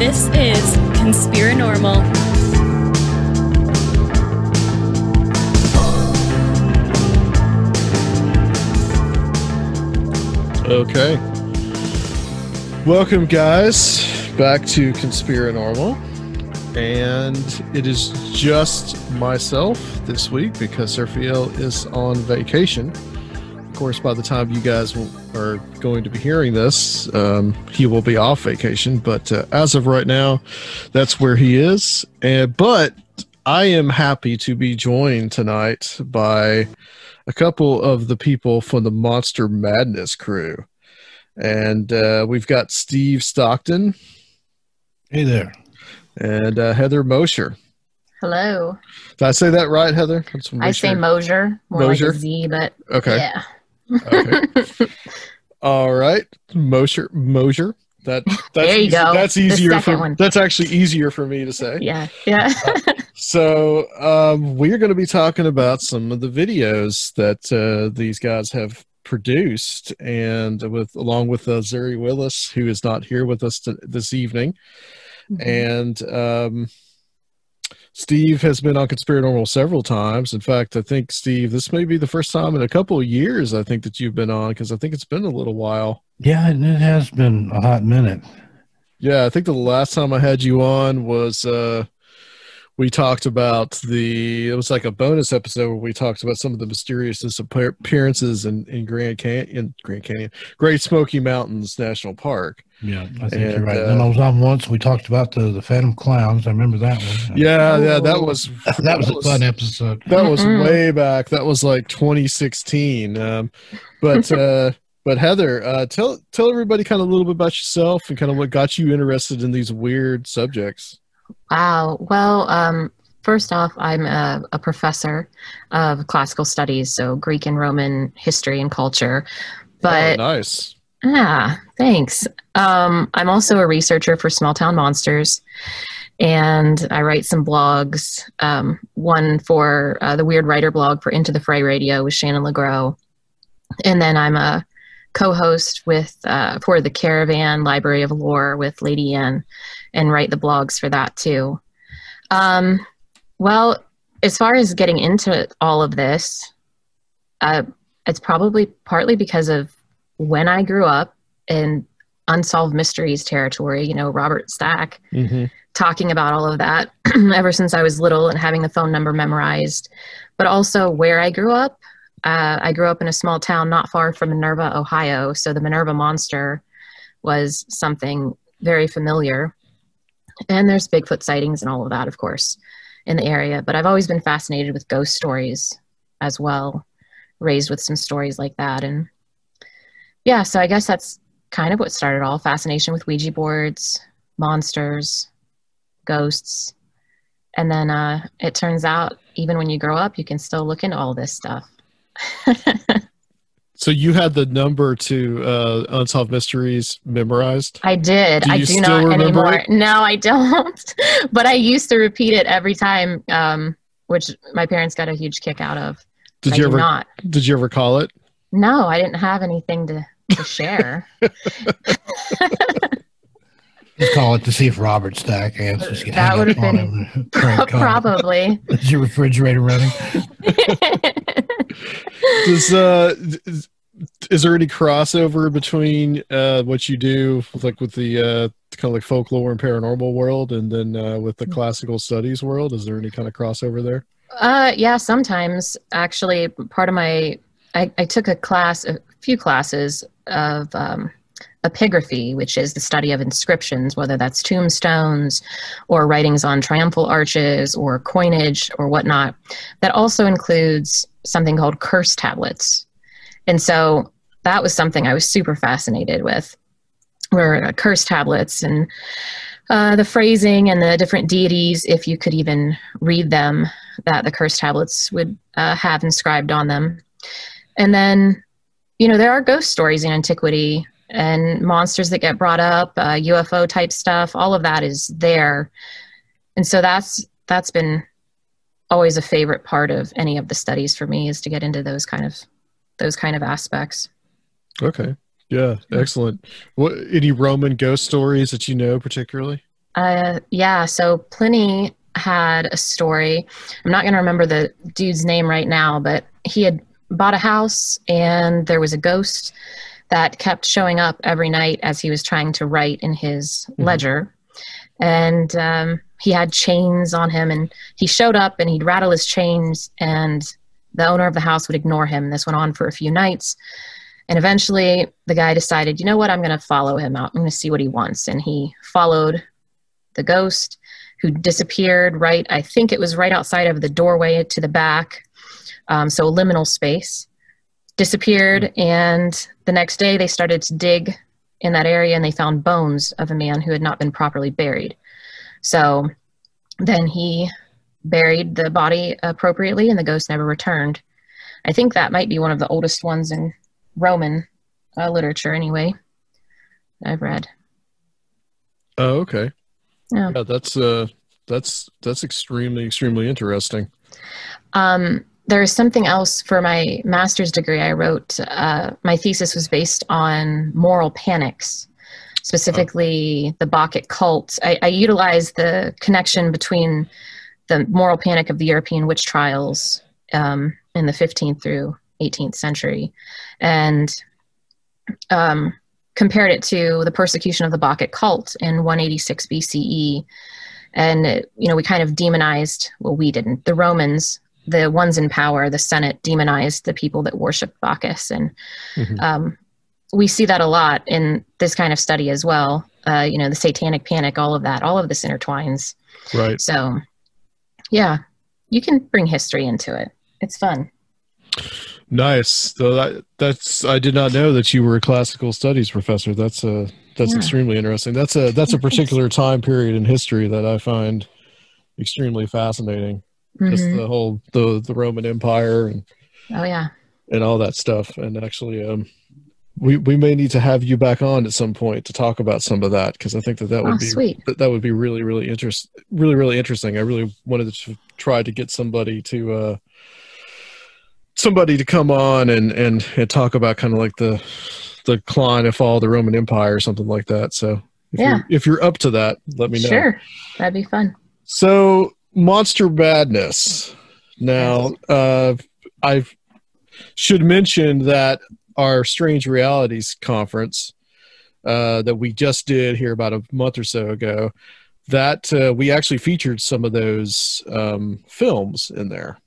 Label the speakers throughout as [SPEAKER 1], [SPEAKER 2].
[SPEAKER 1] This is Conspirinormal.
[SPEAKER 2] Okay. Welcome, guys, back to Conspirinormal. And it is just myself this week because Serfiel is on vacation. Of course, by the time you guys are going to be hearing this, he will be off vacation. But as of right now, that's where he is. But I am happy to be joined tonight by a couple of the people from the Monster Madness crew. And we've got Steve Stockton.
[SPEAKER 3] Hey there.
[SPEAKER 2] And Heather Moser.
[SPEAKER 4] Hello.
[SPEAKER 2] Did I say that right, Heather?
[SPEAKER 4] I say Moser, more
[SPEAKER 2] Moser?
[SPEAKER 4] like a Z, but
[SPEAKER 2] okay.
[SPEAKER 4] Yeah.
[SPEAKER 2] Okay. All right, Moser. That's
[SPEAKER 4] there you go.
[SPEAKER 2] That's easier.
[SPEAKER 4] That's
[SPEAKER 2] actually easier for me to say.
[SPEAKER 4] Yeah.
[SPEAKER 2] So we're going to be talking about some of the videos that these guys have produced, and along with Zuri Willis, who is not here with us this evening. Mm-hmm. And Steve has been on Conspirinormal several times. In fact, I think, Steve, this may be the first time in a couple of years, I think, that you've been on, because I think it's been a little while.
[SPEAKER 3] Yeah, it has been a hot minute.
[SPEAKER 2] Yeah, I think the last time I had you on was we talked about it was like a bonus episode where we talked about some of the mysterious disappearances in Great Smoky Mountains National Park.
[SPEAKER 3] Yeah, I think you're right. Then I was on once. We talked about the Phantom Clowns. I remember that one.
[SPEAKER 2] Yeah, that was
[SPEAKER 3] a fun episode.
[SPEAKER 2] That was way back. That was like 2016. But Heather, tell everybody kind of a little bit about yourself and kind of what got you interested in these weird subjects.
[SPEAKER 4] Wow. Well, first off, I'm a professor of classical studies, so Greek and Roman history and culture. But
[SPEAKER 2] nice.
[SPEAKER 4] Yeah, thanks. I'm also a researcher for Small Town Monsters, and I write some blogs. One for the Weird Writer blog for Into the Fray Radio with Shannon LeGros. And then I'm a co-host for the Caravan Library of Lore with Lady Ann, and write the blogs for that too. Well, as far as getting into all of this, it's probably partly because of when I grew up in Unsolved Mysteries territory, Robert Stack, talking about all of that ever since I was little and having the phone number memorized, but also where I grew up. I grew up in a small town not far from Minerva, Ohio, so the Minerva Monster was something very familiar. And there's Bigfoot sightings and all of that, of course, in the area. But I've always been fascinated with ghost stories as well, raised with some stories like that. And yeah, so I guess that's kind of what started all, fascination with Ouija boards, monsters, ghosts. And then it turns out even when you grow up, you can still look into all this stuff.
[SPEAKER 2] So you had the number to Unsolved Mysteries memorized?
[SPEAKER 4] I did. I do not anymore. No, I don't. But I used to repeat it every time, which my parents got a huge kick out of.
[SPEAKER 2] Did you ever call it?
[SPEAKER 4] No, I didn't have anything to share.
[SPEAKER 3] Just call it to see if Robert Stack answers.
[SPEAKER 4] That would have been probably.
[SPEAKER 3] Is your refrigerator running?
[SPEAKER 2] Is there any crossover between what you do with the kind of like folklore and paranormal world and then with the classical studies world? Is there any kind of crossover there?
[SPEAKER 4] Yeah, sometimes. Actually, part of I took a few classes of epigraphy, which is the study of inscriptions, whether that's tombstones or writings on triumphal arches or coinage or whatnot. That also includes something called curse tablets. And so that was something I was super fascinated with, were curse tablets and the phrasing and the different deities, if you could even read them, that the curse tablets would have inscribed on them. And then, there are ghost stories in antiquity and monsters that get brought up, UFO type stuff, all of that is there. And so that's been always a favorite part of any of the studies for me, is to get into those kind of aspects.
[SPEAKER 2] Okay. Yeah. Excellent. Any Roman ghost stories that you know particularly?
[SPEAKER 4] Yeah, so Pliny had a story. I'm not going to remember the dude's name right now, but he had bought a house and there was a ghost that kept showing up every night as he was trying to write in his ledger. And he had chains on him, and he showed up and he'd rattle his chains, and the owner of the house would ignore him. This went on for a few nights. And eventually the guy decided, you know what, I'm going to follow him out. I'm going to see what he wants. And he followed the ghost, who disappeared I think it was right outside of the doorway to the back. So a liminal space. Disappeared, and the next day they started to dig in that area, and they found bones of a man who had not been properly buried. So then he buried the body appropriately, and the ghost never returned. I think that might be one of the oldest ones in Roman literature anyway, I've read.
[SPEAKER 2] Oh, okay.
[SPEAKER 4] Yeah,
[SPEAKER 2] that's extremely interesting.
[SPEAKER 4] There is something else for my master's degree I wrote. My thesis was based on moral panics, specifically the Bacchic cult. I utilized the connection between the moral panic of the European witch trials in the 15th through 18th century, and compared it to the persecution of the Bacchic cult in 186 BCE. And, we kind of demonized, well, we didn't, the Romans, the ones in power, the Senate, demonized the people that worship Bacchus. And we see that a lot in this kind of study as well. The satanic panic, all of this intertwines.
[SPEAKER 2] Right.
[SPEAKER 4] So, yeah, you can bring history into it. It's fun.
[SPEAKER 2] Nice. So that's I did not know that you were a classical studies professor. That's extremely interesting. That's a particular time period in history that I find extremely fascinating. Just the whole the Roman Empire and and all that stuff. And actually, we may need to have you back on at some point to talk about some of that, because I think that would be
[SPEAKER 4] sweet.
[SPEAKER 2] That would be really interesting. I really wanted to try to get somebody to come on and talk about kind of like the decline and fall of the Roman Empire or something like that. So if you're up to that, let me know.
[SPEAKER 4] Sure, that'd be fun.
[SPEAKER 2] So. Monster Badness. Now, I should mention that our Strange Realities conference that we just did here about a month or so ago, that we actually featured some of those films in there.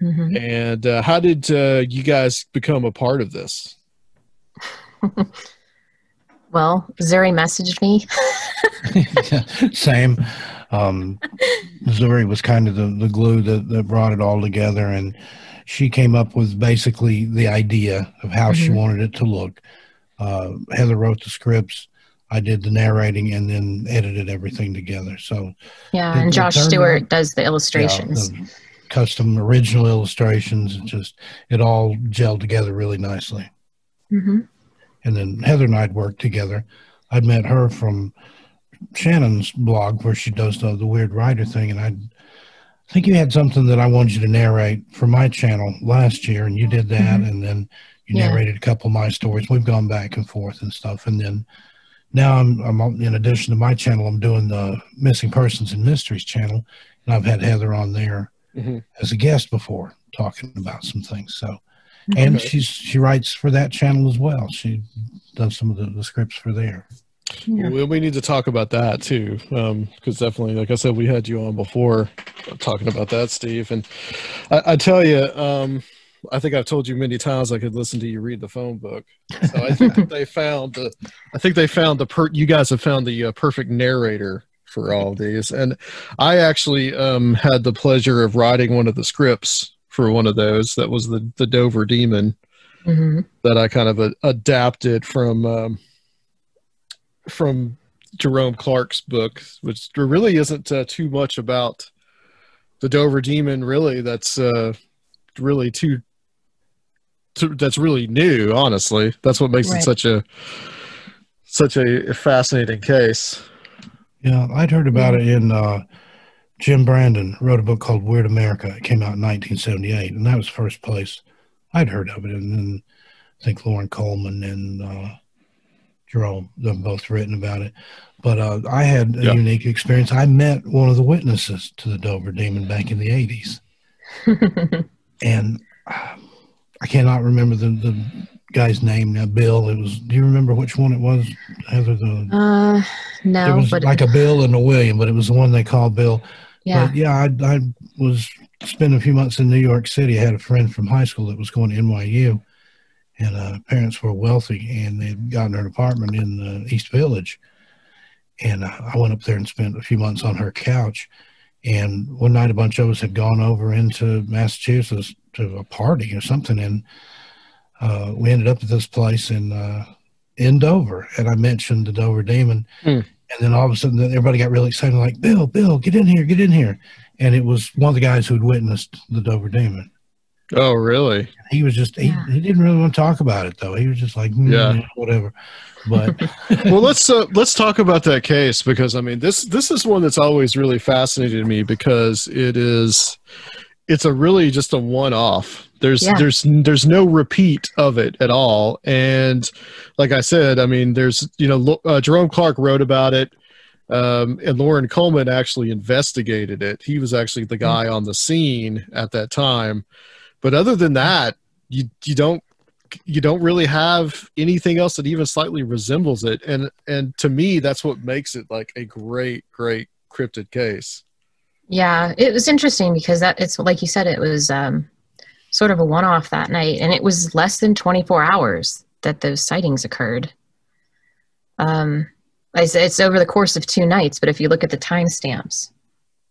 [SPEAKER 2] And how did you guys become a part of this?
[SPEAKER 4] Well, Zuri messaged me.
[SPEAKER 3] Same. Zuri was kind of the glue that brought it all together, and she came up with basically the idea of how she wanted it to look. Heather wrote the scripts, I did the narrating, and then edited everything together. So
[SPEAKER 4] and Josh Stewart does the illustrations.
[SPEAKER 3] The custom original illustrations, it all gelled together really nicely. And then Heather and I'd worked together. I'd met her from Shannon's blog where she does the Weird Writer thing, and I think you had something that I wanted you to narrate for my channel last year, and you did that, and then you narrated a couple of my stories. We've gone back and forth and stuff, and then now I'm in addition to my channel, I'm doing the Missing Persons and Mysteries channel, and I've had Heather on there as a guest before talking about some things. So, and she writes for that channel as well. She does some of the scripts for there.
[SPEAKER 2] Well, we need to talk about that too, because definitely, like I said, we had you on before talking about that, Steve. And I tell you, I think I've told you many times I could listen to you read the phone book. So I think you guys have found the perfect narrator for all of these. And I actually had the pleasure of writing one of the scripts for one of those. That was the Dover Demon that I kind of adapted from Jerome Clark's book, which there really isn't too much about the Dover Demon, really. That's really that's really new, honestly. That's what makes it such a fascinating case.
[SPEAKER 3] Yeah, I'd heard about it in Jim Brandon wrote a book called Weird America. It came out in 1978, and that was the first place I'd heard of it. And then I think Lauren Coleman and Jerome. They've both written about it. But I had a unique experience. I met one of the witnesses to the Dover Demon back in the 80s. And I cannot remember the guy's name now. Bill. It was. Do you remember which one it was? Heather,
[SPEAKER 4] no.
[SPEAKER 3] It was
[SPEAKER 4] but
[SPEAKER 3] like a Bill and a William, but it was the one they called Bill.
[SPEAKER 4] Yeah.
[SPEAKER 3] But yeah, I was spending a few months in New York City. I had a friend from high school that was going to NYU, and parents were wealthy, and they'd gotten her an apartment in the East Village. And I went up there and spent a few months on her couch. And one night, a bunch of us had gone over into Massachusetts to a party or something, and we ended up at this place in Dover. And I mentioned the Dover Demon, and then all of a sudden, everybody got really excited, like, "Bill, get in here, get in here!" And it was one of the guys who'd witnessed the Dover Demon.
[SPEAKER 2] Oh, really?
[SPEAKER 3] He was just he didn't really want to talk about it, though. He was just like, whatever. But
[SPEAKER 2] well, let's talk about that case, because I mean this is one that's always really fascinated me, because it's a really just a one-off. There's no repeat of it at all. And like I said, I mean, there's Jerome Clark wrote about it, and Lauren Coleman actually investigated it. He was actually the guy on the scene at that time. But other than that, you don't really have anything else that even slightly resembles it. And to me, that's what makes it like a great cryptid case.
[SPEAKER 4] Yeah, it was interesting because it's like you said, it was sort of a one-off that night, and it was less than 24 hours that those sightings occurred. It's over the course of 2 nights, but if you look at the timestamps,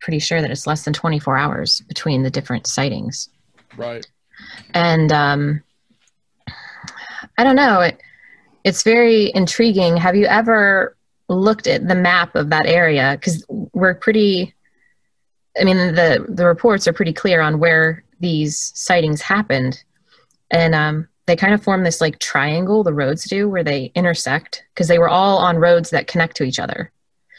[SPEAKER 4] pretty sure that it's less than 24 hours between the different sightings.
[SPEAKER 2] Right.
[SPEAKER 4] And I don't know. It's very intriguing. Have you ever looked at the map of that area? Because the reports are pretty clear on where these sightings happened. And they kind of form this like triangle, the roads do, where they intersect, because they were all on roads that connect to each other.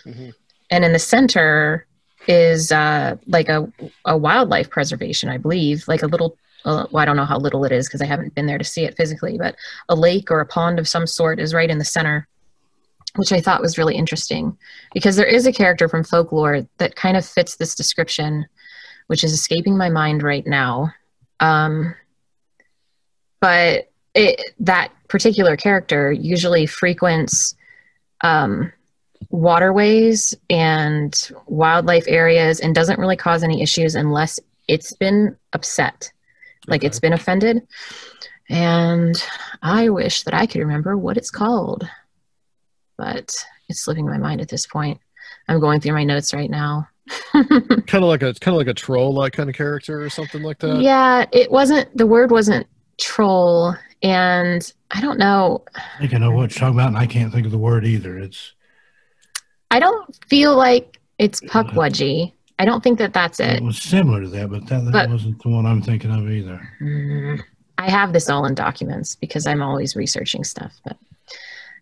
[SPEAKER 4] Mm-hmm. And in the center is like a wildlife preservation, I believe, like a little, I don't know how little it is because I haven't been there to see it physically, but a lake or a pond of some sort is right in the center, which I thought was really interesting because there is a character from folklore that kind of fits this description, which is escaping my mind right now. But that particular character usually frequents waterways and wildlife areas and doesn't really cause any issues unless it's been upset, like it's been offended. And I wish that I could remember what it's called, but it's slipping my mind at this point. I'm going through my notes right now.
[SPEAKER 2] kind of like a troll-like kind of character or something like that.
[SPEAKER 4] Yeah, the word wasn't troll, and I don't know.
[SPEAKER 3] I think I know what you're talking about, and I can't think of the word either.
[SPEAKER 4] I don't feel like it's puckwudgie. I don't think that's it.
[SPEAKER 3] It was similar to that, but that wasn't the one I'm thinking of either.
[SPEAKER 4] I have this all in documents because I'm always researching stuff, but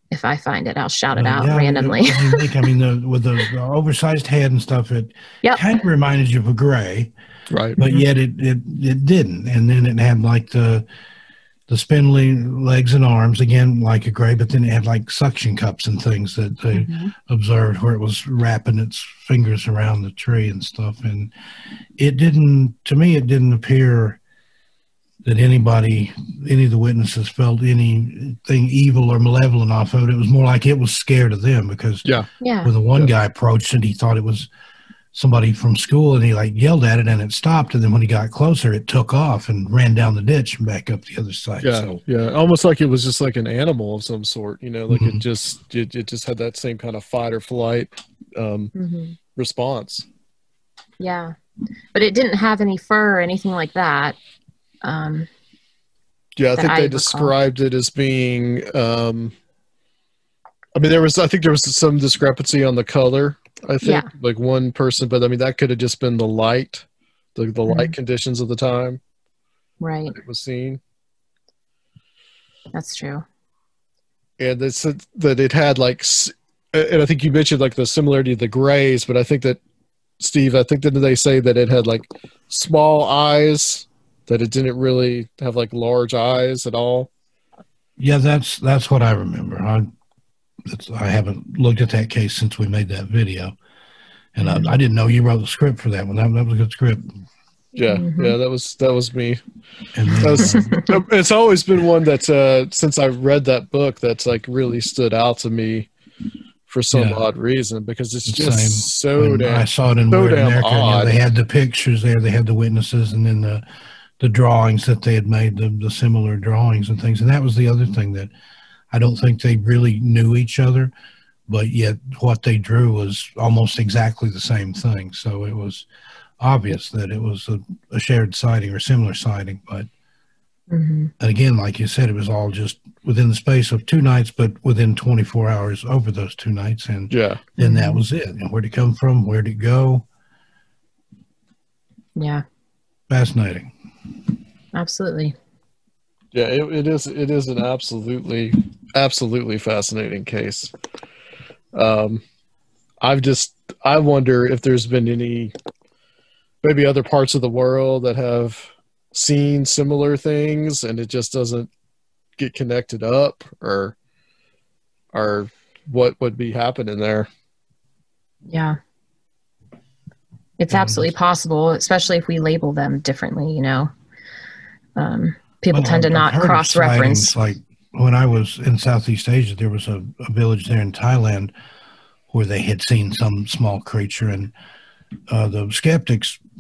[SPEAKER 4] if I find it, I'll shout it out randomly.
[SPEAKER 3] I mean, with the oversized head and stuff, it kind of reminded you of a gray,
[SPEAKER 2] right?
[SPEAKER 3] But yet it didn't. And then it had like the spindly legs and arms, again like a gray, but then it had like suction cups and things that they observed where it was wrapping its fingers around the tree and stuff. And to me, it didn't appear that any of the witnesses felt anything evil or malevolent off of it. It was more like it was scared of them because when the one guy approached it, he thought it was somebody from school and he like yelled at it and it stopped. And then when he got closer, it took off and ran down the ditch and back up the other side.
[SPEAKER 2] Almost like it was just like an animal of some sort, like it just had that same kind of fight or flight response.
[SPEAKER 4] Yeah, but it didn't have any fur or anything like that.
[SPEAKER 2] I think they described it as being I think there was some discrepancy on the color, I think, like one person, but I mean that could have just been the light, the light conditions of the time,
[SPEAKER 4] right?
[SPEAKER 2] It was seen.
[SPEAKER 4] That's true.
[SPEAKER 2] And they said that it had like, and I think you mentioned like the similarity of the grays, but I think that Steve, didn't they say that it had like small eyes, that it didn't really have like large eyes at all?
[SPEAKER 3] Yeah, that's what I remember. I haven't looked at that case since we made that video. And I didn't know you wrote the script for that one. That was a good script.
[SPEAKER 2] Yeah, yeah, that was me.
[SPEAKER 3] And then,
[SPEAKER 2] It's always been one that since I read that book, that's like really stood out to me for some odd reason, because it's just so damn.
[SPEAKER 3] I saw it in Weird America. And, they had the pictures there, they had the witnesses, and then the drawings that they had made, the similar drawings and things. And that was the other thing, that I don't think they really knew each other, but yet what they drew was almost exactly the same thing. So it was obvious that it was a shared sighting or similar sighting. But and again, like you said, it was all just within the space of 2 nights, but within 24 hours over those 2 nights. And then that was it. And where'd it come from? Where'd it go?
[SPEAKER 4] Yeah.
[SPEAKER 3] Fascinating.
[SPEAKER 4] Absolutely.
[SPEAKER 2] Yeah, it is an absolutely fascinating case. I wonder if there's been any, maybe other parts of the world that have seen similar things and it just doesn't get connected up, or what would be happening there.
[SPEAKER 4] Yeah. It's absolutely possible, especially if we label them differently, People tend to not cross-reference.
[SPEAKER 3] Like when I was in Southeast Asia, there was a village there in Thailand where they had seen some small creature, and the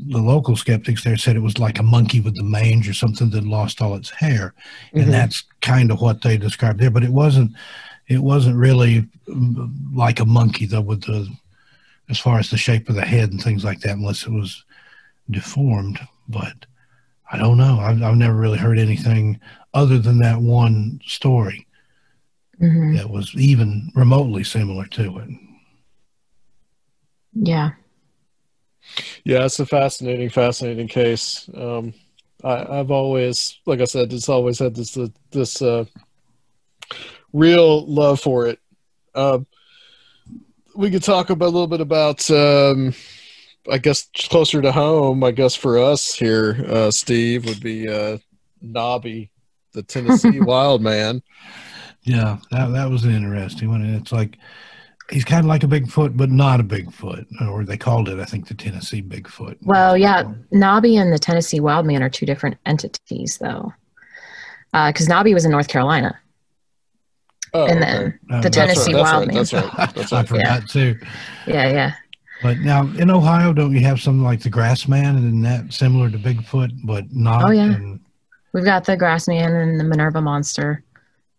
[SPEAKER 3] local skeptics there said it was like a monkey with the mange or something that lost all its hair. And that's kind of what they described there, but it wasn't really like a monkey though, with as far as the shape of the head and things like that, unless it was deformed. But I don't know. I've never really heard anything other than that one story that was even remotely similar to it.
[SPEAKER 4] Yeah.
[SPEAKER 2] Yeah, it's a fascinating case. I've always, like I said, it's always had this real love for it. We could talk a little bit about, I guess, closer to home, I guess, for us here, Steve, would be Knobby, the Tennessee Wildman.
[SPEAKER 3] Yeah, that was an interesting one. And it's like, he's kind of like a Bigfoot, but not a Bigfoot, or they called it, I think, the Tennessee Bigfoot.
[SPEAKER 4] Well, yeah, Knobby and the Tennessee Wildman are 2 different entities, though, because Knobby was in North Carolina.
[SPEAKER 2] Oh,
[SPEAKER 4] and then the Tennessee Wildman.
[SPEAKER 2] That's right.
[SPEAKER 3] I forgot too.
[SPEAKER 4] Yeah.
[SPEAKER 3] But now in Ohio, don't you have something like the Grassman, and that similar to Bigfoot, but not?
[SPEAKER 4] Oh yeah, we've got the Grassman and the Minerva Monster.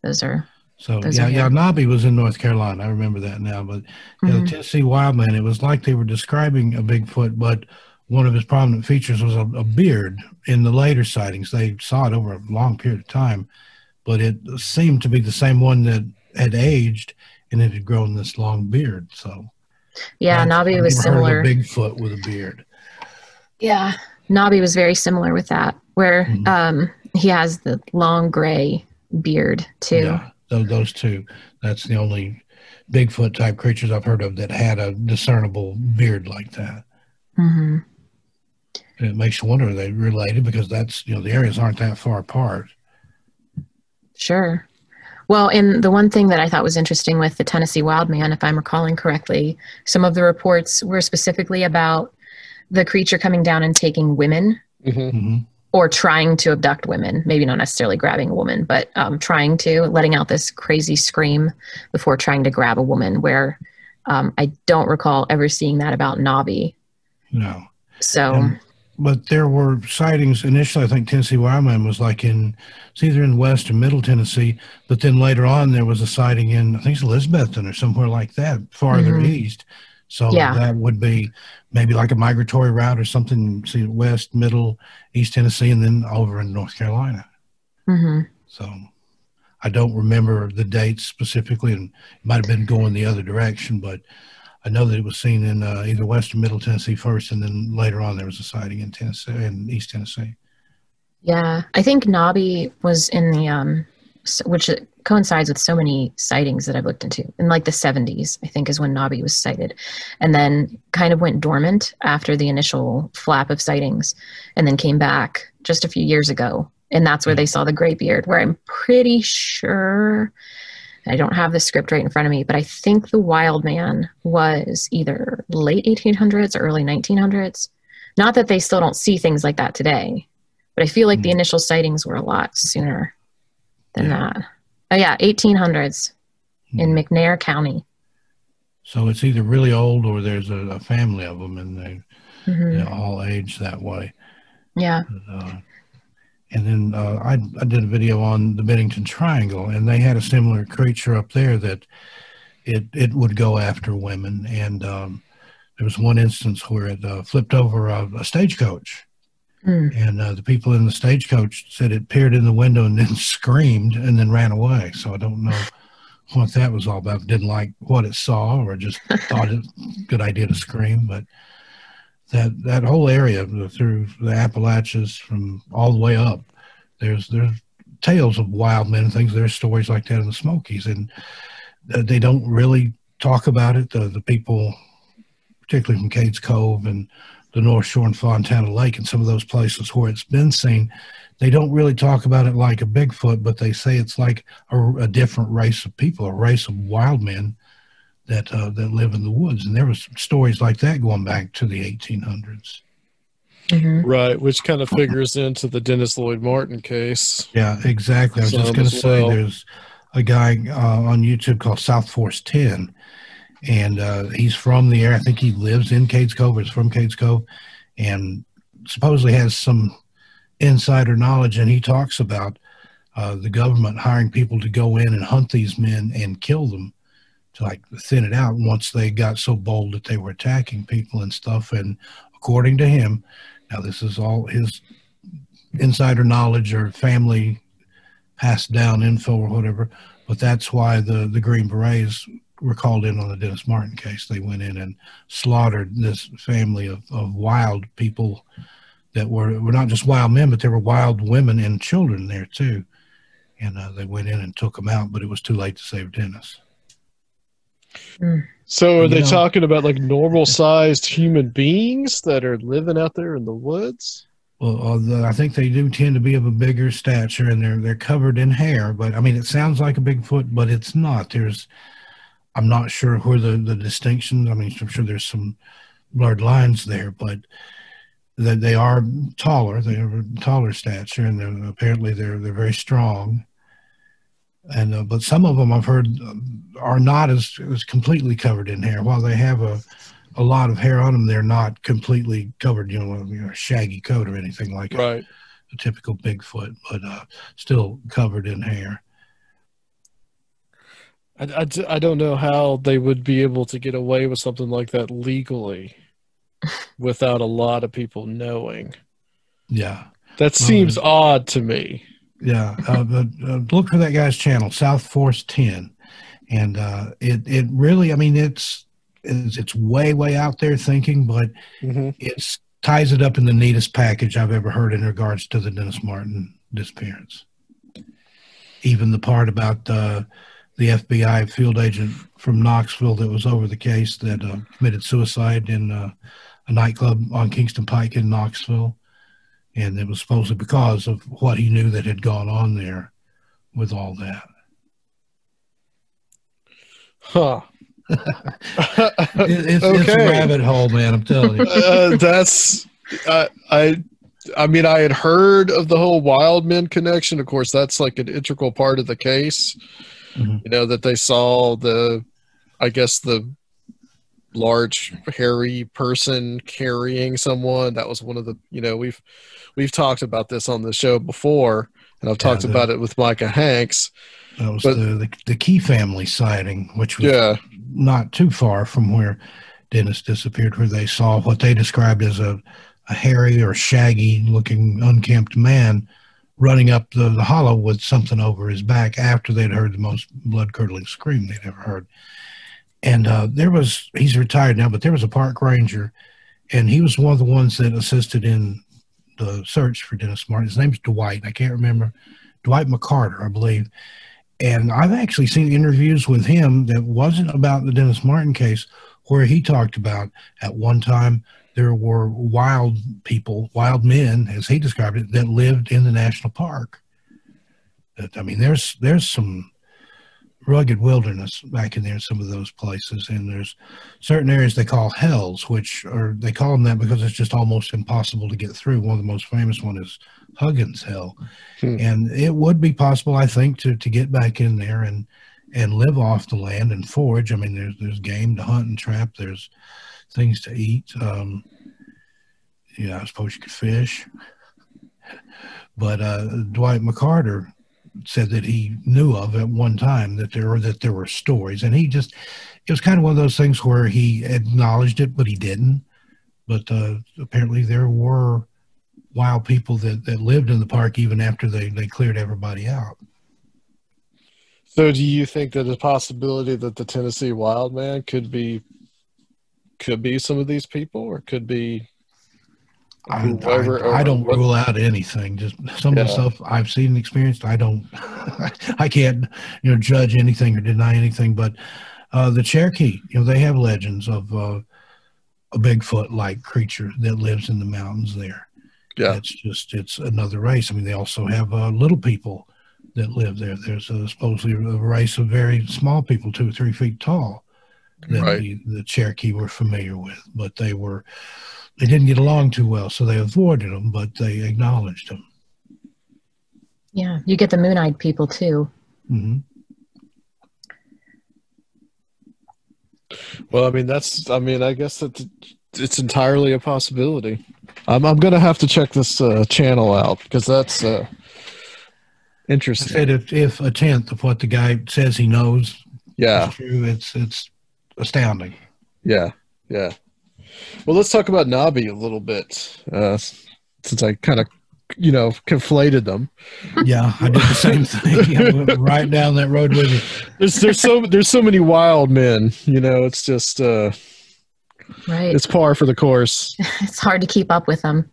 [SPEAKER 4] Those are.
[SPEAKER 3] So Knobby was in North Carolina. I remember that now. But the Tennessee Wildman, it was like they were describing a Bigfoot, but one of his prominent features was a beard. In the later sightings, they saw it over a long period of time, but it seemed to be the same one that had aged and it had grown this long beard. So
[SPEAKER 4] yeah, Knobby was similar.
[SPEAKER 3] Heard of a Bigfoot with a beard.
[SPEAKER 4] Yeah, Knobby was very similar with that, where he has the long gray beard too.
[SPEAKER 3] Yeah. Those 2, that's the only Bigfoot type creatures I've heard of that had a discernible beard like that. And it makes you wonder, are they related? Because that's, the areas aren't that far apart.
[SPEAKER 4] Sure. Well, and the one thing that I thought was interesting with the Tennessee Wildman, if I'm recalling correctly, some of the reports were specifically about the creature coming down and taking women. Or trying to abduct women, maybe not necessarily grabbing a woman, but letting out this crazy scream before trying to grab a woman, where I don't recall ever seeing that about Knobby.
[SPEAKER 3] No.
[SPEAKER 4] So,
[SPEAKER 3] but there were sightings initially. I think Tennessee Wildman was like it's either in West or Middle Tennessee, but then later on there was a sighting in, I think it's Elizabethton or somewhere like that, farther east. So that would be maybe like a migratory route or something. See, West, Middle, East Tennessee, and then over in North Carolina. So I don't remember the dates specifically, and it might have been going the other direction, but I know that it was seen in either West or Middle Tennessee first, and then later on there was a sighting in Tennessee, in East Tennessee.
[SPEAKER 4] Yeah, I think Knobby was in the which coincides with so many sightings that I've looked into. In like the 70s, I think, is when Knobby was sighted, and then kind of went dormant after the initial flap of sightings, and then came back just a few years ago. And that's where they saw the gray beard, where I'm pretty sure I don't have the script right in front of me, but I think the Wild Man was either late 1800s or early 1900s. Not that they still don't see things like that today, but I feel like the initial sightings were a lot sooner than that. Oh yeah, 1800s in McNair County.
[SPEAKER 3] So it's either really old or there's a family of them, and they all age that way.
[SPEAKER 4] Yeah.
[SPEAKER 3] And then I did a video on the Bennington Triangle, and they had a similar creature up there that it would go after women. And there was one instance where it flipped over a stagecoach. And the people in the stagecoach said it peered in the window and then screamed and then ran away. So I don't know what that was all about. Didn't like what it saw, or just thought it a good idea to scream. But that whole area through the Appalachians from all the way up, there's tales of wild men and things. There's stories like that in the Smokies, and they don't really talk about it. The people, particularly from Cades Cove and the North Shore and Fontana Lake and some of those places where it's been seen, they don't really talk about it like a Bigfoot, but they say it's like a different race of people, a race of wild men that live in the woods. And there was stories like that going back to the 1800s.
[SPEAKER 2] Right, which kind of figures into the Dennis Lloyd Martin case.
[SPEAKER 3] Yeah, exactly. I was just going to say there's a guy on YouTube called South Force 10, and he's from the area. I think he lives in Cades Cove, or is from Cades Cove, and supposedly has some insider knowledge, and he talks about the government hiring people to go in and hunt these men and kill them to like thin it out once they got so bold that they were attacking people and stuff. And according to him, now this is all his insider knowledge or family passed down info or whatever, but that's why the Green Berets were called in on the Dennis Martin case. They went in and slaughtered this family of wild people that were not just wild men, but there were wild women and children there too. And they went in and took them out, but it was too late to save Dennis.
[SPEAKER 2] So are they talking about like normal sized human beings that are living out there in the woods?
[SPEAKER 3] Well, I think they do tend to be of a bigger stature, and they're covered in hair. But I mean, it sounds like a Bigfoot, but it's not. I'm not sure where the distinction. I mean, I'm sure there's some blurred lines there, but that they are taller. They have a taller stature, and apparently they're very strong. And but some of them I've heard are not as completely covered in hair. While they have a lot of hair on them, they're not completely covered, you know, a shaggy coat or anything like a typical Bigfoot, but still covered in hair.
[SPEAKER 2] I don't know how they would be able to get away with something like that legally without a lot of people knowing.
[SPEAKER 3] Yeah.
[SPEAKER 2] That seems odd to me.
[SPEAKER 3] Yeah. Look for that guy's channel, South Force 10. And it really, I mean, it's way out there thinking, but it ties it up in the neatest package I've ever heard in regards to the Dennis Martin disappearance. Even the part about the FBI field agent from Knoxville that was over the case that committed suicide in a nightclub on Kingston Pike in Knoxville. And it was supposedly because of what he knew that had gone on there with all that.
[SPEAKER 2] Huh.
[SPEAKER 3] It's a rabbit hole, man, I'm telling you.
[SPEAKER 2] That's I mean, I had heard of the whole wild men connection. Of course, that's like an integral part of the case. You know, that they saw the large hairy person carrying someone. That was one of the, you know, we've talked about this on the show before, and I've talked about it with Micah Hanks.
[SPEAKER 3] That was the Key family sighting, which was not too far from where Dennis disappeared, where they saw what they described as a hairy or shaggy looking unkempt man running up the hollow with something over his back after they'd heard the most blood-curdling scream they'd ever heard. And he's retired now, but there was a park ranger, and he was one of the ones that assisted in the search for Dennis Martin. His name's Dwight. I can't remember. Dwight McCarter, I believe. And I've actually seen interviews with him that wasn't about the Dennis Martin case, where he talked about at one time there were wild people, wild men, as he described it, that lived in the national park. I mean, there's some rugged wilderness back in there in some of those places, and there's certain areas they call hells, they call them that because it's just almost impossible to get through. One of the most famous one is Huggins Hill. And it would be possible, I think, to get back in there and live off the land and forage. I mean, there's game to hunt and trap. There's things to eat. I suppose you could fish. But Dwight McCarter said that he knew of at one time that there were stories, and it was kind of one of those things where he acknowledged it, but he didn't. But apparently there were wild people that lived in the park even after they cleared everybody out.
[SPEAKER 2] So do you think that there's a possibility that the Tennessee Wildman could be some of these people, or could be whoever?
[SPEAKER 3] I don't rule out anything. Just some of the stuff I've seen and experienced, I can't judge anything or deny anything. But the Cherokee, they have legends of a Bigfoot-like creature that lives in the mountains there. Yeah, it's another race. I mean, they also have little people that live there. There's supposedly a race of very small people, 2 or 3 feet tall, that the Cherokee were familiar with, but they didn't get along too well, so they avoided them, but they acknowledged them.
[SPEAKER 4] Yeah, you get the moon-eyed people too.
[SPEAKER 3] Mm-hmm.
[SPEAKER 2] Well, I guess that it's entirely a possibility. I'm going to have to check this channel out, because that's interesting.
[SPEAKER 3] I said if a tenth of what the guy says he knows is true, it's astounding.
[SPEAKER 2] Yeah. Well, let's talk about Knobby a little bit, since I kind of, conflated them.
[SPEAKER 3] Yeah, I did the same thing. I went right down that road with you.
[SPEAKER 2] There's so many wild men. It's just
[SPEAKER 4] right.
[SPEAKER 2] It's par for the course.
[SPEAKER 4] It's hard to keep up with them.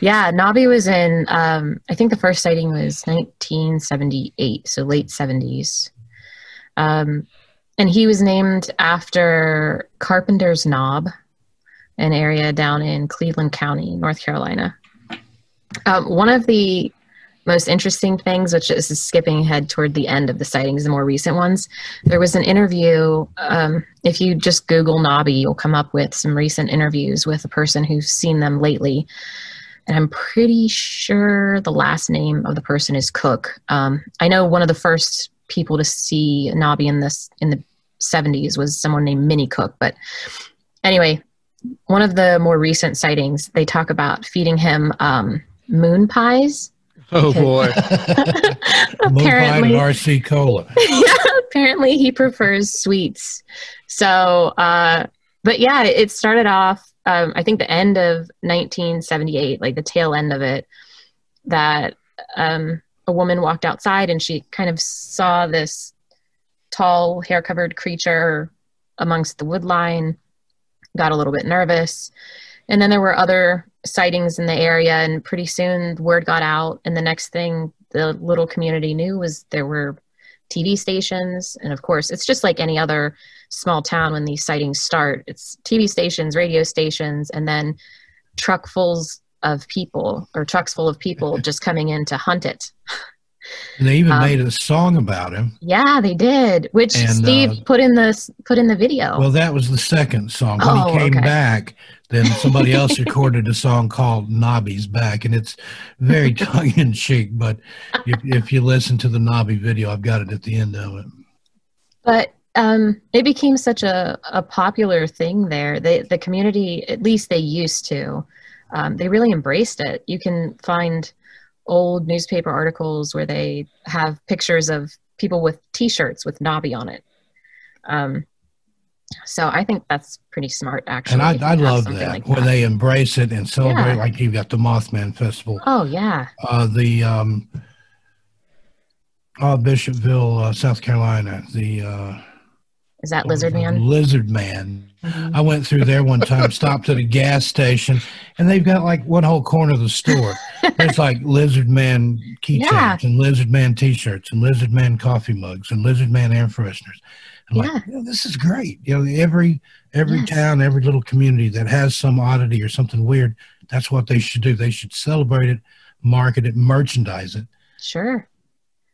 [SPEAKER 4] Yeah, Knobby was in. I think the first sighting was 1978, so late 70s. And he was named after Carpenter's Knob, an area down in Cleveland County, North Carolina. One of the most interesting things, which is skipping ahead toward the end of the sightings, the more recent ones, there was an interview. If you just Google Knobby, you'll come up with some recent interviews with a person who's seen them lately. And I'm pretty sure the last name of the person is Cook. I know one of the first people to see Knobby in the 70s was someone named Minnie Cook. But anyway, one of the more recent sightings, they talk about feeding him moon pies.
[SPEAKER 2] Oh boy.
[SPEAKER 3] Moon pie and RC Cola.
[SPEAKER 4] Yeah, apparently he prefers sweets. So, but yeah, it started off, I think the end of 1978, like the tail end of it, that a woman walked outside and she kind of saw this tall, hair-covered creature amongst the wood line, got a little bit nervous. And then there were other sightings in the area, and pretty soon word got out. And the next thing the little community knew was there were TV stations. And of course, it's just like any other small town when these sightings start. It's TV stations, radio stations, and then trucks full of people just coming in to hunt it.
[SPEAKER 3] And they even made a song about him.
[SPEAKER 4] Yeah, they did, which Steve put in the video.
[SPEAKER 3] Well, that was the second song. When he came back, then somebody else recorded a song called Knobby's Back, and it's very tongue-in-cheek, but if you listen to the Knobby video, I've got it at the end of it.
[SPEAKER 4] But it became such a popular thing there. The community, at least they used to, they really embraced it. You can find old newspaper articles where they have pictures of people with T-shirts with Knobby on it. So I think that's pretty smart, actually.
[SPEAKER 3] And I love that, like when they embrace it and celebrate. Like you've got the Mothman Festival.
[SPEAKER 4] Oh yeah.
[SPEAKER 3] Bishopville, South Carolina.
[SPEAKER 4] Is that Lizard Man?
[SPEAKER 3] Lizard Man.
[SPEAKER 4] Mm-hmm.
[SPEAKER 3] I went through there one time, stopped at a gas station, and they've got like one whole corner of the store. There's like Lizard Man keychains and Lizard Man T-shirts and Lizard Man coffee mugs and Lizard Man air fresheners. And like, this is great. Every town, every little community that has some oddity or something weird, that's what they should do. They should celebrate it, market it, merchandise it.
[SPEAKER 4] Sure.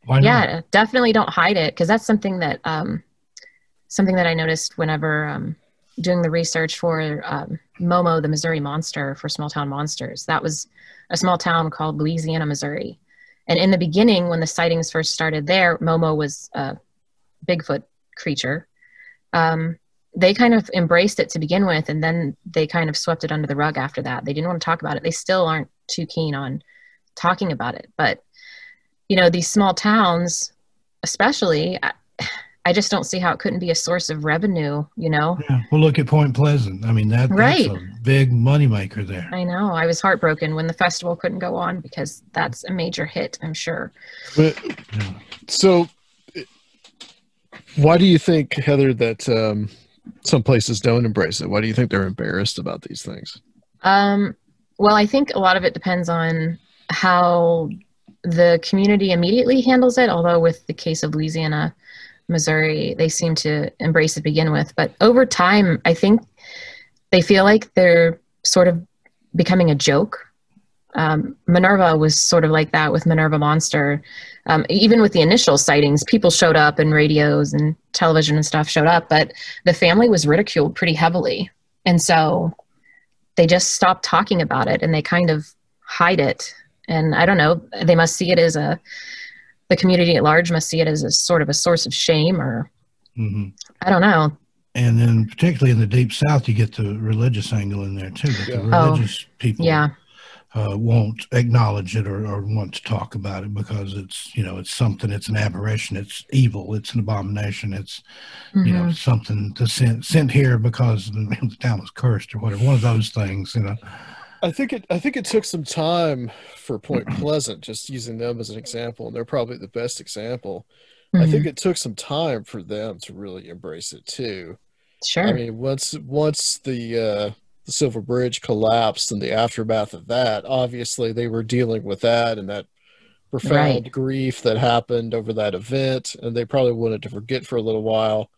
[SPEAKER 3] Why not?
[SPEAKER 4] Yeah, definitely don't hide it, because that's something that I noticed whenever doing the research for Momo, the Missouri Monster, for Small Town Monsters. That was a small town called Louisiana, Missouri. And in the beginning, when the sightings first started there, Momo was a Bigfoot creature. They kind of embraced it to begin with, and then they kind of swept it under the rug after that. They didn't want to talk about it. They still aren't too keen on talking about it. But, you know, these small towns, especially, I just don't see how it couldn't be a source of revenue, you know?
[SPEAKER 3] Yeah. Well, look at Point Pleasant. I mean, that's a big moneymaker there.
[SPEAKER 4] I know. I was heartbroken when the festival couldn't go on, because that's a major hit, I'm sure.
[SPEAKER 2] But, so why do you think, Heather, that some places don't embrace it? Why do you think they're embarrassed about these things?
[SPEAKER 4] Well, I think a lot of it depends on how the community immediately handles it, although with the case of Louisiana, Missouri, they seem to embrace it to begin with. But over time, I think they feel like they're sort of becoming a joke. Minerva was sort of like that with Minerva Monster. Even with the initial sightings, people showed up, and radios and television and stuff showed up, but the family was ridiculed pretty heavily. And so they just stopped talking about it, and they kind of hide it. And I don't know, they must see it as the community at large must see it as a sort of a source of shame, or I don't know.
[SPEAKER 3] And then particularly in the Deep South, you get the religious angle in there too. That the religious people won't acknowledge it or want to talk about it, because it's, you know, it's something, it's an aberration, it's evil, it's an abomination, it's, you know, something to sent here because the town was cursed or whatever. One of those things, you know.
[SPEAKER 2] I think it took some time for Point Pleasant, just using them as an example, and they're probably the best example. I think it took some time for them to really embrace it too.
[SPEAKER 4] Sure.
[SPEAKER 2] I mean, once the Silver Bridge collapsed and the aftermath of that, obviously they were dealing with that and that profound grief that happened over that event, and they probably wanted to forget for a little while.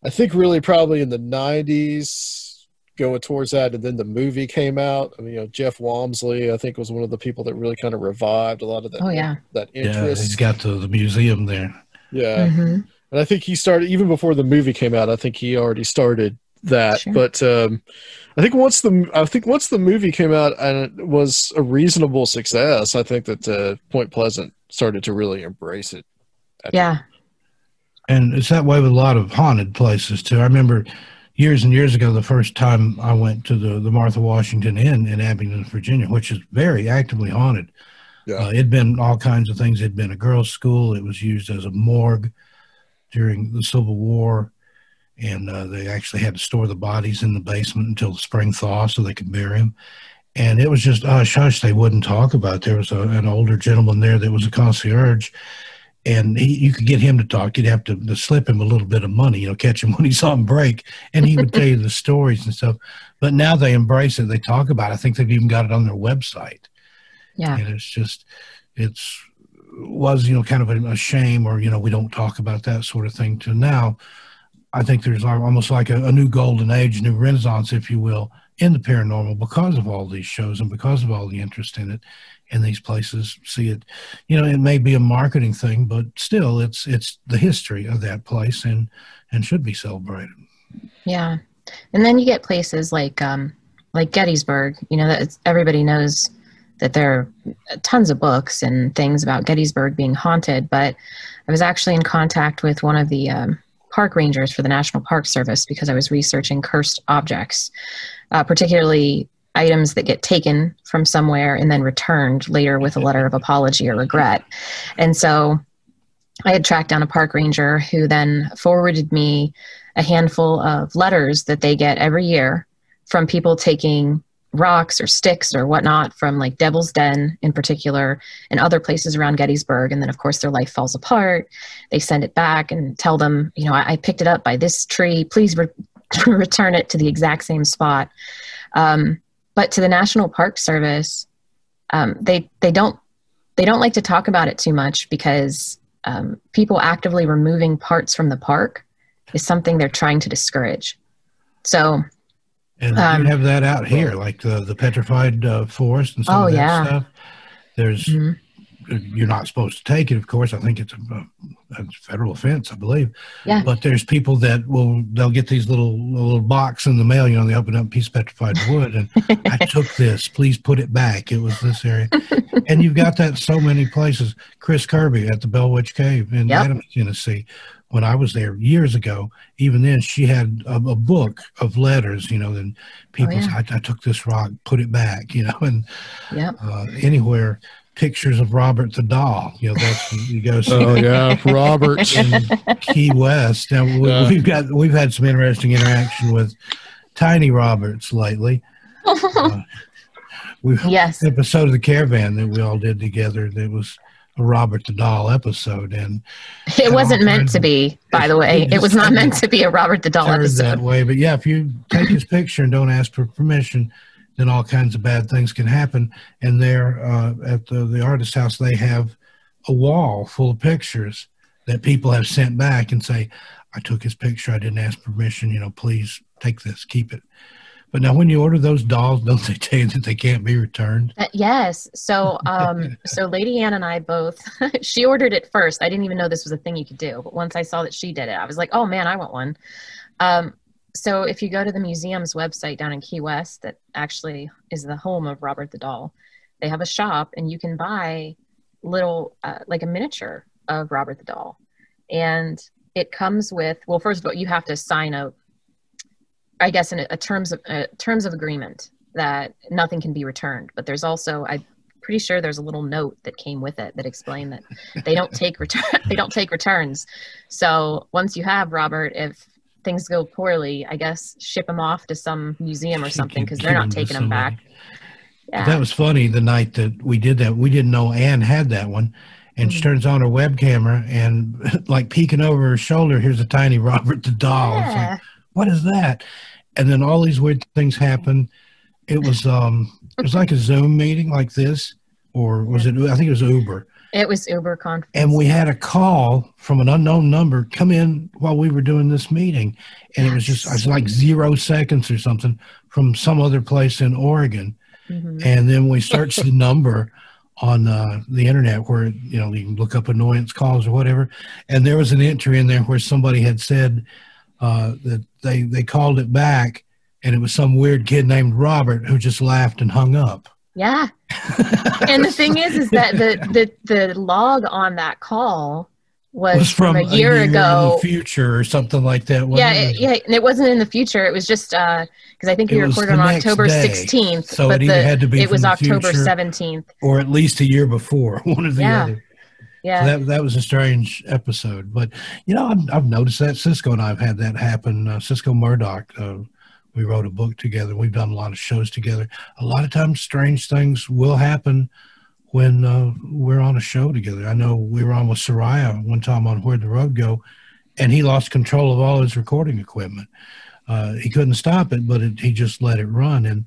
[SPEAKER 2] I think really probably in the 90s, going towards that, and then the movie came out. I mean, you know, Jeff Walmsley, I think, was one of the people that really kind of revived a lot of that. That interest.
[SPEAKER 3] Yeah, he's got the museum there.
[SPEAKER 2] Yeah, and I think he started even before the movie came out. I think he already started that. Sure. But I think once the movie came out and it was a reasonable success, I think that Point Pleasant started to really embrace it.
[SPEAKER 3] Yeah, and it's that way with a lot of haunted places too. I remember years and years ago, the first time I went to the Martha Washington Inn in Abingdon, Virginia, which is very actively haunted. Yeah. It'd been all kinds of things. It'd been a girls' school. It was used as a morgue during the Civil War. And they actually had to store the bodies in the basement until the spring thaw so they could bury them. And it was just hush. They wouldn't talk about it. There was an older gentleman there that was a concierge. And you could get him to talk. You'd have to slip him a little bit of money, you know, catch him when he's on break, and he would tell you the stories and stuff. But now they embrace it. They talk about it. I think they've even got it on their website. Yeah. And it's just, was, you know, kind of a shame, or, you know, we don't talk about that sort of thing, to now I think there's almost like a new golden age, new renaissance, if you will, in the paranormal, because of all these shows and because of all the interest in it. And these places see it, you know, it may be a marketing thing, but still it's the history of that place and should be celebrated.
[SPEAKER 4] Yeah. And then you get places like Gettysburg, you know, that everybody knows that there are tons of books and things about Gettysburg being haunted, but I was actually in contact with one of the park rangers for the National Park Service because I was researching cursed objects, particularly items that get taken from somewhere and then returned later with a letter of apology or regret. And so I had tracked down a park ranger who then forwarded me a handful of letters that they get every year from people taking rocks or sticks or whatnot from like Devil's Den in particular and other places around Gettysburg. And then of course their life falls apart. They send it back and tell them, you know, I picked it up by this tree. Please return it to the exact same spot. But to the National Park Service, they don't like to talk about it too much because people actively removing parts from the park is something they're trying to discourage. So,
[SPEAKER 3] and you have that out here, like the petrified forest and some of that stuff. There's you're not supposed to take it, of course. I think it's a federal offense, I believe.
[SPEAKER 4] Yeah.
[SPEAKER 3] But there's people that they'll get these little box in the mail, you know, they open up a piece of petrified wood, and I took this, please put it back. It was this area. And you've got that so many places. Chris Kirby at the Bell Witch Cave in Adams, Tennessee. When I was there years ago, even then, she had a book of letters, you know, and people say, I took this rock, put it back, you know, and anywhere, pictures of Robert the Doll, you know, that's you go see.
[SPEAKER 2] Oh yeah, Robert
[SPEAKER 3] in Key West. Now we've had some interesting interaction with Tiny Roberts lately. Episode of the Caravan that we all did together. That was a Robert the Doll episode, and
[SPEAKER 4] it wasn't meant to be. By the way, it was not meant to be a Robert the Doll episode
[SPEAKER 3] that way. But yeah, if you take his picture and don't ask for permission, then all kinds of bad things can happen. And there at the artist house, they have a wall full of pictures that people have sent back and say, I took his picture, I didn't ask permission, you know, please take this, keep it. But now when you order those dolls, don't they tell you that they can't be returned?
[SPEAKER 4] Yes. So so Lady Ann and I both, she ordered it first. I didn't even know this was a thing you could do. But once I saw that she did it, I was like, oh man, I want one. So if you go to the museum's website down in Key West, that actually is the home of Robert the Doll, they have a shop and you can buy little, like a miniature of Robert the Doll. And it comes with, well, first of all, you have to sign I guess in a terms of agreement that nothing can be returned. But there's also, I'm pretty sure there's a little note that came with it that explained that they don't take returns. So once you have Robert, if things go poorly, I guess ship him off to some museum or something because they're not taking him back. Yeah.
[SPEAKER 3] That was funny. The night that we did that, we didn't know Ann had that one. And she turns on her web camera and like peeking over her shoulder, here's a tiny Robert the Doll.
[SPEAKER 4] Yeah.
[SPEAKER 3] It's like, what is that? And then all these weird things happen. It was like a Zoom meeting like this, or was it? I think it was Uber.
[SPEAKER 4] It was Uber conference.
[SPEAKER 3] And we had a call from an unknown number come in while we were doing this meeting, and it was like 0 seconds or something from some other place in Oregon. Mm-hmm. And then we searched the number on the internet where, you know, you can look up annoyance calls or whatever, and there was an entry in there where somebody had said that they called it back, and it was some weird kid named Robert who just laughed and hung up.
[SPEAKER 4] Yeah. And the thing is that the log on that call was from a year ago
[SPEAKER 3] in the future or something like that.
[SPEAKER 4] And it wasn't in the future. It was just because I think we recorded on October 16th,
[SPEAKER 3] so
[SPEAKER 4] but
[SPEAKER 3] it either had to be
[SPEAKER 4] it was October
[SPEAKER 3] 17th or at least a year before, one or the other.
[SPEAKER 4] Yeah,
[SPEAKER 3] so that was a strange episode. But you know, I've noticed that Cisco and I've had that happen. Cisco Murdoch, we wrote a book together. We've done a lot of shows together. A lot of times, strange things will happen when we're on a show together. I know we were on with Soraya one time on Where'd the Road Go, and he lost control of all his recording equipment. He couldn't stop it, but he just let it run. And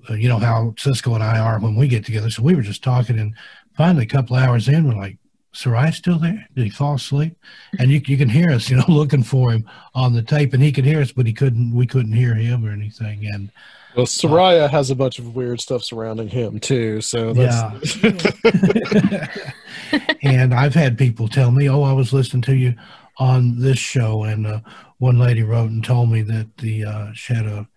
[SPEAKER 3] you know how Cisco and I are when we get together. So we were just talking, and finally, a couple of hours in, we're like, Soraya still there? Did he fall asleep? And you can hear us, you know, looking for him on the tape, and he could hear us, but we couldn't hear him or anything. And
[SPEAKER 2] well, Soraya has a bunch of weird stuff surrounding him too. So that's...
[SPEAKER 3] yeah. And I've had people tell me, "Oh, I was listening to you on this show," and one lady wrote and told me that she had a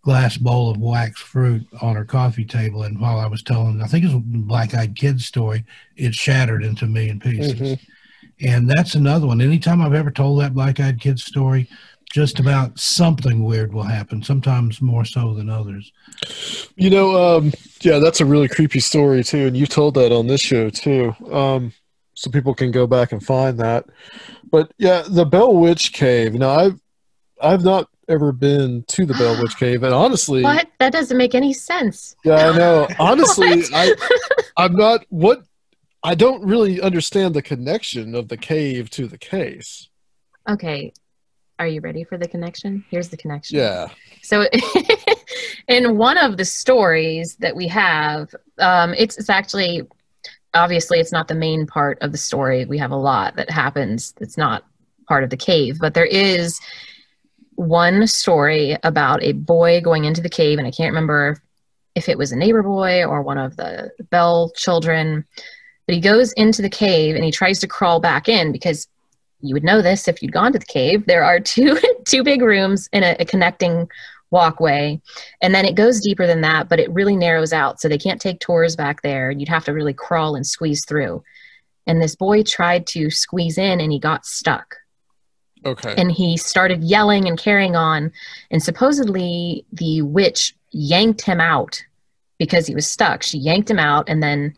[SPEAKER 3] glass bowl of wax fruit on her coffee table, and while I was telling, I think it was a Black-Eyed Kids story, it shattered into a million pieces. Mm-hmm. And that's another one. Anytime I've ever told that Black-Eyed Kids story, just about something weird will happen, sometimes more so than others.
[SPEAKER 2] You know, yeah, that's a really creepy story too, and you told that on this show too, so people can go back and find that. But yeah, the Bell Witch Cave. Now, I've not ever been to the Bell Witch Cave, and honestly,
[SPEAKER 4] what? That doesn't make any sense.
[SPEAKER 2] Yeah, I know. Honestly, I'm not. What? I don't really understand the connection of the cave to the case.
[SPEAKER 4] Okay, are you ready for the connection? Here's the connection.
[SPEAKER 2] Yeah.
[SPEAKER 4] So, in one of the stories that we have, it's actually, obviously, it's not the main part of the story. We have a lot that happens that's not part of the cave, but there is one story about a boy going into the cave, and I can't remember if it was a neighbor boy or one of the Bell children, But he goes into the cave and he tries to crawl back in, because you would know this if you'd gone to the cave. There are two big rooms and a connecting walkway. And then it goes deeper than that, but it really narrows out. So they can't take tours back there. You'd have to really crawl and squeeze through. And this boy tried to squeeze in and he got stuck.
[SPEAKER 2] Okay.
[SPEAKER 4] And he started yelling and carrying on. And supposedly the witch yanked him out because he was stuck. She yanked him out and then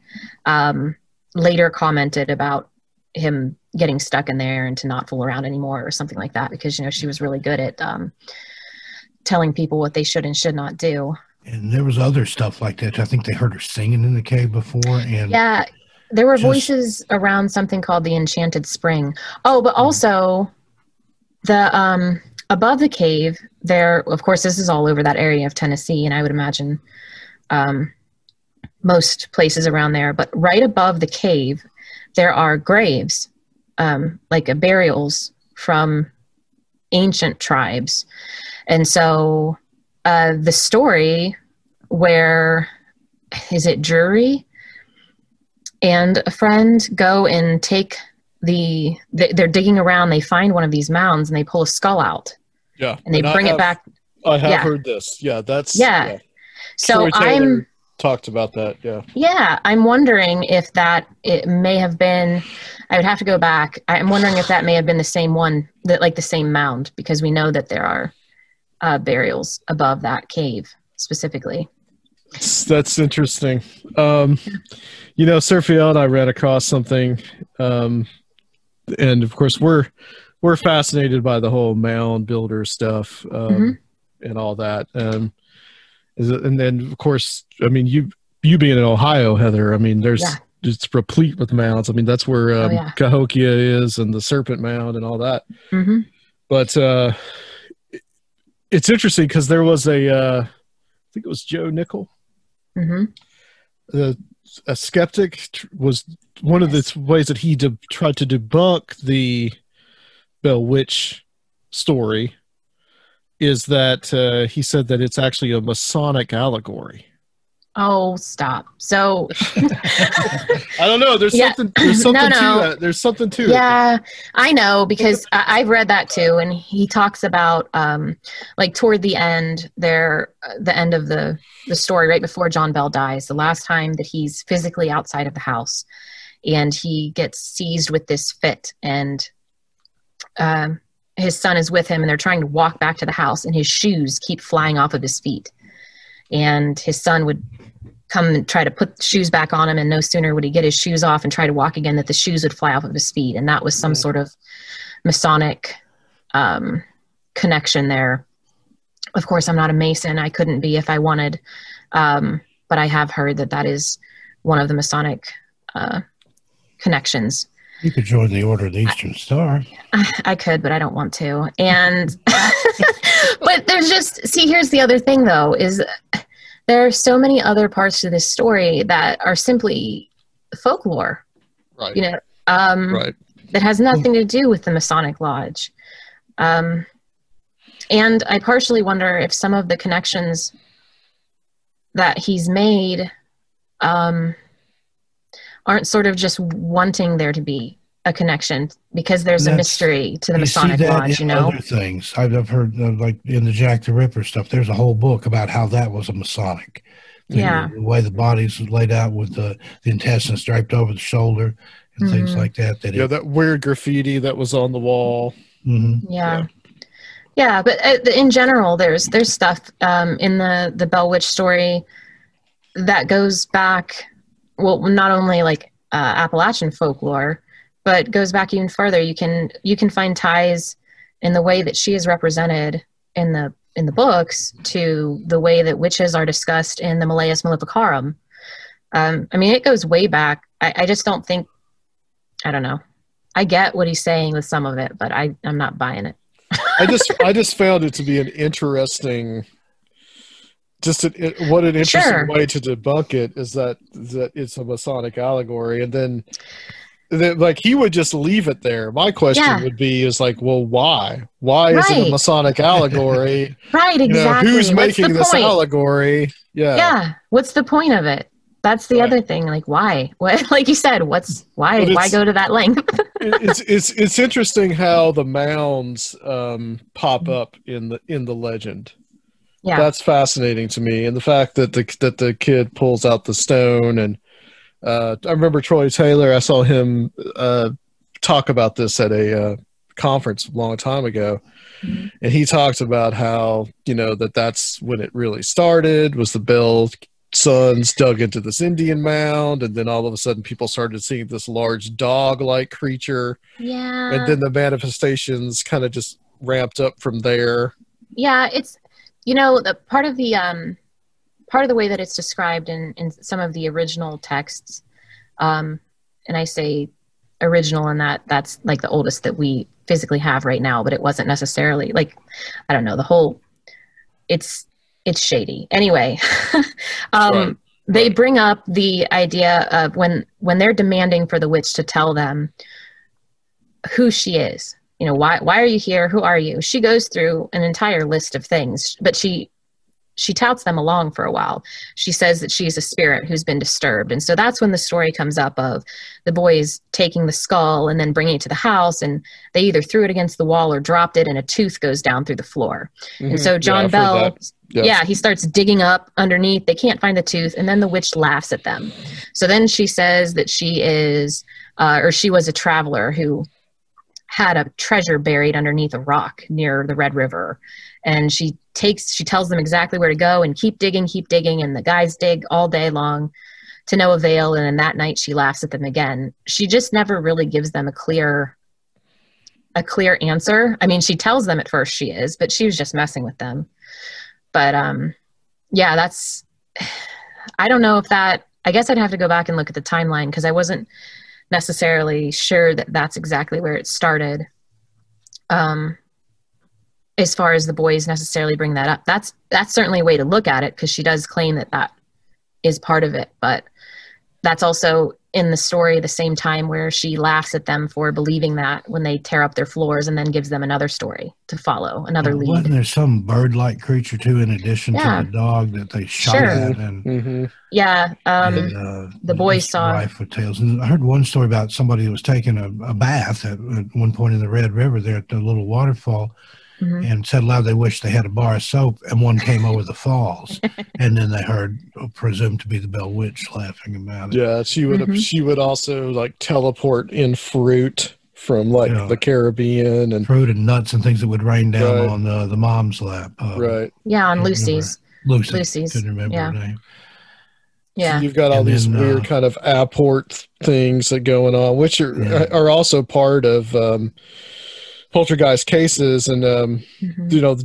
[SPEAKER 4] later commented about him getting stuck in there and to not fool around anymore or something like that, because, you know, she was really good at telling people what they should and should not do.
[SPEAKER 3] And there was other stuff like that. I think they heard her singing in the cave before. And
[SPEAKER 4] yeah, there were voices around something called the Enchanted Spring. Oh, but also the above the cave there, of course, this is all over that area of Tennessee, and I would imagine most places around there. But right above the cave, there are graves, like burials from ancient tribes. And so the story where, is it Zuri and a friend go and take they're digging around, they find one of these mounds and they pull a skull out.
[SPEAKER 2] Yeah.
[SPEAKER 4] And they bring it back.
[SPEAKER 2] I have heard this. Yeah, that's...
[SPEAKER 4] Yeah. So
[SPEAKER 2] I'm... talked about that, yeah.
[SPEAKER 4] Yeah, I'm wondering if it may have been... I would have to go back. I'm wondering if that may have been the same one, like the same mound, because we know that there are burials above that cave specifically.
[SPEAKER 2] That's interesting. You know, Seraphiel and I ran across something, and of course we're fascinated by the whole mound builder stuff and all that. And then of course, I mean, you being in Ohio, Heather, I mean, it's replete with mounds. I mean, that's where Cahokia is, and the Serpent Mound and all that. Mm-hmm. But it's interesting because there was I think it was Joe Nickel. Mm-hmm. A skeptic was one of the ways that he tried to debunk the Bell Witch story is that he said that it's actually a Masonic allegory.
[SPEAKER 4] Oh, stop. So
[SPEAKER 2] I don't know. There's something to that. There's something to it.
[SPEAKER 4] Yeah, I know, because I've read that too. And he talks about like toward the end there, the end of the story right before John Bell dies, the last time that he's physically outside of the house, and he gets seized with this fit, and his son is with him, and they're trying to walk back to the house, and his shoes keep flying off of his feet. And his son would come and try to put the shoes back on him, and no sooner would he get his shoes off and try to walk again that the shoes would fly off of his feet. And that was some sort of Masonic connection there. Of course, I'm not a Mason. I couldn't be if I wanted. But I have heard that is one of the Masonic connections.
[SPEAKER 3] You could join the Order of the Eastern Star.
[SPEAKER 4] I could, but I don't want to. And but there's here's the other thing though, is there are so many other parts to this story that are simply folklore.
[SPEAKER 2] Right.
[SPEAKER 4] You know, that has nothing to do with the Masonic Lodge. And I partially wonder if some of the connections that he's made aren't sort of just wanting there to be a connection because there's a mystery to the Masonic Lodge, you know?
[SPEAKER 3] Other things I've heard, like in the Jack the Ripper stuff, there's a whole book about how that was a Masonic thing.
[SPEAKER 4] Yeah.
[SPEAKER 3] The way the bodies was laid out with the intestines draped over the shoulder and things like that.
[SPEAKER 2] That weird graffiti that was on the wall.
[SPEAKER 3] Mm-hmm.
[SPEAKER 4] Yeah, but in general, there's stuff in the Bell Witch story that goes back, well, not only like Appalachian folklore, but goes back even further. You can find ties in the way that she is represented in the books to the way that witches are discussed in the Malleus Maleficarum. I mean, it goes way back. I just don't think, I don't know. I get what he's saying with some of it, but I'm not buying it.
[SPEAKER 2] I just found it to be an interesting, what an interesting way to debunk it is that it's a Masonic allegory, and then like he would just leave it there. My question would be is like, well, why? Why is it a Masonic allegory?
[SPEAKER 4] Right, exactly.
[SPEAKER 2] Who's making this allegory? Yeah.
[SPEAKER 4] What's the point of it? That's the other thing. Like, why? What? Like you said, why go to that length?
[SPEAKER 2] it's interesting how the mounds pop up in the legend. Yeah, that's fascinating to me, and the fact that the kid pulls out the stone, and I remember Troy Taylor. I saw him talk about this at a conference a long time ago, and he talked about how that's when it really started. Was the Bell sons dug into this Indian mound, and then all of a sudden people started seeing this large dog-like creature.
[SPEAKER 4] Yeah.
[SPEAKER 2] And then the manifestations kind of just ramped up from there.
[SPEAKER 4] Yeah, it's the part of the way that it's described in some of the original texts, and I say original in that's like the oldest that we physically have right now, but it wasn't necessarily like, I don't know, the whole it's shady. Anyway, they bring up the idea of when they're demanding for the witch to tell them who she is. Why are you here? Who are you? She goes through an entire list of things, but she touts them along for a while. She says that she's a spirit who's been disturbed. And so that's when the story comes up of the boys taking the skull and then bringing it to the house, and they either threw it against the wall or dropped it, and a tooth goes down through the floor. Mm-hmm. And so John Bell, he starts digging up underneath. They can't find the tooth, and then the witch laughs at them. So then she says that she is, or she was a traveler who had a treasure buried underneath a rock near the Red River. And she tells them exactly where to go and keep digging. And the guys dig all day long to no avail. And then that night she laughs at them again. She just never really gives them a clear answer. I mean, she tells them at first she is, but she was just messing with them. But I don't know if I guess I'd have to go back and look at the timeline, because I wasn't necessarily sure that that's exactly where it started. As far as the boys necessarily bring that up, that's certainly a way to look at it, because she does claim that is part of it. But that's also in the story the same time where she laughs at them for believing that when they tear up their floors, and then gives them another story to follow, another lead.
[SPEAKER 3] Wasn't there some bird-like creature too, in addition to the dog that they shot at? And
[SPEAKER 4] the boys saw
[SPEAKER 3] rife with tails. And I heard one story about somebody that was taking a bath at one point in the Red River there at the little waterfall. Mm-hmm. And said aloud they wished they had a bar of soap, and one came over the falls. And then they heard, presumed to be the Bell Witch, laughing about it.
[SPEAKER 2] Yeah, she would also like teleport in fruit from the Caribbean, and
[SPEAKER 3] fruit and nuts and things that would rain down on the mom's lap.
[SPEAKER 4] On Lucy's.
[SPEAKER 3] Lucy's. Couldn't remember her name.
[SPEAKER 4] Yeah,
[SPEAKER 2] so you've got all these weird kind of apport things that going on, which are also part of poltergeist cases, and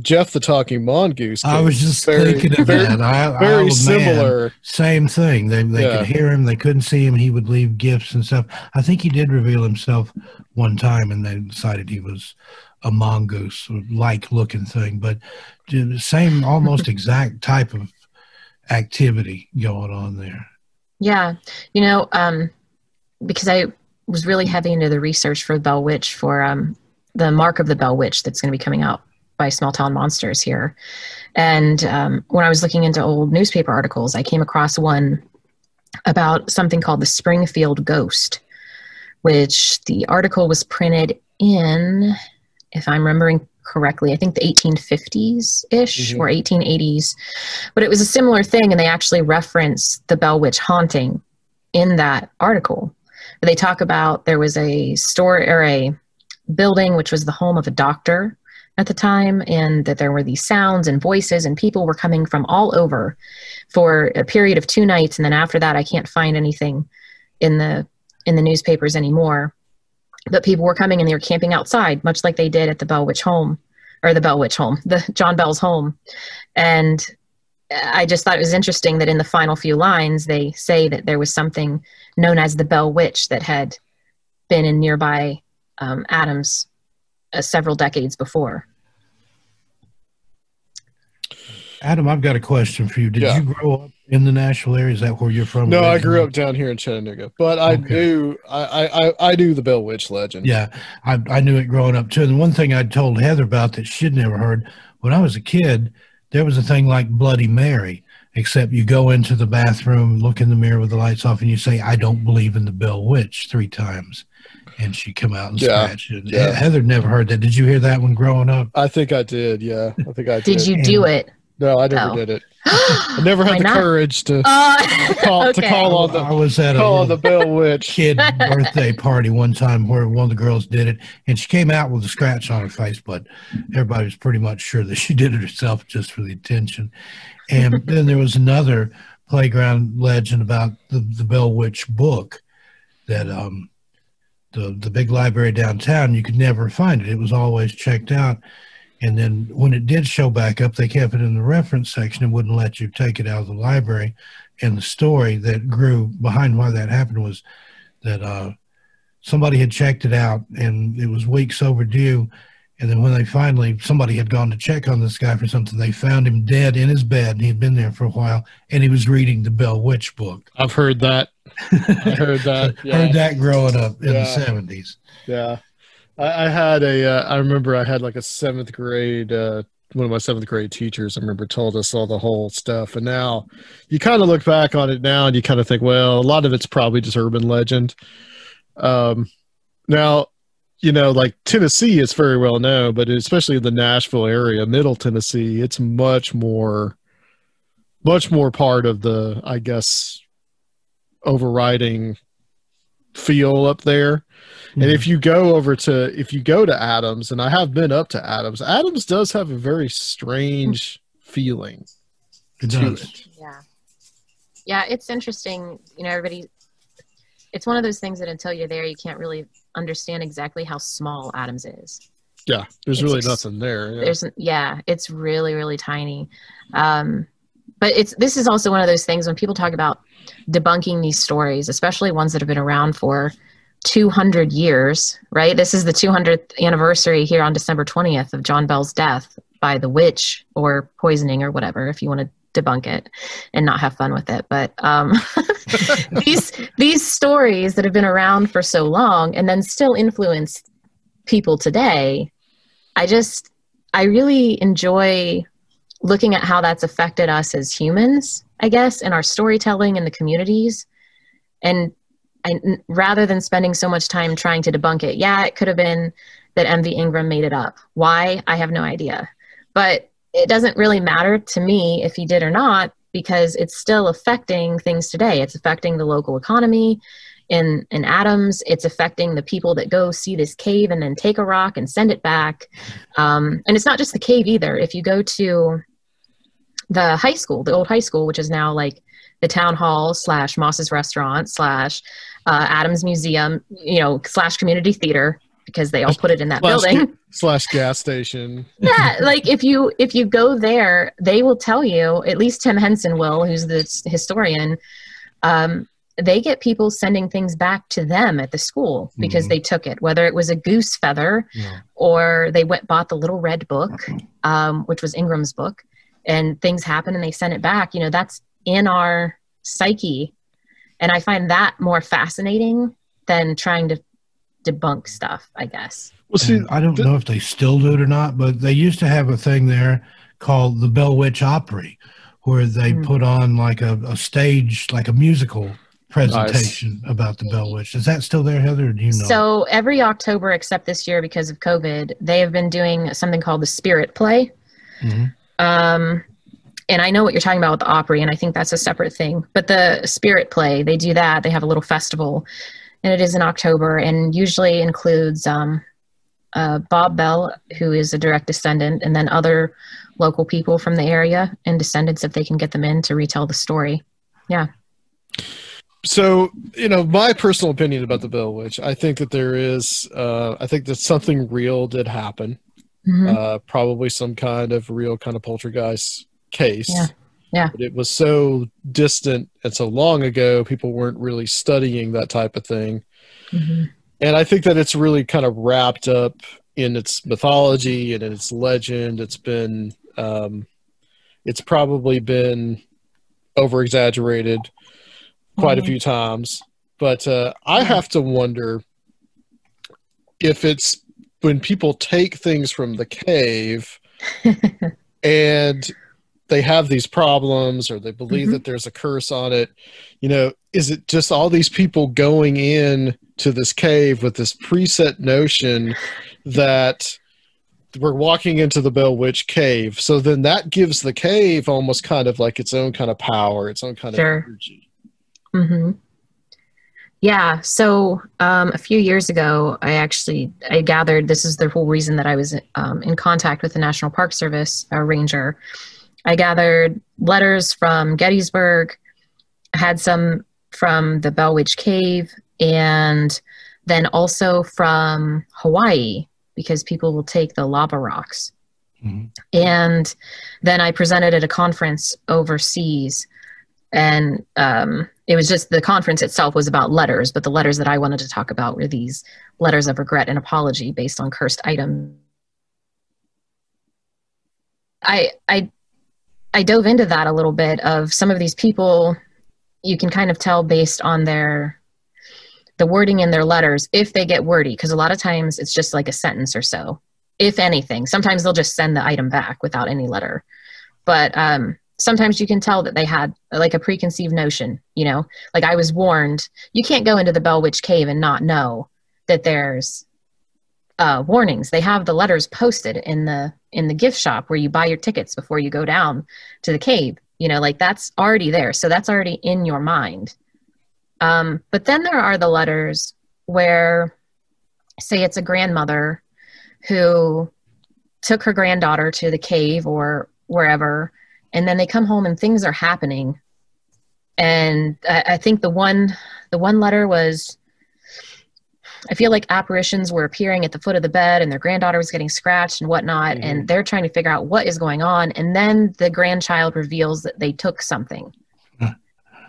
[SPEAKER 2] Jeff the Talking Mongoose case.
[SPEAKER 3] I was just thinking of that.
[SPEAKER 2] Very similar.
[SPEAKER 3] Same thing. They could hear him, they couldn't see him. He would leave gifts and stuff. I think he did reveal himself one time, and they decided he was a mongoose like looking thing, but the same almost exact type of activity going on there.
[SPEAKER 4] Yeah, because I was really heavy into the research for Bell Witch for the Mark of the Bell Witch that's going to be coming out by Small Town Monsters here. And when I was looking into old newspaper articles, I came across one about something called the Springfield Ghost, which the article was printed in, if I'm remembering correctly, I think the 1850s-ish or 1880s. But it was a similar thing, and they actually reference the Bell Witch haunting in that article. But they talk about there was a store or a building which was the home of a doctor at the time, and that there were these sounds and voices, and people were coming from all over for a period of 2 nights. And then after that, I can't find anything in the newspapers anymore, but people were coming and they were camping outside, much like they did at the John Bell's home. And I just thought it was interesting that in the final few lines, they say that there was something known as the Bell Witch that had been in nearby Adams several decades before.
[SPEAKER 3] Adam, I've got a question for you. Did you grow up in the Nashville area? Is that where you're from?
[SPEAKER 2] No, originally? I grew up down here in Chattanooga, but I knew the Bell Witch legend.
[SPEAKER 3] Yeah, I knew it growing up too. And one thing I told Heather about that she'd never heard, when I was a kid, there was a thing like Bloody Mary. except you go into the bathroom, look in the mirror with the lights off, and you say, "I don't believe in the Bell Witch" 3 times. And she come out and scratch it. Yeah. Heather never heard that. Did you hear that one growing up?
[SPEAKER 2] I think I did. Yeah, I think I did.
[SPEAKER 4] Did you do it?
[SPEAKER 2] No, I never did it. I never had the courage to call on the.
[SPEAKER 3] I was at
[SPEAKER 2] the Bell Witch
[SPEAKER 3] kid birthday party one time where one of the girls did it, and she came out with a scratch on her face, but everybody was pretty much sure that she did it herself just for the attention. And then there was another playground legend about the Bell Witch book that the big library downtown, you could never find it. It was always checked out. And then when it did show back up, they kept it in the reference section and wouldn't let you take it out of the library. And the story that grew behind why that happened was that somebody had checked it out and it was weeks overdue. And then when somebody had gone to check on this guy for something, they found him dead in his bed. And he had been there for a while, and he was reading the Bell Witch book.
[SPEAKER 2] I've heard that. I heard that. Yeah.
[SPEAKER 3] Heard that growing up in the 70s.
[SPEAKER 2] Yeah. I remember I had like a 7th grade, one of my 7th grade teachers, I remember, told us all the whole stuff. And now you kind of look back on it now and you kind of think, well, a lot of it's probably just urban legend. Now, like Tennessee is very well known, but especially in the Nashville area, Middle Tennessee, it's much more part of the, I guess, overriding feel up there. And if you go to Adams, and I have been up to Adams does have a very strange feeling to it.
[SPEAKER 4] Yeah, it's interesting. It's one of those things that until you're there, you can't really understand exactly how small Adams is.
[SPEAKER 2] Yeah, there's really nothing there.
[SPEAKER 4] It's really, really tiny. But this is also one of those things when people talk about debunking these stories, especially ones that have been around for 200 years, right? This is the 200th anniversary here on December 20th of John Bell's death by the witch or poisoning or whatever, if you want to debunk it and not have fun with it. But these stories that have been around for so long and then still influence people today, I really enjoy looking at how that's affected us as humans, I guess, and our storytelling in the communities. And rather than spending so much time trying to debunk it, it could have been that MV Ingram made it up. Why? I have no idea. But it doesn't really matter to me if he did or not, because it's still affecting things today. It's affecting the local economy in Adams. It's affecting the people that go see this cave and then take a rock and send it back. And it's not just the cave either. If you go to the high school, the old high school, which is now like the town hall / Moss's restaurant / Adams Museum, / community theater, because they all put it in that building
[SPEAKER 2] / gas station.
[SPEAKER 4] Yeah. Like if you go there, they will tell you, at least Tim Henson will, who's the historian, they get people sending things back to them at the school because they took it, whether it was a goose feather or they bought the little red book, which was Ingram's book, and things happen and they send it back. That's in our psyche. And I find that more fascinating than trying to debunk stuff, I guess.
[SPEAKER 3] Well, see, I don't know if they still do it or not, but they used to have a thing there called the Bell Witch Opry, where they put on like a stage, like a musical presentation about the Bell Witch. Is that still there, Heather, or do you know?
[SPEAKER 4] So every October, except this year because of COVID, they have been doing something called the Spirit Play. And I know what you're talking about with the Opry, and I think that's a separate thing. But the Spirit Play, they do that. They have a little festival, and it is in October, and usually includes Bob Bell, who is a direct descendant, and then other local people from the area and descendants if they can get them in to retell the story. Yeah.
[SPEAKER 2] So, my personal opinion about the Bell Witch, I think that there is, I think that something real did happen. Probably some kind of real kind of poltergeist case.
[SPEAKER 4] Yeah.
[SPEAKER 2] But it was so distant and so long ago, people weren't really studying that type of thing. And I think that it's really kind of wrapped up in its mythology and in its legend. It's been, it's probably been over exaggerated quite a few times. But I have to wonder if it's when people take things from the cave and they have these problems, or they believe that there's a curse on it, you know, is it just all these people going in to this cave with this preset notion that we're walking into the Bell Witch cave? So then that gives the cave almost kind of like its own kind of power, its own kind of energy.
[SPEAKER 4] Yeah. So a few years ago, I gathered, this is the whole reason that I was in contact with the National Park Service ranger. I gathered letters from Gettysburg, had some from the Bell Witch Cave, and then also from Hawaii, because people will take the lava rocks. And then I presented at a conference overseas, and it was just, the conference itself was about letters, but the letters that I wanted to talk about were these letters of regret and apology based on cursed items. I dove into that a little bit, of some of these people, you can kind of tell based on the wording in their letters, if they get wordy, because a lot of times it's just like a sentence or so, if anything. Sometimes they'll just send the item back without any letter. But sometimes you can tell that they had like a preconceived notion, you know, like I was warned, you can't go into the Bell Witch Cave and not know that there's warnings. They have the letters posted in the gift shop where you buy your tickets before you go down to the cave, you know, like that's already there. So that's already in your mind. But then there are the letters where, say it's a grandmother who took her granddaughter to the cave or wherever, and then they come home and things are happening. And I think the one letter was, I feel like apparitions were appearing at the foot of the bed and their granddaughter was getting scratched and whatnot. And they're trying to figure out what is going on. And then the grandchild reveals that they took something.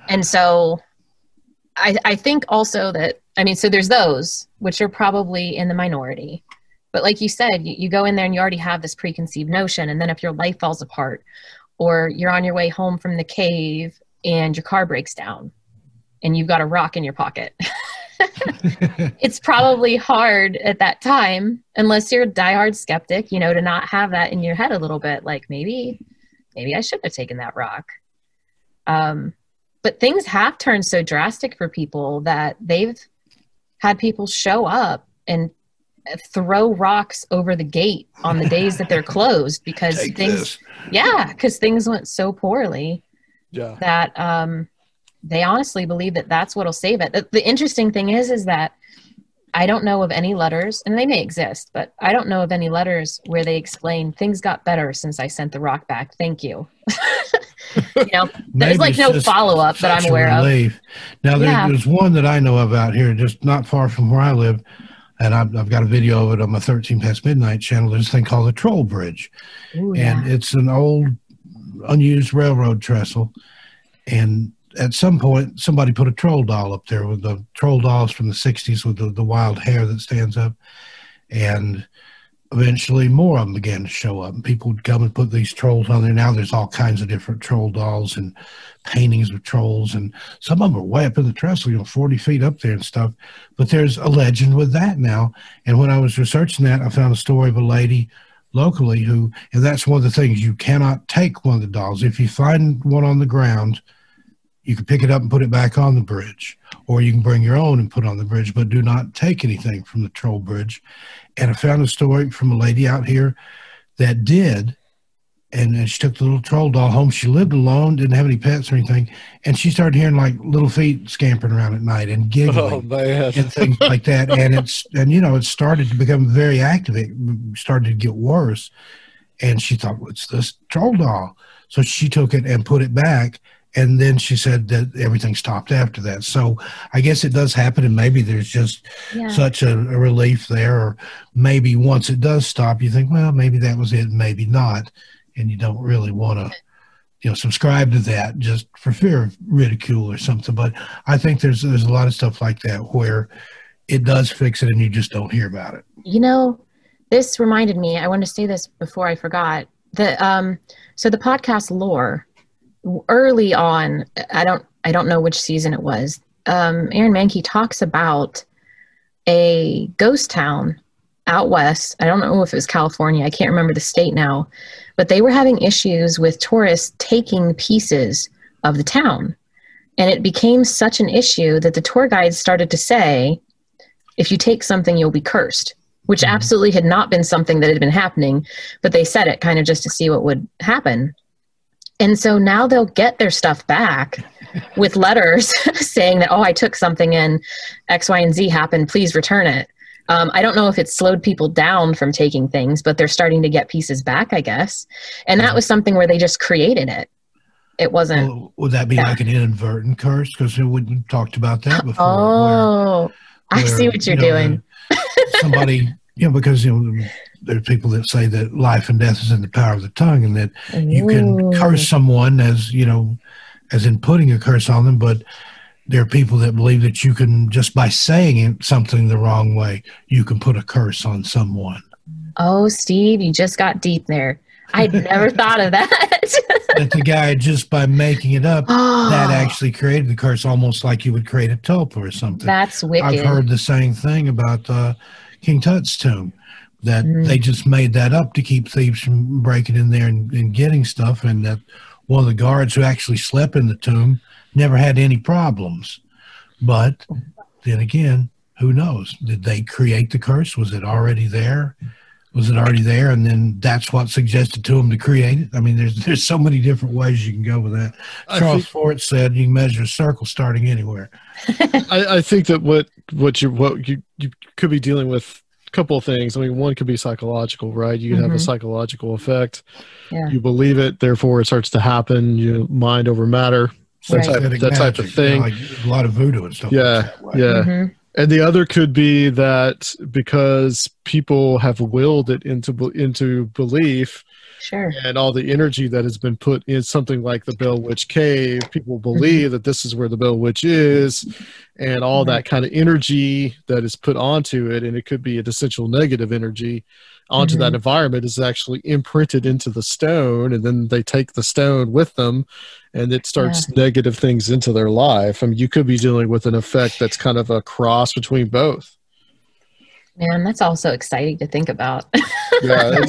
[SPEAKER 4] And so I think also that, I mean, so there's those, which are probably in the minority. But like you said, you go in there and you already have this preconceived notion. And then if your life falls apart, or you're on your way home from the cave and your car breaks down and you've got a rock in your pocket, it's probably hard at that time, unless you're a diehard skeptic, you know, to not have that in your head a little bit. Like maybe I shouldn't have taken that rock. But things have turned so drastic for people that they've had people show up and throw rocks over the gate on the days that they're closed because because things went so poorly that they honestly believe that that's what'll save it. The interesting thing is that I don't know of any letters, and they may exist, but I don't know of any letters where they explain things got better since I sent the rock back. Thank you. You know, there's like no follow-up that I'm aware of.
[SPEAKER 3] Now there's one that I know of out here, just not far from where I live. And I've got a video of it on my 13 Past Midnight channel. There's a thing called the Troll Bridge. Ooh, and it's an old, unused railroad trestle. And at some point, somebody put a troll doll up there with the troll dolls from the 60s with the wild hair that stands up. And eventually more of them began to show up. And people would come and put these trolls on there. Now there's all kinds of different troll dolls and paintings of trolls. And some of them are way up in the trestle, you know, 40 feet up there and stuff. But there's a legend with that now. And when I was researching that, I found a story of a lady locally who, and that's one of the things, you cannot take one of the dolls. If you find one on the ground, you can pick it up and put it back on the bridge, or you can bring your own and put on the bridge, but do not take anything from the troll bridge. And I found a story from a lady out here that did, and she took the little troll doll home. She lived alone, didn't have any pets or anything, and she started hearing like little feet scampering around at night and giggling and things like that. And you know, it started to become very active. It started to get worse, and she thought, "What's this troll doll?" So she took it and put it back. And then she said that everything stopped after that. So I guess it does happen, and maybe there's just such a relief there. Or maybe once it does stop, you think, well, maybe that was it, maybe not. And you don't really want to, you know, subscribe to that just for fear of ridicule or something. But I think there's a lot of stuff like that where it does fix it and you just don't hear about it.
[SPEAKER 4] You know, this reminded me, I wanted to say this before I forgot. So the podcast Lore, early on, I don't know which season it was, Aaron Mahnke talks about a ghost town out west. I don't know if it was California. I can't remember the state now, but they were having issues with tourists taking pieces of the town. And it became such an issue that the tour guides started to say, if you take something, you'll be cursed, which absolutely had not been something that had been happening, but they said it kind of just to see what would happen. And so now they'll get their stuff back with letters saying that, oh, I took something and X, Y, and Z happened. Please return it. I don't know if it slowed people down from taking things, but they're starting to get pieces back, I guess. And that was something where they just created it. It wasn't.
[SPEAKER 3] Well, would that be like an inadvertent curse? Because we talked about that before.
[SPEAKER 4] Oh, I see what you're doing.
[SPEAKER 3] Somebody, because there are people that say that life and death is in the power of the tongue, and that you can curse someone as in putting a curse on them, but there are people that believe that you can, just by saying something the wrong way, you can put a curse on someone.
[SPEAKER 4] Oh, Steve, you just got deep there. I'd never thought of that.
[SPEAKER 3] That the guy, just by making it up, that actually created the curse, almost like you would create a tulpa or something.
[SPEAKER 4] That's wicked.
[SPEAKER 3] I've heard the same thing about King Tut's tomb, that they just made that up to keep thieves from breaking in there and getting stuff, and that one of the guards who actually slept in the tomb never had any problems. But then again, who knows? Did they create the curse? Was it already there? And then that's what suggested to them to create it? I mean, there's so many different ways you can go with that. Charles Fort said you can measure a circle starting anywhere.
[SPEAKER 2] I think that what you could be dealing with a couple of things. I mean, one could be psychological, right? You could have a psychological effect. Yeah. You believe it, therefore it starts to happen. You mind over matter. That type of thing.
[SPEAKER 3] Like a lot of voodoo and stuff.
[SPEAKER 2] Yeah, like that. And the other could be that because people have willed it into belief, and all the energy that has been put in something like the Bell Witch Cave, people believe that this is where the Bell Witch is, and all that kind of energy that is put onto it, and it could be an essential negative energy onto that environment, is actually imprinted into the stone, and then they take the stone with them, and it starts negative things into their life. I mean, you could be dealing with an effect that's kind of a cross between both.
[SPEAKER 4] Man, that's also exciting to think about.
[SPEAKER 2] Yeah,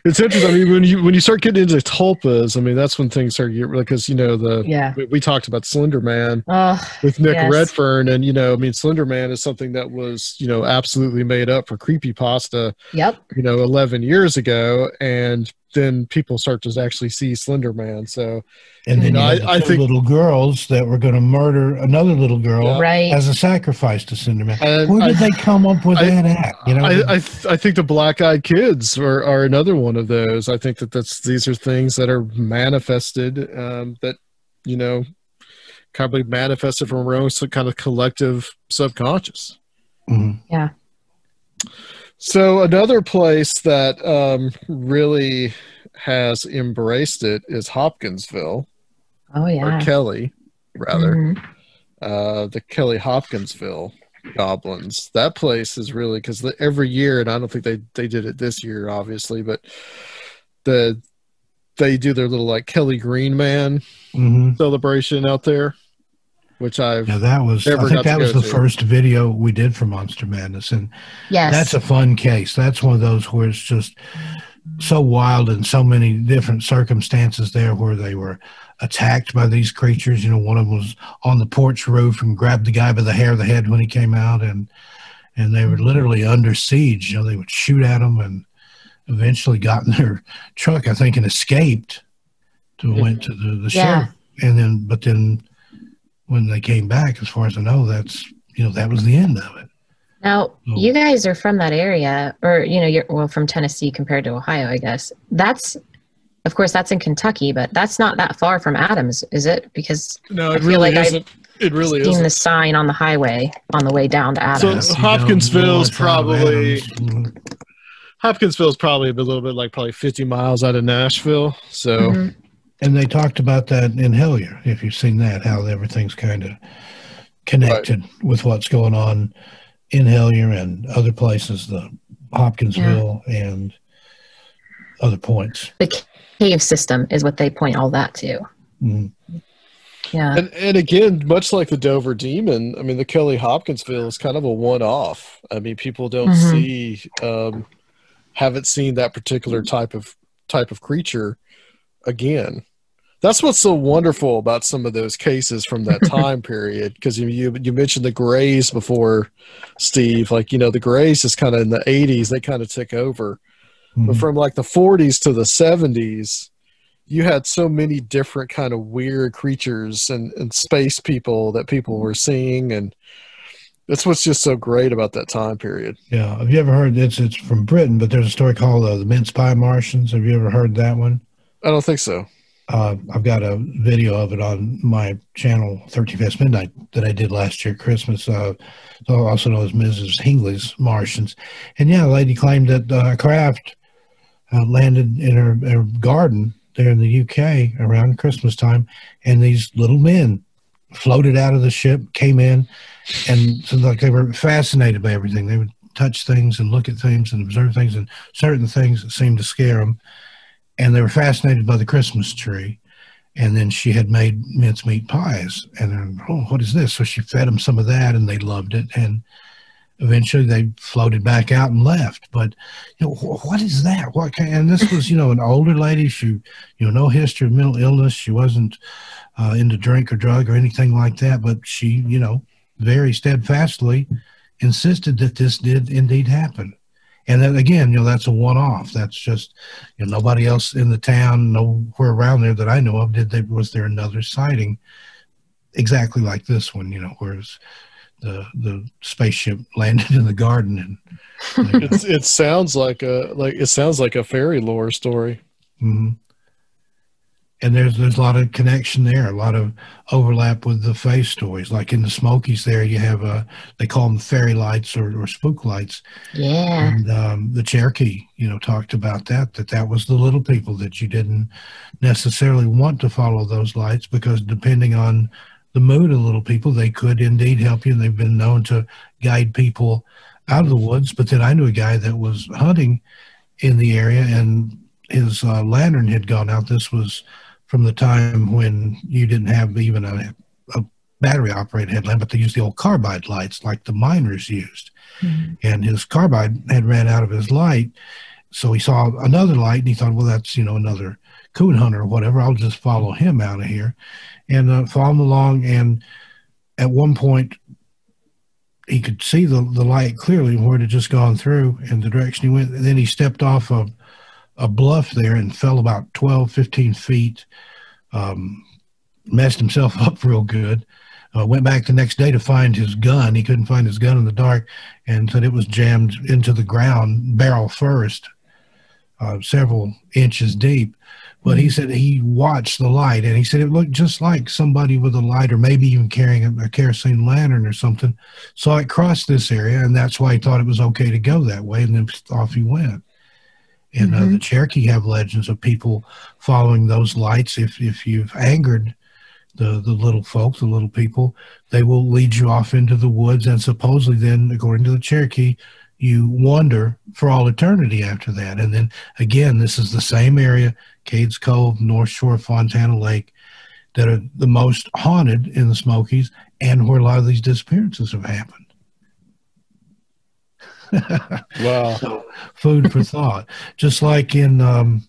[SPEAKER 2] it's interesting. I mean, when you start getting into tulpas, I mean, that's when things start getting, because we talked about Slender Man with Nick Redfern, and I mean, Slender Man is something that was absolutely made up for creepypasta. 11 years ago, and then people start to actually see Slender Man. So,
[SPEAKER 3] and then I think little girls that were going to murder another little girl as a sacrifice to Slender Man. Where did they come up with that act?
[SPEAKER 2] I think the Black Eyed Kids are another one of those. I think these are things that are manifested that kind of manifested from our own kind of collective subconscious.
[SPEAKER 4] Yeah.
[SPEAKER 2] So another place that really has embraced it is Hopkinsville.
[SPEAKER 4] Oh, yeah.
[SPEAKER 2] Or Kelly, rather. The Kelly Hopkinsville goblins. That place is really, because every year, and I don't think they did it this year, obviously, but they do their little like Kelly Green Man celebration out there. Which I think that was the first video we did for Monster Madness, and that's a fun case. That's one of those where it's just so wild and so many different circumstances there where they were attacked by these creatures. One of them was on the porch roof and grabbed the guy by the hair of the head when he came out, and they were literally under siege. They would shoot at them, and eventually got in their truck, I think, and escaped went to the sheriff, but then when they came back, as far as I know, that's that was the end of it.
[SPEAKER 4] Now, you guys are from that area, or you're from Tennessee compared to Ohio, I guess. Of course, that's in Kentucky, but that's not that far from Adams, is it? Because
[SPEAKER 2] no, it really isn't. It really isn't.
[SPEAKER 4] Seen the sign on the highway on the way down to Adams.
[SPEAKER 2] So Hopkinsville's probably a little bit like probably 50 miles out of Nashville. So.
[SPEAKER 3] And they talked about that in Hillier, if you've seen that, how everything's kind of connected with what's going on in Hillier and other places, the Hopkinsville and other points.
[SPEAKER 4] The cave system is what they point all that to. Yeah.
[SPEAKER 2] And again, much like the Dover Demon, I mean, the Kelly Hopkinsville is kind of a one-off. I mean, people don't see, haven't seen that particular type of creature again. That's what's so wonderful about some of those cases from that time period. Because you mentioned the Greys before, Steve. Like, you know, the Greys is kind of in the 80s, they kind of took over. But from like the 40s to the 70s, you had so many different kind of weird creatures and space people that people were seeing. And that's what's just so great about that time period.
[SPEAKER 3] Yeah. Have you ever heard this? It's from Britain, but there's a story called the Mince Pie Martians. Have you ever heard that one?
[SPEAKER 2] I don't think so.
[SPEAKER 3] I've got a video of it on my channel, 13 Fast Midnight, that I did last year, Christmas, also known as Mrs. Hingley's Martians. And yeah, the lady claimed that a craft landed in her garden there in the UK around Christmas time, and these little men floated out of the ship, came in, and so like they were fascinated by everything. They would touch things and look at things and observe things, and certain things seemed to scare them. And they were fascinated by the Christmas tree. And then she had made mincemeat pies. And then, oh, what is this? So she fed them some of that, and they loved it. And eventually they floated back out and left. But, you know, what is that? And this was, you know, an older lady. She, you know, no history of mental illness. She wasn't into drink or drug or anything like that. But she, you know, very steadfastly insisted that this did indeed happen. And then again, you know, that's a one-off. That's just, you know, nobody else in the town, nowhere around there that I know of, was there another sighting exactly like this one, you know, whereas the spaceship landed in the garden. And
[SPEAKER 2] it sounds like a fairy lore story.
[SPEAKER 3] Mm-hmm. And there's a lot of connection there, a lot of overlap with the face stories. Like in the Smokies there, you have they call them fairy lights or spook lights.
[SPEAKER 4] Yeah.
[SPEAKER 3] And the Cherokee, you know, talked about that was the little people, that you didn't necessarily want to follow those lights, because depending on the mood of little people, they could indeed help you. And they've been known to guide people out of the woods. But then I knew a guy that was hunting in the area, and his lantern had gone out. This was from the time when you didn't have even a battery-operated headlamp, but they used the old carbide lights like the miners used. Mm-hmm. And his carbide had ran out of his light, so he saw another light, and he thought, well, that's, you know, another coon hunter or whatever. I'll just follow him out of here. And follow him along, and at one point, he could see the light clearly where it had just gone through and the direction he went. And then he stepped off a bluff there and fell about 12, 15 feet, messed himself up real good. Went back the next day to find his gun. He couldn't find his gun in the dark, and said it was jammed into the ground, barrel first, several inches deep. But he said he watched the light, and he said it looked just like somebody with a light, or maybe even carrying a kerosene lantern or something, saw it cross this area, and that's why he thought it was okay to go that way, and then off he went. And the Cherokee have legends of people following those lights. If you've angered the little folk, the little people, they will lead you off into the woods, and supposedly then, according to the Cherokee, you wander for all eternity after that. And then again, this is the same area, Cades Cove, North Shore, Fontana Lake, that are the most haunted in the Smokies, and where a lot of these disappearances have happened.
[SPEAKER 2] Wow.
[SPEAKER 3] So, food for thought. Just like in I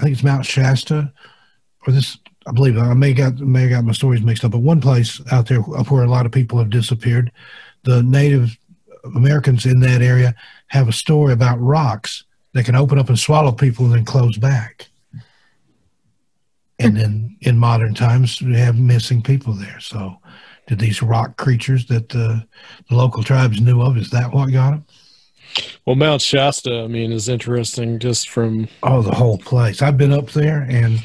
[SPEAKER 3] think it's Mount Shasta, or this, I believe, I may have got my stories mixed up, but one place out there where a lot of people have disappeared, the Native Americans in that area have a story about rocks that can open up and swallow people and then close back. And then in modern times, we have missing people there. So did these rock creatures that the local tribes knew of, is that what got them?
[SPEAKER 2] Well, Mount Shasta, I mean, is interesting just from...
[SPEAKER 3] Oh, the whole place. I've been up there, and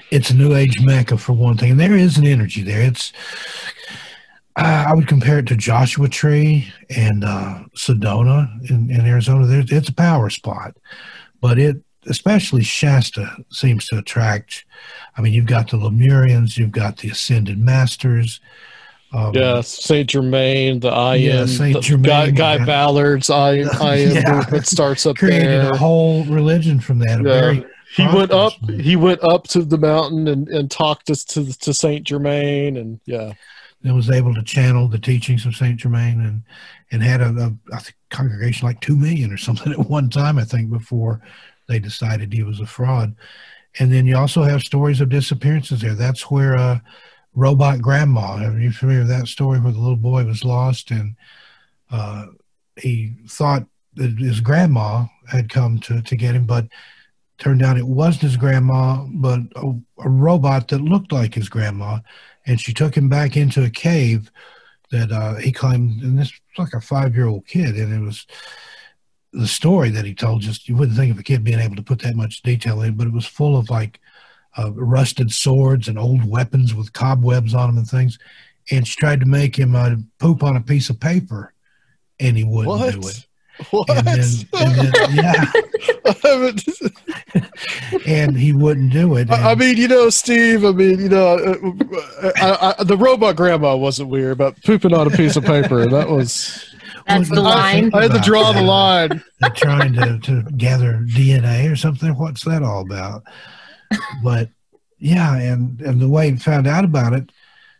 [SPEAKER 3] it's a New Age Mecca for one thing. And there is an energy there. It's... I would compare it to Joshua Tree and Sedona in Arizona. It's a power spot, but especially Shasta seems to attract. I mean, you've got the Lemurians, you've got the Ascended Masters.
[SPEAKER 2] Saint Germain, the IM,
[SPEAKER 3] Saint Germain,
[SPEAKER 2] Guy Ballard's IM movement starts up
[SPEAKER 3] created
[SPEAKER 2] there.
[SPEAKER 3] A whole religion from that. A very
[SPEAKER 2] he went up. He went up to the mountain and talked us to Saint Germain, and yeah,
[SPEAKER 3] and was able to channel the teachings of Saint Germain, and had a congregation like 2 million or something at one time, I think, before they decided he was a fraud. And then you also have stories of disappearances there. That's where Robot Grandma. Are you familiar with that story where the little boy was lost and he thought that his grandma had come to get him, but turned out it wasn't his grandma, but a robot that looked like his grandma. And she took him back into a cave that he claimed, and this was like a 5-year-old kid, and it was the story that he told, just you wouldn't think of a kid being able to put that much detail in, but it was full of like rusted swords and old weapons with cobwebs on them and things. And she tried to make him poop on a piece of paper, and he wouldn't do it.
[SPEAKER 2] What?
[SPEAKER 3] And then yeah. And he wouldn't do it.
[SPEAKER 2] I mean, Steve, the robot grandma wasn't weird, but pooping on a piece of paper, that was...
[SPEAKER 4] That's the line.
[SPEAKER 2] I had to draw the line.
[SPEAKER 3] They're trying to gather DNA or something. What's that all about? But yeah, and the way he found out about it,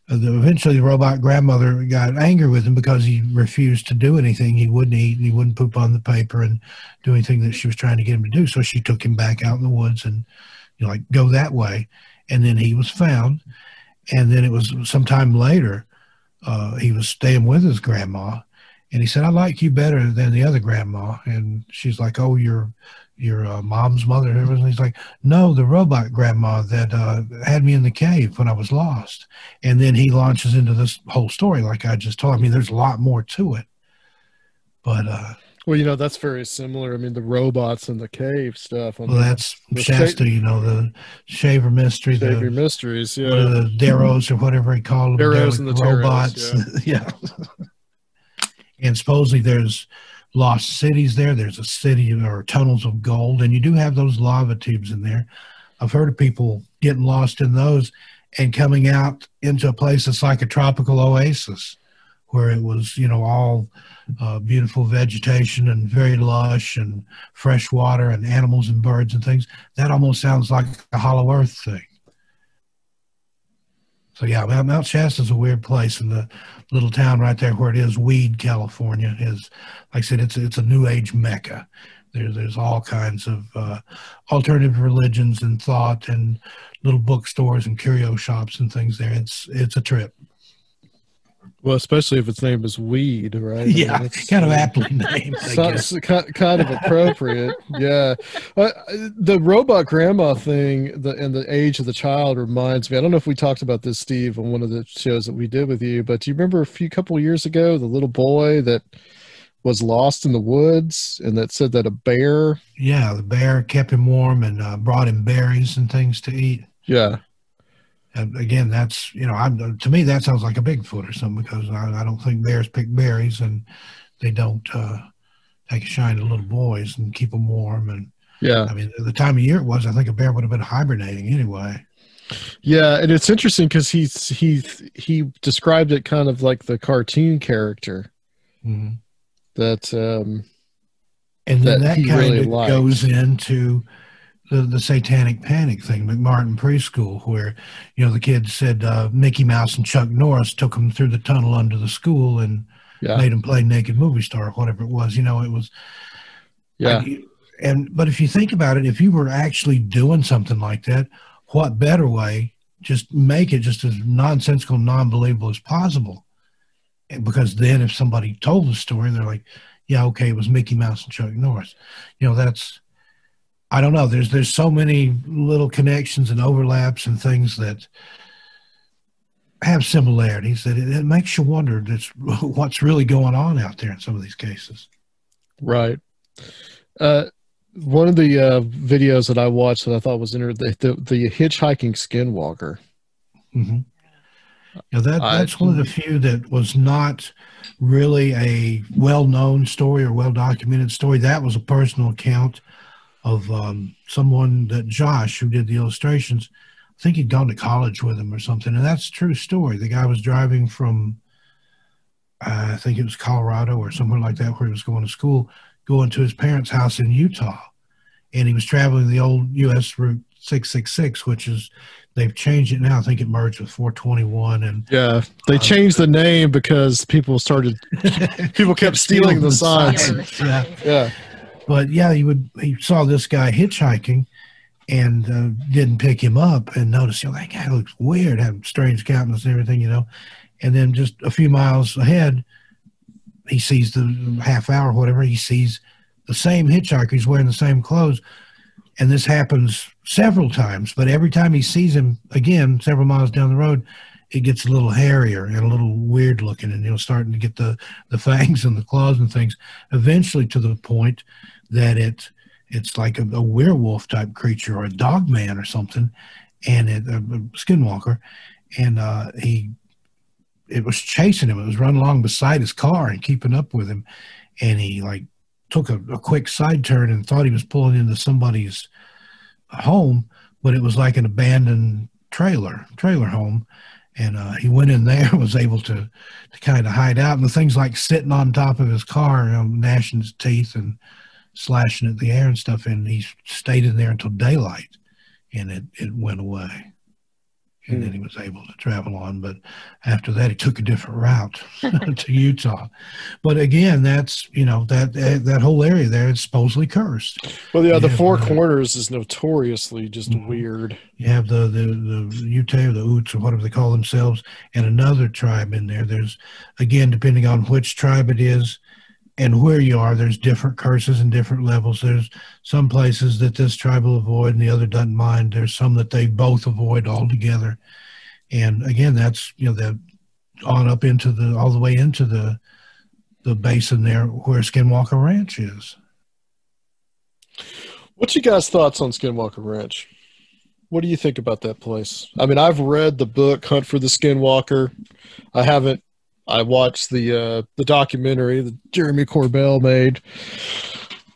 [SPEAKER 3] eventually the robot grandmother got angry with him because he refused to do anything. He wouldn't eat, and he wouldn't poop on the paper and do anything that she was trying to get him to do. So she took him back out in the woods and go that way. And then he was found. And then it was sometime later, he was staying with his grandma. And he said, I like you better than the other grandma. And she's like, oh, your mom's mother. And he's like, no, the robot grandma that had me in the cave when I was lost. And then he launches into this whole story like I just told. I mean, there's a lot more to it. But
[SPEAKER 2] well, that's very similar. I mean, the robots in the cave stuff.
[SPEAKER 3] That's Shasta, the Shaver Mystery.
[SPEAKER 2] Shaver Mysteries, yeah.
[SPEAKER 3] The Darrows or whatever he called them.
[SPEAKER 2] Darrows and the
[SPEAKER 3] robots. Yeah. And supposedly there's lost cities there. There's a city or tunnels of gold, and you do have those lava tubes in there. I've heard of people getting lost in those and coming out into a place that's like a tropical oasis where it was, all beautiful vegetation and very lush and fresh water and animals and birds and things. That almost sounds like a Hollow Earth thing. So yeah, Mount Shasta is a weird place, and the little town right there where it is, Weed, California, is, like I said, it's a New Age mecca. There's all kinds of alternative religions and thought, and little bookstores and curio shops and things there. It's a trip.
[SPEAKER 2] Well, especially if its name is Weed, right?
[SPEAKER 3] Yeah, kind of aptly named.
[SPEAKER 2] Kind of appropriate. Yeah. The robot grandma thing and the age of the child reminds me. I don't know if we talked about this, Steve, on one of the shows that we did with you, but do you remember a couple of years ago, the little boy that was lost in the woods and that said that a bear?
[SPEAKER 3] Yeah, the bear kept him warm and brought him berries and things to eat.
[SPEAKER 2] Yeah.
[SPEAKER 3] And again, that's, to me, that sounds like a Bigfoot or something, because I don't think bears pick berries, and they don't take a shine to little boys and keep them warm. And
[SPEAKER 2] yeah,
[SPEAKER 3] I mean, the time of year it was, I think a bear would have been hibernating anyway.
[SPEAKER 2] Yeah, and it's interesting because he described it kind of like the cartoon character.
[SPEAKER 3] Mm-hmm.
[SPEAKER 2] That
[SPEAKER 3] and then that kind
[SPEAKER 2] really
[SPEAKER 3] of
[SPEAKER 2] liked.
[SPEAKER 3] Goes into the satanic panic thing, McMartin Preschool, where the kids said Mickey Mouse and Chuck Norris took them through the tunnel under the school and made them play Naked Movie Star or whatever it was. It was but if you think about it, if you were actually doing something like that, what better way? Just make it just as nonsensical, non-believable as possible. Because then if somebody told the story, they're like, yeah, okay, it was Mickey Mouse and Chuck Norris. That's, I don't know. There's so many little connections and overlaps and things that have similarities that it makes you wonder what's really going on out there in some of these cases.
[SPEAKER 2] Right. One of the videos that I watched that I thought was interesting, the Hitchhiking Skinwalker.
[SPEAKER 3] Mm-hmm. That's one of the few that was not really a well-known story or well-documented story. That was a personal account of someone that Josh, who did the illustrations, I think he'd gone to college with him or something. And that's a true story. The guy was driving from, I think it was Colorado or somewhere like that, where he was going to school, going to his parents' house in Utah. and he was traveling the old U.S. Route 666, which is, they've changed it now. I think it merged with 421. And
[SPEAKER 2] yeah, they changed the name because people kept stealing the signs.
[SPEAKER 3] Yeah. But yeah, he saw this guy hitchhiking and didn't pick him up and noticed, that guy looks weird, had strange countenance and everything, And then just a few miles ahead, he sees the half hour, whatever, he sees the same hitchhiker. He's wearing the same clothes. And this happens several times, but every time he sees him again, several miles down the road, it gets a little hairier and a little weird looking, and starting to get the fangs and the claws and things, eventually to the point that it's like a werewolf type creature or a dogman or something, and a skinwalker, and it was chasing him. It was running along beside his car and keeping up with him, and he took a quick side turn and thought he was pulling into somebody's home, but it was like an abandoned trailer home. And he went in there and was able to kind of hide out. And the thing's like sitting on top of his car, gnashing his teeth and slashing at the air and stuff. And he stayed in there until daylight, and it went away. And then he was able to travel on. But after that, he took a different route to Utah. But again, that's, that whole area there is supposedly cursed.
[SPEAKER 2] Well, yeah, the Four Corners is notoriously just weird. You
[SPEAKER 3] have the Ute or the Utes or whatever they call themselves, and another tribe in there. There's, again, depending on which tribe it is and where you are, there's different curses and different levels. There's some places that this tribe will avoid and the other doesn't mind. There's some that they both avoid altogether. And again, that's, that on up into all the way into the basin there where Skinwalker Ranch is.
[SPEAKER 2] What's your guys' thoughts on Skinwalker Ranch? What do you think about that place? I mean, I've read the book Hunt for the Skinwalker. I watched the documentary that Jeremy Corbell made,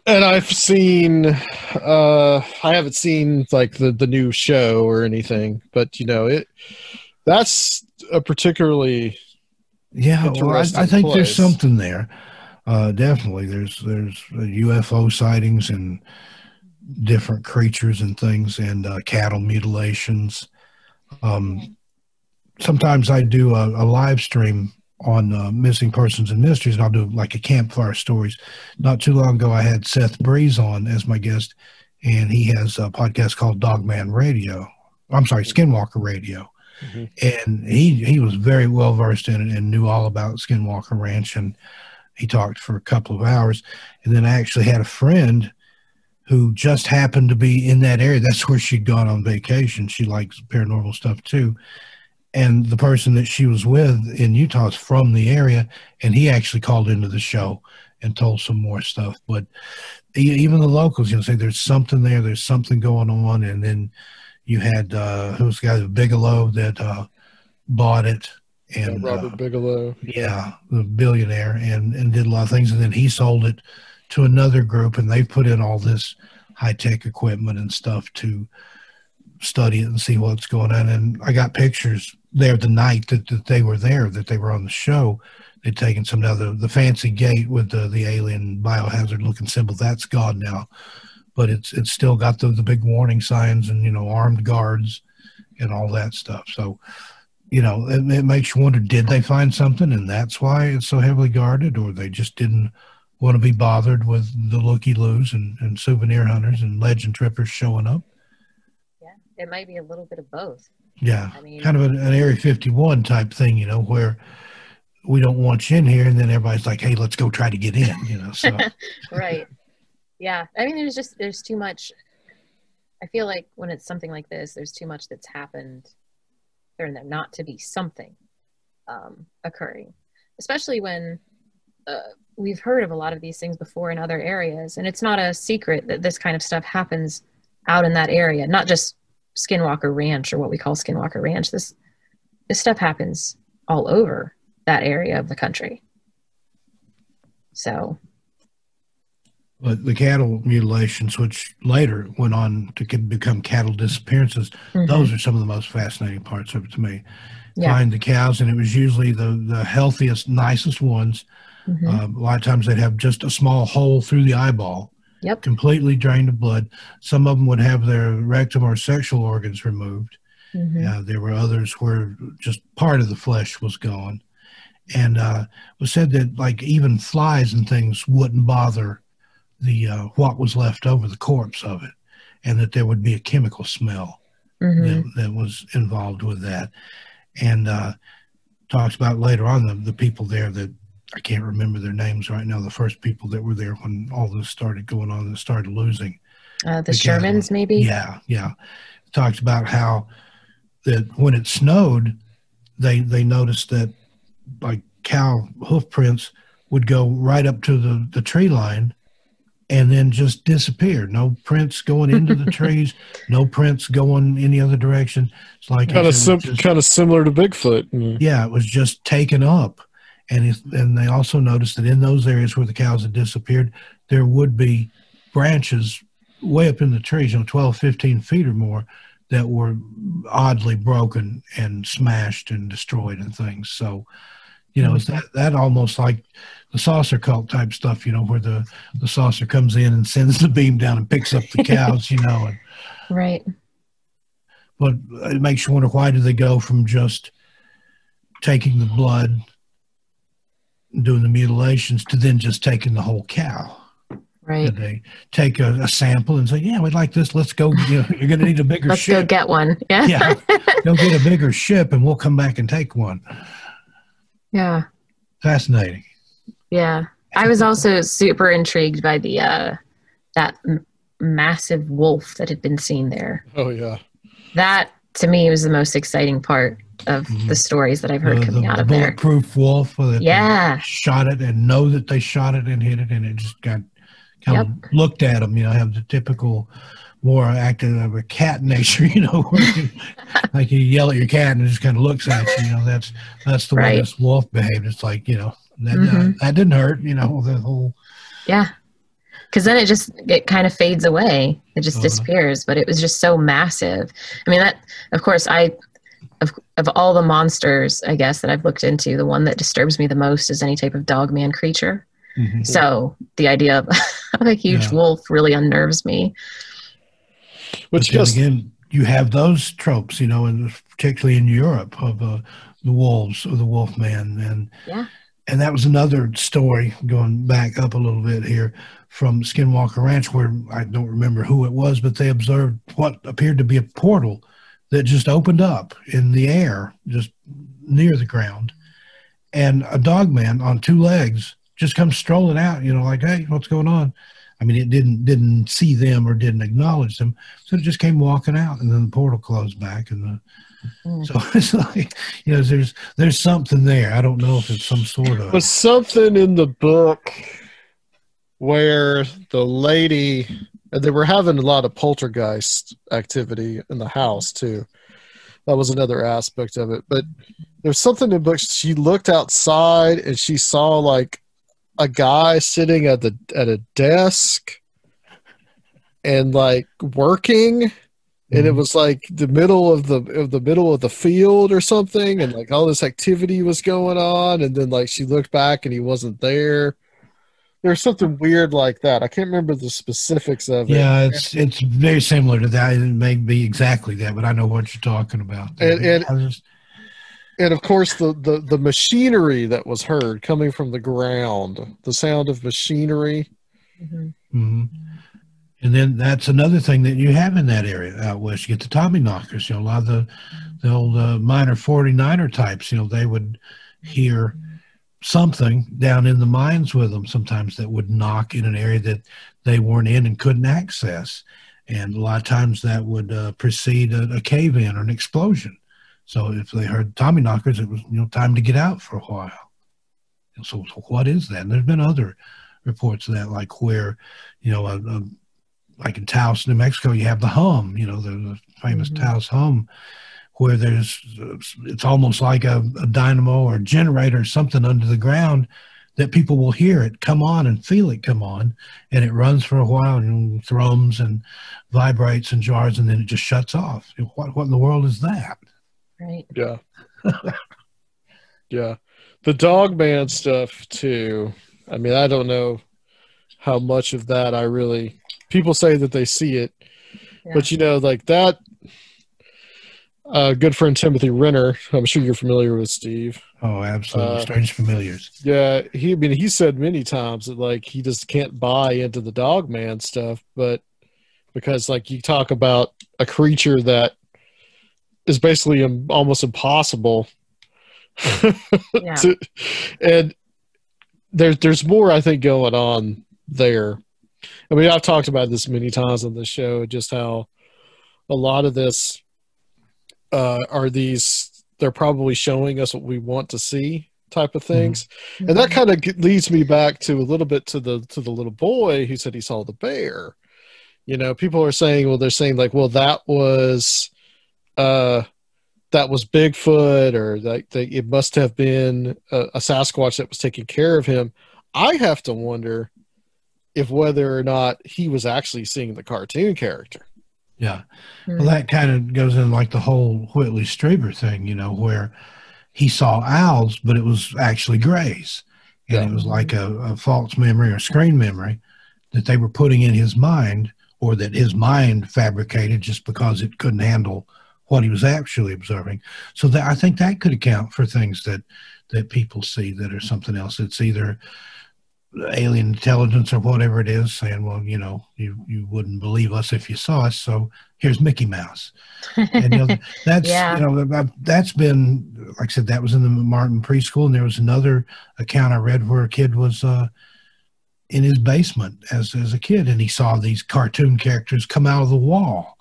[SPEAKER 2] and I've seen I haven't seen like the new show or anything, but that's a particularly interesting
[SPEAKER 3] I think
[SPEAKER 2] place.
[SPEAKER 3] There's something there. Definitely, there's UFO sightings and different creatures and things, and cattle mutilations. Sometimes I do a live stream on missing persons and mysteries, and I'll do like a campfire stories. Not too long ago, I had Seth Breeze on as my guest, and he has a podcast called Skinwalker Radio. Mm-hmm. And he was very well versed in it and knew all about Skinwalker Ranch, and he talked for a couple of hours. And then I actually had a friend who just happened to be in that area. That's where she'd gone on vacation. She likes paranormal stuff too. And the person that she was with in Utah is from the area, and he actually called into the show and told some more stuff. But even the locals, say there's something there, there's something going on. And then you had who was the guy, Bigelow, that bought it, and
[SPEAKER 2] Robert Bigelow,
[SPEAKER 3] the billionaire, and did a lot of things. And then he sold it to another group, and they put in all this high-tech equipment and stuff to study it and see what's going on. And I got pictures there the night that they were there, that they were on the show. They'd taken some of the fancy gate with the alien biohazard looking symbol. That's gone now, but it's still got the big warning signs and armed guards and all that stuff. So it makes you wonder, did they find something and that's why it's so heavily guarded, or they just didn't want to be bothered with the looky-loos and souvenir hunters and legend trippers showing up?
[SPEAKER 4] It might be a little bit of both.
[SPEAKER 3] Yeah, kind of an Area 51 type thing, where we don't want you in here, and then everybody's like, hey, let's go try to get in, so.
[SPEAKER 4] Right. Yeah. I mean, there's too much. I feel like when it's something like this, there's too much that's happened for there not to be something occurring, especially when we've heard of a lot of these things before in other areas. And it's not a secret that this kind of stuff happens out in that area, not just Skinwalker Ranch or what we call Skinwalker Ranch. This stuff happens all over that area of the country. So,
[SPEAKER 3] but the cattle mutilations, which later went on to become cattle disappearances, those are some of the most fascinating parts of it to me. Find the cows, and it was usually the healthiest, nicest ones. A lot of times they'd have just a small hole through the eyeball.
[SPEAKER 4] Yep.
[SPEAKER 3] Completely drained of blood. Some of them would have their rectum or sexual organs removed. There were others where just part of the flesh was gone. And it was said that like even flies and things wouldn't bother the what was left over, the corpse of it, and that there would be a chemical smell that was involved with that. And talks about later on the people there that I can't remember their names right now, the first people that were there when all this started going on and started losing.
[SPEAKER 4] The Shermans, maybe?
[SPEAKER 3] Yeah. It talks about how that when it snowed, they noticed that like cow hoof prints would go right up to the tree line and then just disappear. No prints going into the trees, no prints going any other direction. It's like
[SPEAKER 2] kind of similar to Bigfoot.
[SPEAKER 3] Yeah, it was just taken up. And they also noticed that in those areas where the cows had disappeared, there would be branches way up in the trees, 12, 15 feet or more, that were oddly broken and smashed and destroyed and things. So, it's that almost like the saucer cult type stuff, where the saucer comes in and sends the beam down and picks up the cows, and,
[SPEAKER 4] right.
[SPEAKER 3] But it makes you wonder, why do they go from just taking the blood, doing the mutilations, to then just taking the whole cow?
[SPEAKER 4] Right.
[SPEAKER 3] Did they take a sample and say, yeah, we'd like this. Let's go. You're going to need a bigger
[SPEAKER 4] Let's
[SPEAKER 3] ship.
[SPEAKER 4] Let's go get one. Yeah.
[SPEAKER 3] Yeah. Go get a bigger ship and we'll come back and take one.
[SPEAKER 4] Yeah.
[SPEAKER 3] Fascinating.
[SPEAKER 4] Yeah. I was also super intrigued by the that massive wolf that had been seen there.
[SPEAKER 2] Oh, yeah.
[SPEAKER 4] That, to me, was the most exciting part of the stories that I've heard coming out of there.
[SPEAKER 3] The bulletproof wolf.
[SPEAKER 4] Yeah.
[SPEAKER 3] Shot it and know that they shot it and hit it, and it just got kind of looked at them, have the typical more active of a cat nature, where like you yell at your cat and it just kind of looks at you, that's the way this wolf behaved. It's like, that didn't hurt, the whole.
[SPEAKER 4] Yeah. Because then it kind of fades away. It just disappears, but it was just so massive. I mean, that, of course, of all the monsters, I guess, that I've looked into, the one that disturbs me the most is any type of dogman creature. So the idea of a huge wolf really unnerves me.
[SPEAKER 3] But again, you have those tropes, and particularly in Europe, of the wolves or the wolf man. And that was another story, going back up a little bit here, from Skinwalker Ranch, where I don't remember who it was, but they observed what appeared to be a portal that just opened up in the air, just near the ground. And a dogman on two legs just comes strolling out, like, hey, what's going on? I mean, it didn't see them or didn't acknowledge them, so it just came walking out, and then the portal closed back, and so it's like, there's something there. I don't know if it's some sort of.
[SPEAKER 2] Was something in the book where the lady, and they were having a lot of poltergeist activity in the house too. That was another aspect of it. But there's something in the book. She looked outside and she saw like a guy sitting at a desk and like working, and it was like the middle of the field or something, and like all this activity was going on, and then like she looked back and he wasn't there. There's something weird like that. I can't remember the specifics of it.
[SPEAKER 3] Yeah, it's very similar to that. It may be exactly that, but I know what you're talking about.
[SPEAKER 2] And of course, the machinery that was heard coming from the ground, the sound of machinery.
[SPEAKER 3] And then that's another thing that you have in that area out west. You get the Tommy knockers. A lot of the old miner 49er types, they would hear something down in the mines with them sometimes that would knock in an area that they weren't in and couldn't access. And a lot of times that would precede a cave-in or an explosion. So if they heard Tommy knockers, it was time to get out for a while. So what is that? And there's been other reports of that, like where, like in Taos, New Mexico, you have the hum, the famous Taos hum, where it's almost like a dynamo or a generator or something under the ground that people will hear it come on and feel it come on, and it runs for a while and thrums and vibrates and jars, and then it just shuts off. What in the world is that?
[SPEAKER 4] Right.
[SPEAKER 2] Yeah. Yeah. The Dogman stuff too. I mean, I don't know how much of that I really, people say that they see it, but like that, good friend Timothy Renner, I'm sure you're familiar with Steve.
[SPEAKER 3] Oh, absolutely. Strange Familiars.
[SPEAKER 2] Yeah. He said many times that like, he just can't buy into the Dogman stuff, but because like you talk about a creature that is basically almost impossible and there's more, I think, going on there. I mean, I've talked about this many times on the show, just how a lot of this they're probably showing us what we want to see type of things. Mm-hmm. And that kind of leads me back to a little bit to the little boy who said he saw the bear. People are saying, well, they're saying like, well, that was Bigfoot, or like it must have been a Sasquatch that was taking care of him. I have to wonder if whether or not he was actually seeing the cartoon character.
[SPEAKER 3] Yeah. Well, that kind of goes in like the whole Whitley Strieber thing, where he saw owls, but it was actually grays. And it was like a false memory or screen memory that they were putting in his mind, or that his mind fabricated just because it couldn't handle what he was actually observing. So I think that could account for things that people see that are something else. It's either alien intelligence or whatever it is, saying, well, you wouldn't believe us if you saw us, so here's Mickey Mouse. And that's that's been, like I said, that was in the Martin preschool. And there was another account I read where a kid was in his basement as a kid, and he saw these cartoon characters come out of the wall,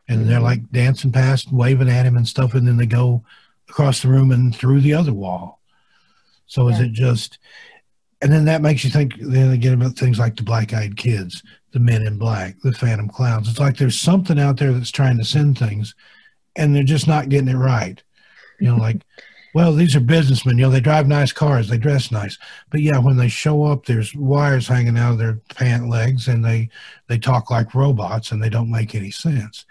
[SPEAKER 3] and they're like dancing past, waving at him and stuff, and then they go across the room and through the other wall. So is it just, and then that makes you think then again about things like the Black-Eyed Kids, the Men in Black, the Phantom Clowns. It's like there's something out there that's trying to send things, and they're just not getting it right. Like, well, these are businessmen. They drive nice cars, they dress nice, but when they show up, there's wires hanging out of their pant legs, and they talk like robots, and they don't make any sense.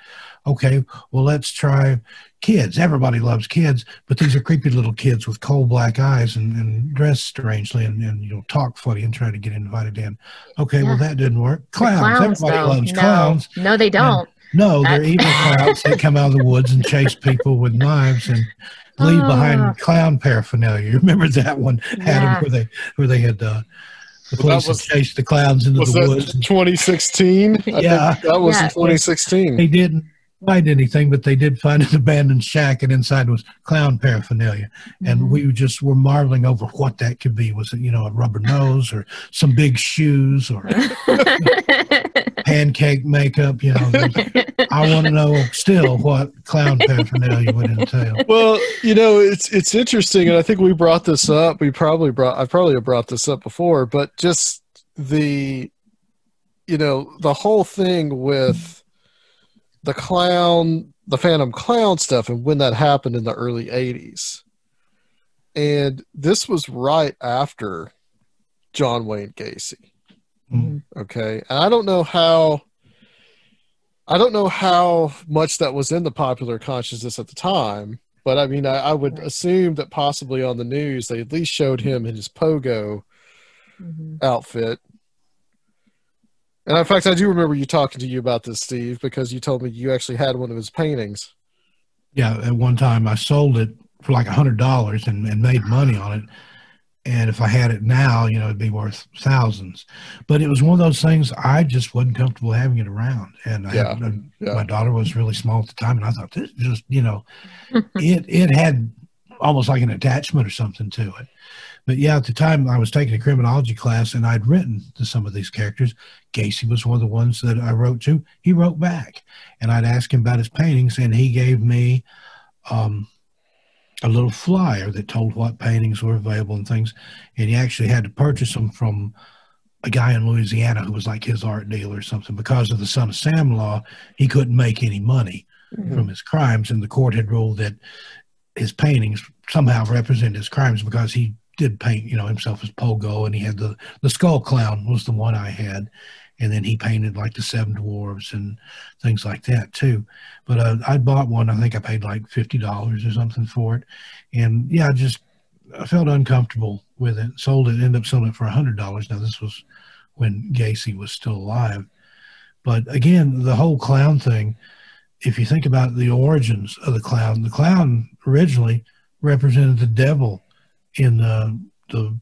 [SPEAKER 3] Okay, well, let's try kids. Everybody loves kids, but these are creepy little kids with coal black eyes and dress strangely and talk funny and try to get invited in. Okay, well, that didn't work. Clowns. Everybody loves clowns.
[SPEAKER 4] No, they don't.
[SPEAKER 3] No, they're evil clowns that come out of the woods and chase people with knives and leave behind clown paraphernalia. You remember that one, Adam, where they had the police had chased the clowns into the woods.
[SPEAKER 2] 2016? I think that was in 2016.
[SPEAKER 3] They didn't find anything, but they did find an abandoned shack, and inside was clown paraphernalia. And we just were marveling over what that could be. Was it, a rubber nose or some big shoes or pancake makeup? I want to know still what clown paraphernalia would entail.
[SPEAKER 2] Well, it's interesting, and I think we brought this up. I probably have brought this up before, but just the whole thing with the Phantom Clown stuff, and when that happened in the early 80s. And this was right after John Wayne Gacy. Okay. And I don't know how much that was in the popular consciousness at the time, but I mean, I would assume that possibly on the news, they at least showed him in his pogo outfit. And in fact, I do remember you talking to you about this, Steve, because you told me you actually had one of his paintings.
[SPEAKER 3] Yeah, at one time I sold it for like $100 and made money on it. And if I had it now, it'd be worth thousands. But it was one of those things I just wasn't comfortable having it around. And my daughter was really small at the time, and I thought this just, it had almost like an attachment or something to it. But at the time I was taking a criminology class, and I'd written to some of these characters. Gacy was one of the ones that I wrote to. He wrote back, and I'd ask him about his paintings, and he gave me a little flyer that told what paintings were available and things. And he actually had to purchase them from a guy in Louisiana who was like his art dealer or something. Because of the Son of Sam law, he couldn't make any money from his crimes, and the court had ruled that his paintings somehow represent his crimes because he did paint, himself as Pogo, and he had the Skull Clown was the one I had, and then he painted like the Seven Dwarves and things like that too. But I bought one. I think I paid like $50 or something for it, and I felt uncomfortable with it. Sold it. Ended up selling it for $100. Now this was when Gacy was still alive. But again, the whole clown thing, if you think about the origins of the clown originally represented the devil in the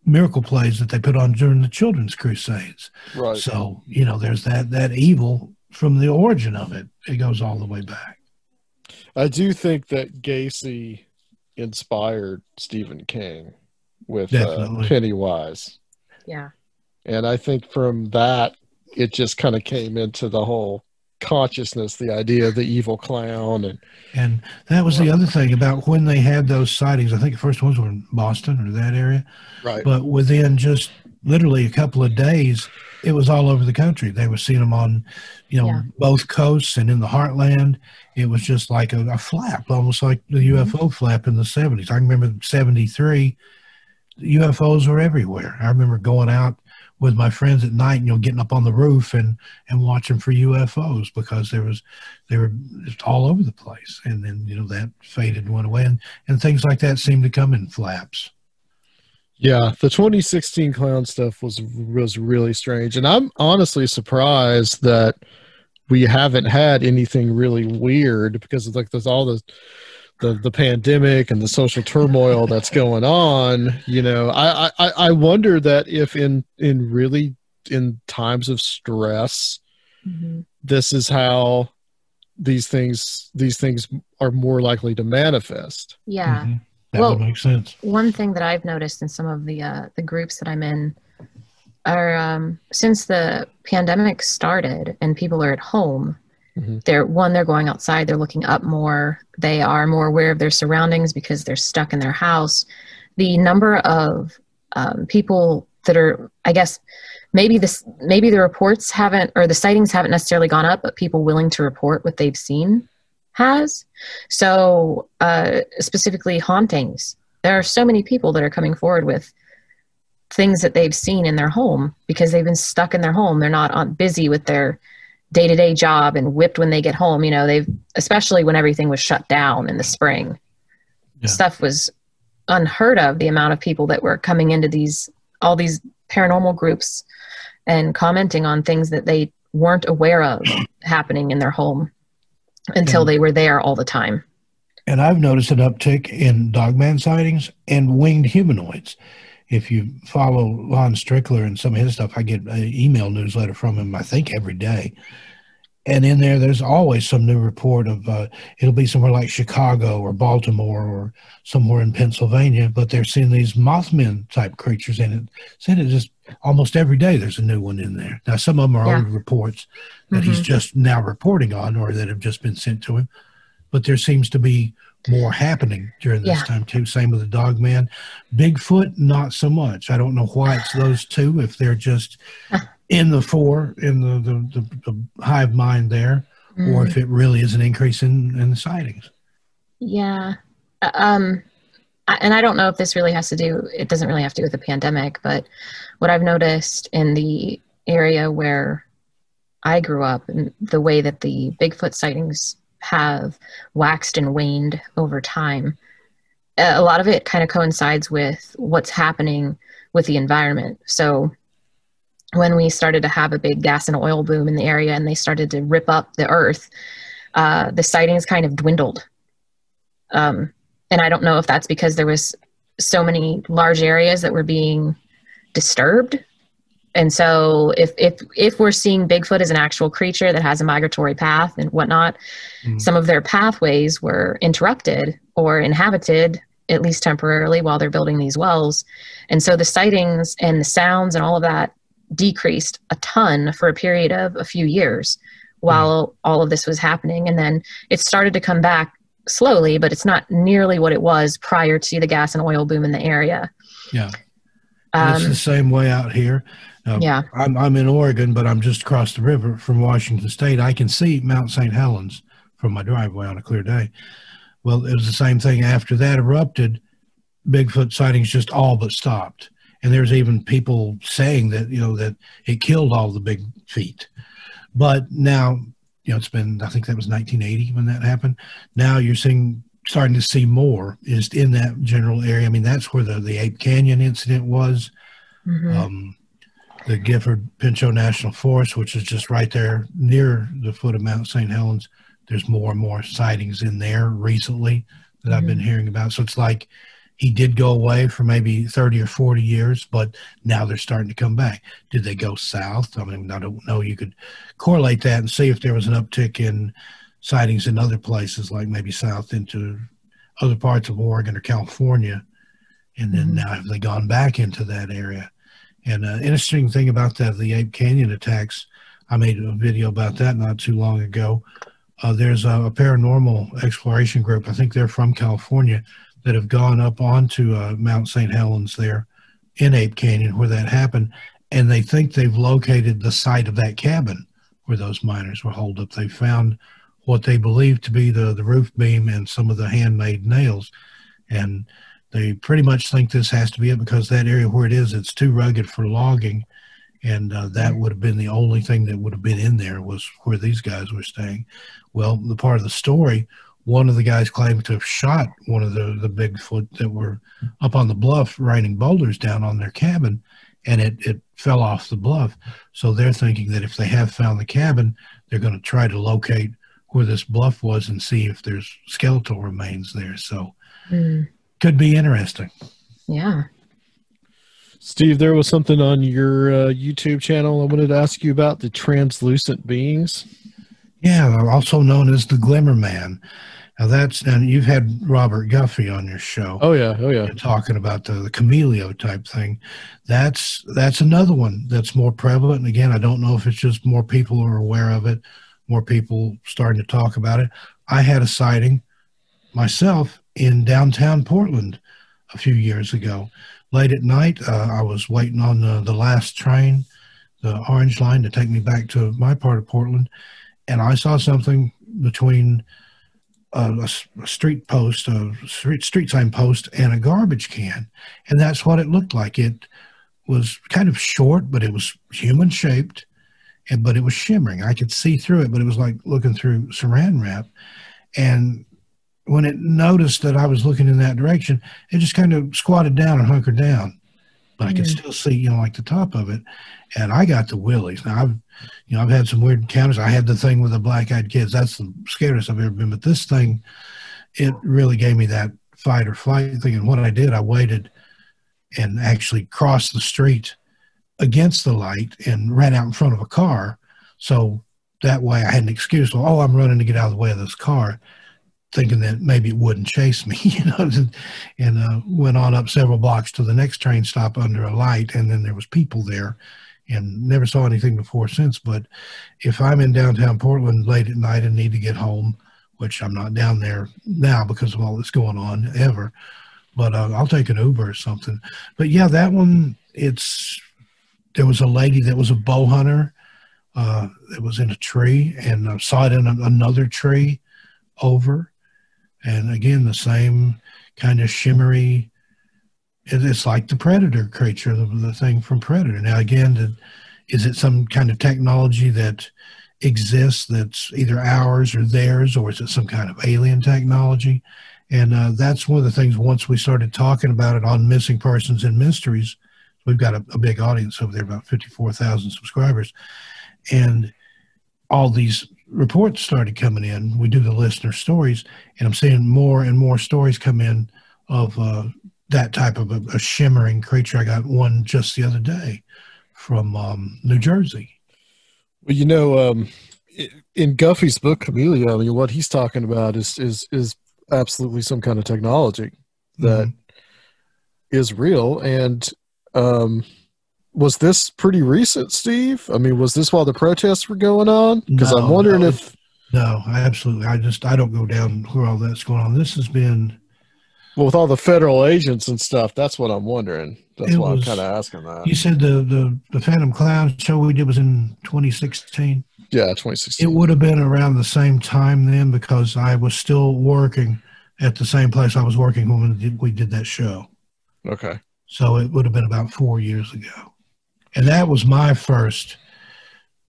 [SPEAKER 3] miracle plays that they put on during the children's crusades.
[SPEAKER 2] Right.
[SPEAKER 3] So, there's that evil from the origin of it. It goes all the way back.
[SPEAKER 2] I do think that Gacy inspired Stephen King with Pennywise.
[SPEAKER 4] Yeah.
[SPEAKER 2] And I think from that, it just kind of came into the whole consciousness, the idea of the evil clown.
[SPEAKER 3] And that was the other thing about when they had those sightings. I think the first ones were in Boston or that area.
[SPEAKER 2] Right.
[SPEAKER 3] But within just literally a couple of days, it was all over the country. They were seeing them on, both coasts and in the heartland. It was just like a flap, almost like the UFO flap in the 70s. I remember 73, UFOs were everywhere. I remember going out with my friends at night, getting up on the roof and watching for UFOs because they were just all over the place. And then, that faded and went away. And things like that seemed to come in flaps.
[SPEAKER 2] Yeah, the 2016 clown stuff was really strange. And I'm honestly surprised that we haven't had anything really weird because of there's all the pandemic and the social turmoil that's going on. I wonder that if in times of stress, this is how these things are more likely to manifest.
[SPEAKER 4] Yeah.
[SPEAKER 3] Mm-hmm. That would make sense.
[SPEAKER 4] One thing that I've noticed in some of the groups that I'm in are since the pandemic started and people are at home, they're going outside, they're looking up more, they are more aware of their surroundings because they're stuck in their house. The number of people that are, I guess, maybe the reports haven't, or the sightings haven't necessarily gone up, but people willing to report what they've seen has. So specifically hauntings, there are so many people that are coming forward with things that they've seen in their home because they've been stuck in their home. They're not busy with their day-to-day job and whipped when they get home. They've, especially when everything was shut down in the spring, stuff was unheard of. The amount of people that were coming into all these paranormal groups and commenting on things that they weren't aware of happening in their home until they were there all the time.
[SPEAKER 3] And I've noticed an uptick in Dogman sightings and winged humanoids. If you follow Lon Strickler and some of his stuff, I get an email newsletter from him, I think, every day. And in there's always some new report of, it'll be somewhere like Chicago or Baltimore or somewhere in Pennsylvania, but they're seeing these Mothman type creatures in it. Said it just almost every day there's a new one in there. Now, some of them are old reports that he's just now reporting on or that have just been sent to him. But there seems to be more happening during this time too. Same with the Dogman. Bigfoot, not so much. I don't know why it's those two, if they're just in the hive mind there, or if it really is an increase in the sightings.
[SPEAKER 4] Yeah. And I don't know if this really it doesn't really have to do with the pandemic, but what I've noticed in the area where I grew up and the way that the Bigfoot sightings have waxed and waned over time, a lot of it kind of coincides with what's happening with the environment. So when we started to have a big gas and oil boom in the area and they started to rip up the earth, the sightings kind of dwindled. And I don't know if that's because there was so many large areas that were being disturbed. And so if we're seeing Bigfoot as an actual creature that has a migratory path and whatnot, some of their pathways were interrupted or inhabited, at least temporarily, while they're building these wells. And so the sightings and the sounds and all of that decreased a ton for a period of a few years while all of this was happening. And then it started to come back slowly, but it's not nearly what it was prior to the gas and oil boom in the area.
[SPEAKER 3] Yeah. It's the same way out here. I'm in Oregon, but I'm just across the river from Washington State. I can see Mount St. Helens from my driveway on a clear day. Well, it was the same thing after that erupted. Bigfoot sightings just all but stopped. And there's even people saying that, that it killed all the big feet. But now, it's been, I think that was 1980 when that happened. Now you're starting to see more is in that general area. I mean, that's where the Ape Canyon incident was. the Gifford Pinchot National Forest, which is just right there near the foot of Mount St. Helens. There's more and more sightings in there recently that I've been hearing about. So it's like he did go away for maybe 30 or 40 years, but now they're starting to come back. Did they go south? I mean, I don't know. You could correlate that and see if there was an uptick in sightings in other places, like maybe south into other parts of Oregon or California. And then now have they gone back into that area? And interesting thing about that, the Ape Canyon attacks, I made a video about that not too long ago. There's a paranormal exploration group, I think they're from California, that have gone up onto Mount St. Helens there in Ape Canyon where that happened. And they think they've located the site of that cabin where those miners were holed up. They found what they believe to be the roof beam and some of the handmade nails. And they pretty much think this has to be it because that area where it is, it's too rugged for logging. And that would have been the only thing that would have been in there was where these guys were staying. Well, the part of the story, one of the guys claimed to have shot one of the Bigfoot that were up on the bluff raining boulders down on their cabin, and it fell off the bluff. So they're thinking that if they have found the cabin, they're going to try to locate where this bluff was and see if there's skeletal remains there. So could be interesting.
[SPEAKER 4] Yeah.
[SPEAKER 2] Steve, there was something on your YouTube channel I wanted to ask you about, the translucent beings.
[SPEAKER 3] Yeah, also known as the Glimmer Man. Now and you've had Robert Guffey on your show.
[SPEAKER 2] Oh yeah.
[SPEAKER 3] Talking about the Cameleo type thing. That's another one that's more prevalent. And again, I don't know if it's just more people are aware of it, more people starting to talk about it. I had a sighting myself in downtown Portland a few years ago. Late at night, I was waiting on the last train, the Orange Line, to take me back to my part of Portland, and I saw something between a street post, a street sign post, and a garbage can, and that's what it looked like. It was kind of short, but it was human-shaped, but it was shimmering. I could see through it, but it was like looking through saran wrap, and when it noticed that I was looking in that direction, it just kind of squatted down and hunkered down. But I could still see, like the top of it. And I got the willies. Now, I've had some weird encounters. I had the thing with the black-eyed kids. That's the scariest I've ever been. But this thing, it really gave me that fight or flight thing. And what I did, I waited and actually crossed the street against the light and ran out in front of a car. So that way I had an excuse. Oh, I'm running to get out of the way of this car, thinking that maybe it wouldn't chase me, and went on up several blocks to the next train stop under a light, and then there was people there, and never saw anything before since. But if I'm in downtown Portland late at night and need to get home, which I'm not down there now because of all that's going on ever, but I'll take an Uber or something. But yeah, that one, there was a lady that was a bow hunter that was in a tree and saw it in another tree over. And again, the same kind of shimmery, it's like the Predator creature, the thing from Predator. Now, again, is it some kind of technology that exists that's either ours or theirs, or is it some kind of alien technology? And that's one of the things, once we started talking about it on Missing Persons and Mysteries, we've got a big audience over there, about 54,000 subscribers. And all these reports started coming in. We do the listener stories, and I'm seeing more and more stories come in of that type of a shimmering creature. I got one just the other day from New Jersey.
[SPEAKER 2] Well, in Guffey's book, Camellia, what he's talking about is absolutely some kind of technology that is real. And was this pretty recent, Steve? I mean, was this while the protests were going on? Because I'm wondering if...
[SPEAKER 3] No, absolutely. I don't go down where all that's going on. This has been...
[SPEAKER 2] Well, with all the federal agents and stuff, that's what I'm wondering. That's why I'm kind of asking that.
[SPEAKER 3] You said the Phantom Clown show we did was in 2016?
[SPEAKER 2] Yeah, 2016.
[SPEAKER 3] It would have been around the same time then, because I was still working at the same place I was working when we did that show.
[SPEAKER 2] Okay.
[SPEAKER 3] So it would have been about 4 years ago. And that was my first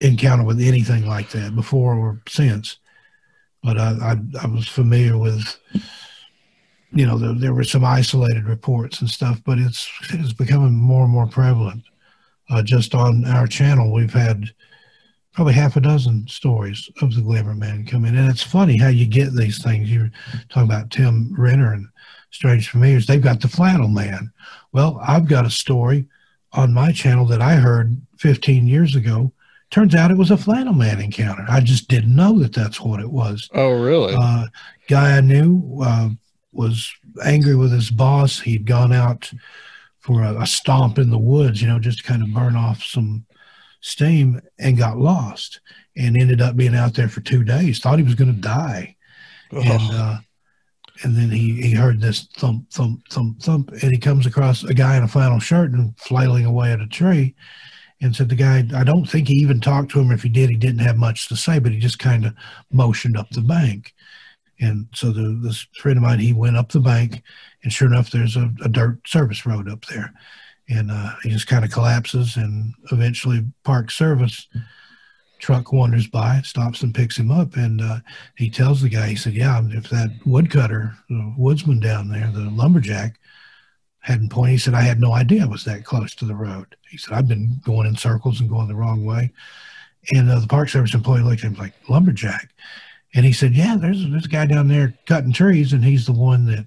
[SPEAKER 3] encounter with anything like that, before or since. But I was familiar with, there were some isolated reports and stuff, but it's becoming more and more prevalent. Just on our channel, we've had probably half a dozen stories of the Glimmer Man come in. And it's funny how you get these things. You're talking about Tim Renner and Strange Familiars. They've got the Flannel Man. Well, I've got a story on my channel that I heard 15 years ago. Turns out it was a Flannel Man encounter. I just didn't know that that's what it was.
[SPEAKER 2] Oh, really?
[SPEAKER 3] Guy I knew was angry with his boss. He'd gone out for a stomp in the woods, just to kind of burn off some steam, and got lost and ended up being out there for 2 days. Thought he was going to die. Oh. And then he heard this thump, thump, thump, thump, and he comes across a guy in a flannel shirt and flailing away at a tree, and said the guy, I don't think he even talked to him. If he did, he didn't have much to say, but he just kind of motioned up the bank. And so this friend of mine, he went up the bank, and sure enough, there's a dirt service road up there. And he just kind of collapses, and eventually Park Service truck wanders by, stops and picks him up, and he tells the guy, he said, yeah, if that woodcutter, the woodsman down there, the lumberjack, hadn't pointed, he said, I had no idea I was that close to the road. He said, I've been going in circles and going the wrong way. And the Park Service employee looked at him like, lumberjack? And he said, yeah, there's a guy down there cutting trees, and he's the one that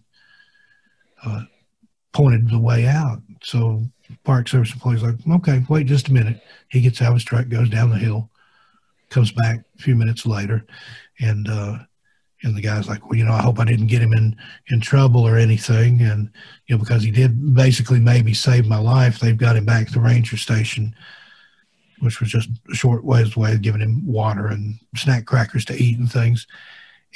[SPEAKER 3] pointed the way out. So Park Service employee's like, okay, wait just a minute. He gets out of his truck, goes down the hill, comes back a few minutes later, and the guy's like, well, I hope I didn't get him in trouble or anything. And, because he did basically maybe save my life, they've got him back to the ranger station, which was just a short ways away, giving him water and snack crackers to eat and things.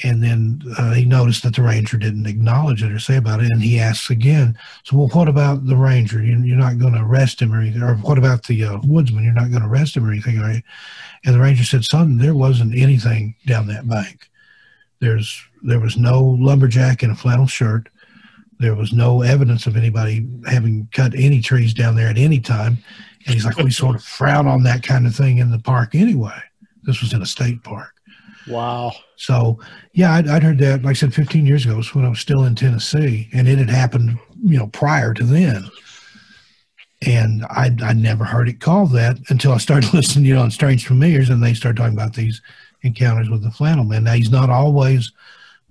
[SPEAKER 3] And then he noticed that the ranger didn't acknowledge it or say about it. And he asks again, so, well, what about the ranger? You're not going to arrest him or anything? Or what about the woodsman? You're not going to arrest him or anything, are you? And the ranger said, son, there wasn't anything down that bank. There was no lumberjack in a flannel shirt. There was no evidence of anybody having cut any trees down there at any time. And he's like, we sort of frown on that kind of thing in the park anyway. This was in a state park.
[SPEAKER 2] Wow.
[SPEAKER 3] So, yeah, I'd heard that, like I said, 15 years ago. Was when I was still in Tennessee, and it had happened, prior to then. And I never heard it called that until I started listening, on Strange Familiars, and they started talking about these encounters with the Flannel Man. Now, he's not always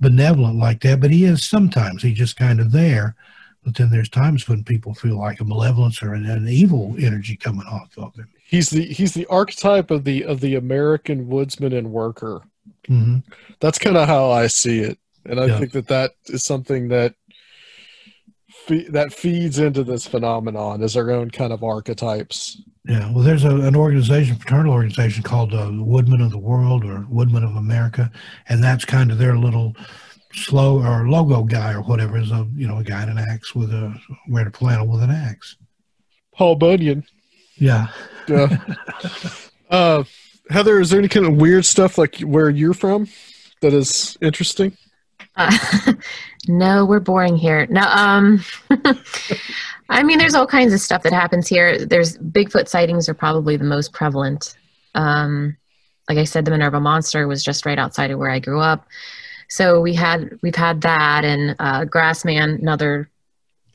[SPEAKER 3] benevolent like that, but he is sometimes. He's just kind of there. But then there's times when people feel like a malevolence or an evil energy coming off of him.
[SPEAKER 2] He's the archetype of the American woodsman and worker.
[SPEAKER 3] Mm-hmm.
[SPEAKER 2] That's kind of how I see it, and I think that is something that feeds into this phenomenon as our own kind of archetypes.
[SPEAKER 3] Yeah, well, there's an organization, fraternal organization called the Woodmen of the World or Woodmen of America, and that's kind of their little logo guy or whatever is a guy in an axe wearing a flannel with an axe.
[SPEAKER 2] Paul Bunyan.
[SPEAKER 3] Yeah.
[SPEAKER 2] Yeah. Heather, is there any kind of weird stuff like where you're from that is interesting?
[SPEAKER 4] No, we're boring here. No, I mean, there's all kinds of stuff that happens here. There's Bigfoot sightings are probably the most prevalent. Like I said, the Minerva Monster was just right outside of where I grew up. So we've had that, and Grassman, another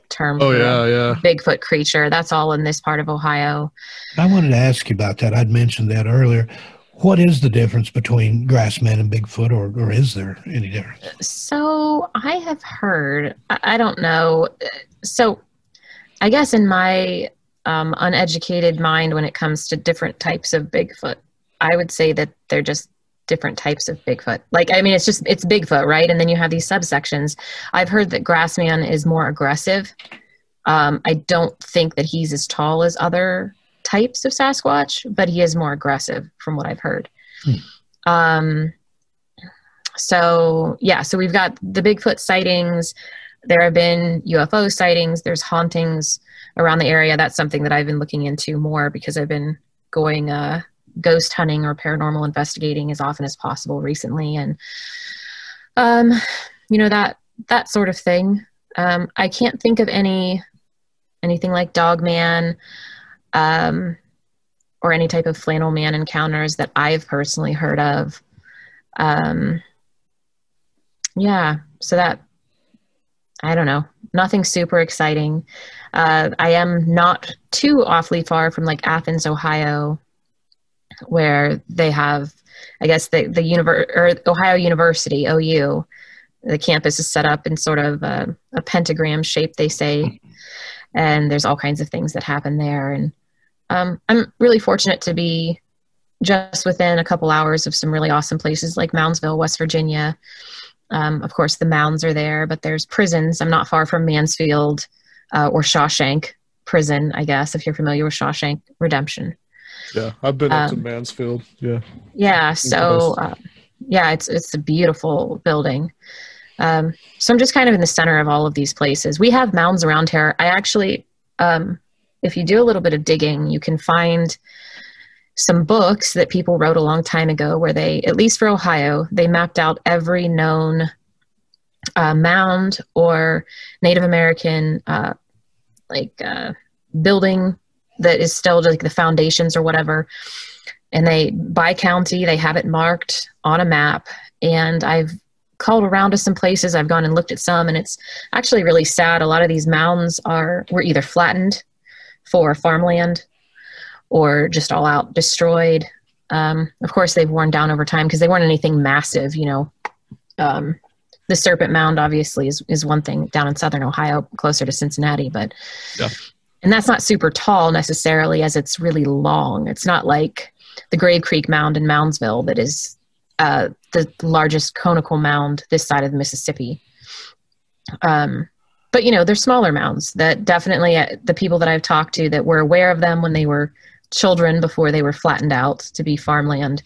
[SPEAKER 4] term for Bigfoot creature. That's all in this part of Ohio.
[SPEAKER 3] I wanted to ask you about that. I'd mentioned that earlier. What is the difference between Grassman and Bigfoot, or is there any difference?
[SPEAKER 4] So I have heard, I don't know. So I guess in my uneducated mind, when it comes to different types of Bigfoot, I would say that they're just different types of Bigfoot. Like, I mean, it's Bigfoot, right? And then you have these subsections. I've heard that Grassman is more aggressive. I don't think that he's as tall as other types of Sasquatch, but he is more aggressive from what I've heard. So we've got the Bigfoot sightings. There have been UFO sightings. There's hauntings around the area. That's something that I've been looking into more because I've been going ghost hunting or paranormal investigating as often as possible recently. And, that sort of thing. I can't think of anything like Dogman, or any type of Flannel Man encounters that I've personally heard of. So that, I don't know. nothing super exciting. I am not too awfully far from like Athens, Ohio, where they have, I guess the Ohio University, OU. The campus is set up in sort of a pentagram shape, they say, and there's all kinds of things that happen there. And I'm really fortunate to be just within a couple hours of some really awesome places like Moundsville, West Virginia. Of course, the mounds are there, but there's prisons. I'm not far from Mansfield or Shawshank Prison, I guess, if you're familiar with Shawshank Redemption.
[SPEAKER 2] Yeah, I've been up to Mansfield. Yeah.
[SPEAKER 4] Yeah, so it's a beautiful building. So I'm just kind of in the center of all of these places. We have mounds around here. I actually, if you do a little bit of digging, you can find some books that people wrote a long time ago where they, at least for Ohio, they mapped out every known mound or Native American building that is still like the foundations or whatever. And they, by county, they have it marked on a map. And I've called around to some places. I've gone and looked at some, and it's actually really sad. A lot of these mounds were either flattened for farmland or just all out destroyed. Of course, they've worn down over time because they weren't anything massive, you know. The Serpent Mound obviously is one thing down in southern Ohio, closer to Cincinnati, but and that's not super tall necessarily, as it's really long. It's not like the Grave Creek Mound in Moundsville that is the largest conical mound this side of the Mississippi. But, you know, they're smaller mounds that definitely the people that I've talked to that were aware of them when they were children before they were flattened out to be farmland,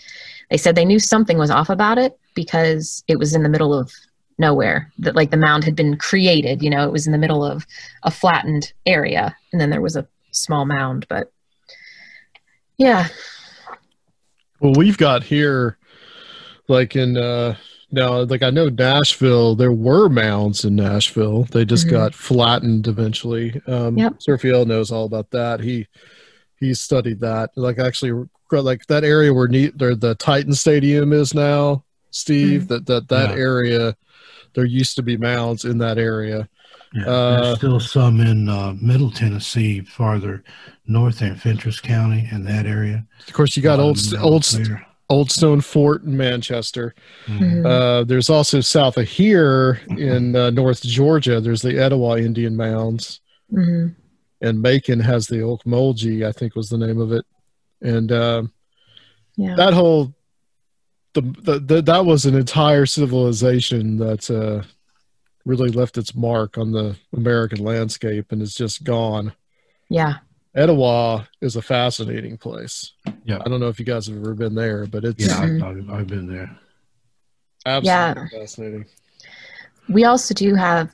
[SPEAKER 4] they said they knew something was off about it because it was in the middle of nowhere, that like the mound had been created, you know, it was in the middle of a flattened area and then there was a small mound. But yeah.
[SPEAKER 2] Well, we've got here, like in now, like I know Nashville, there were mounds in Nashville. They just got flattened eventually. Sir Fiel knows all about that. He studied that. Like actually, like that area where the Titan Stadium is now, Steve. That area, there used to be mounds in that area.
[SPEAKER 3] Yeah, there's still some in Middle Tennessee, farther north in Fentress County, in that area.
[SPEAKER 2] Of course, you got Old Stone Fort in Manchester. There's also south of here in North Georgia, there's the Etowah Indian Mounds. And Macon has the Okmulgee, I think was the name of it. And that whole, that was an entire civilization that really left its mark on the American landscape and is just gone.
[SPEAKER 4] Yeah.
[SPEAKER 2] Etowah is a fascinating place.
[SPEAKER 3] Yeah,
[SPEAKER 2] I don't know if you guys have ever been there, but it's
[SPEAKER 3] I've been there.
[SPEAKER 2] Absolutely fascinating.
[SPEAKER 4] We also do have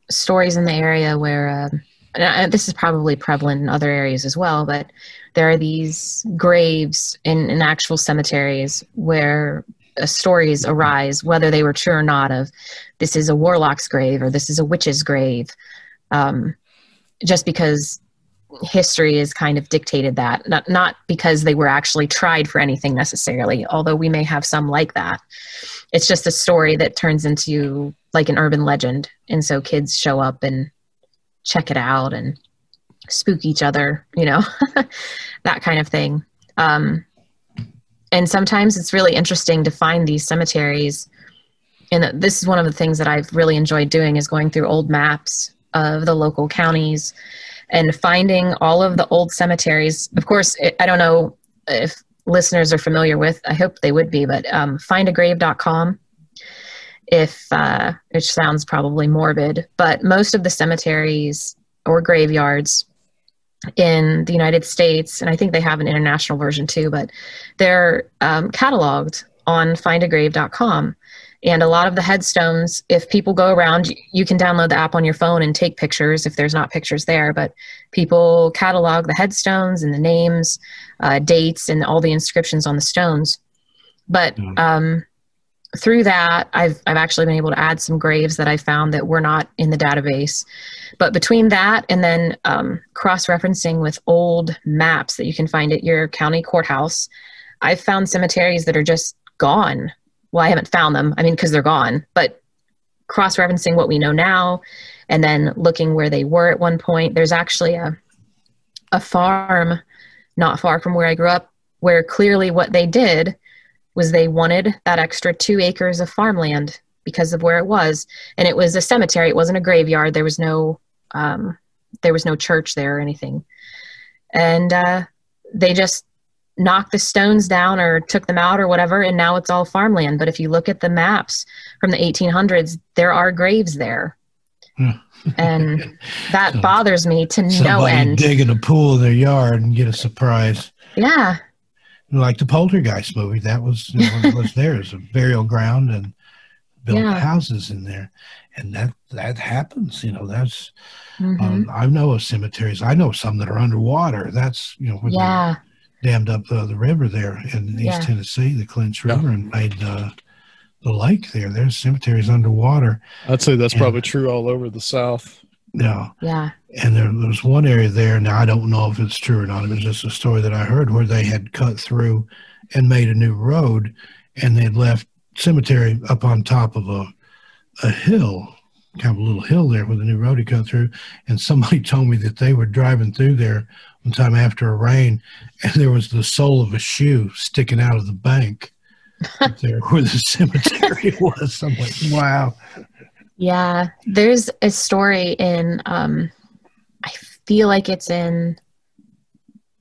[SPEAKER 4] stories in the area where and this is probably prevalent in other areas as well, but there are these graves in actual cemeteries where stories arise, whether they were true or not, of this is a warlock's grave or this is a witch's grave, just because history is kind of dictated that, not because they were actually tried for anything necessarily, although we may have some like that. It's just a story that turns into like an urban legend, and so kids show up and check it out and spook each other, you know, that kind of thing. And sometimes it's really interesting to find these cemeteries, and this is one of the things that I've really enjoyed doing, is going through old maps of the local counties and finding all of the old cemeteries. Of course, I don't know if listeners are familiar with, I hope they would be, but findagrave.com, which sounds probably morbid, but most of the cemeteries or graveyards in the United States, and I think they have an international version too, but they're cataloged on findagrave.com. And a lot of the headstones, if people go around, you can download the app on your phone and take pictures if there's not pictures there, but people catalog the headstones and the names, dates, and all the inscriptions on the stones. But through that, I've actually been able to add some graves that I found that were not in the database. But between that and then cross-referencing with old maps that you can find at your county courthouse, I've found cemeteries that are just gone. Well, I haven't found them, I mean, because they're gone, but cross-referencing what we know now and then looking where they were at one point. There's actually a farm not far from where I grew up where clearly what they did was they wanted that extra 2 acres of farmland because of where it was. And it was a cemetery. It wasn't a graveyard. There was no church there or anything. And they just knocked the stones down or took them out or whatever, and now it's all farmland. But if you look at the maps from the 1800s, there are graves there. And that bothers me to no end.
[SPEAKER 3] Digging a pool in their yard and get a surprise.
[SPEAKER 4] Yeah.
[SPEAKER 3] Like the Poltergeist movie, that was what was there. It was a burial ground and built houses in there. And that happens, that's, I know of cemeteries. I know some that are underwater. That's, where they dammed up the river there in East Tennessee, the Clinch River, and made the lake there. There's cemeteries underwater.
[SPEAKER 2] I'd say that's probably true all over the South.
[SPEAKER 3] Yeah.
[SPEAKER 4] Yeah.
[SPEAKER 3] And there's one area there, now I don't know if it's true or not, it was just a story that I heard where they had cut through and made a new road, and they had left cemetery up on top of a hill, kind of a little hill there where the new road had cut through. And somebody told me that they were driving through there one time after a rain, and there was the sole of a shoe sticking out of the bank there where the cemetery was. I'm like, wow.
[SPEAKER 4] Yeah, there's a story in, I feel like it's in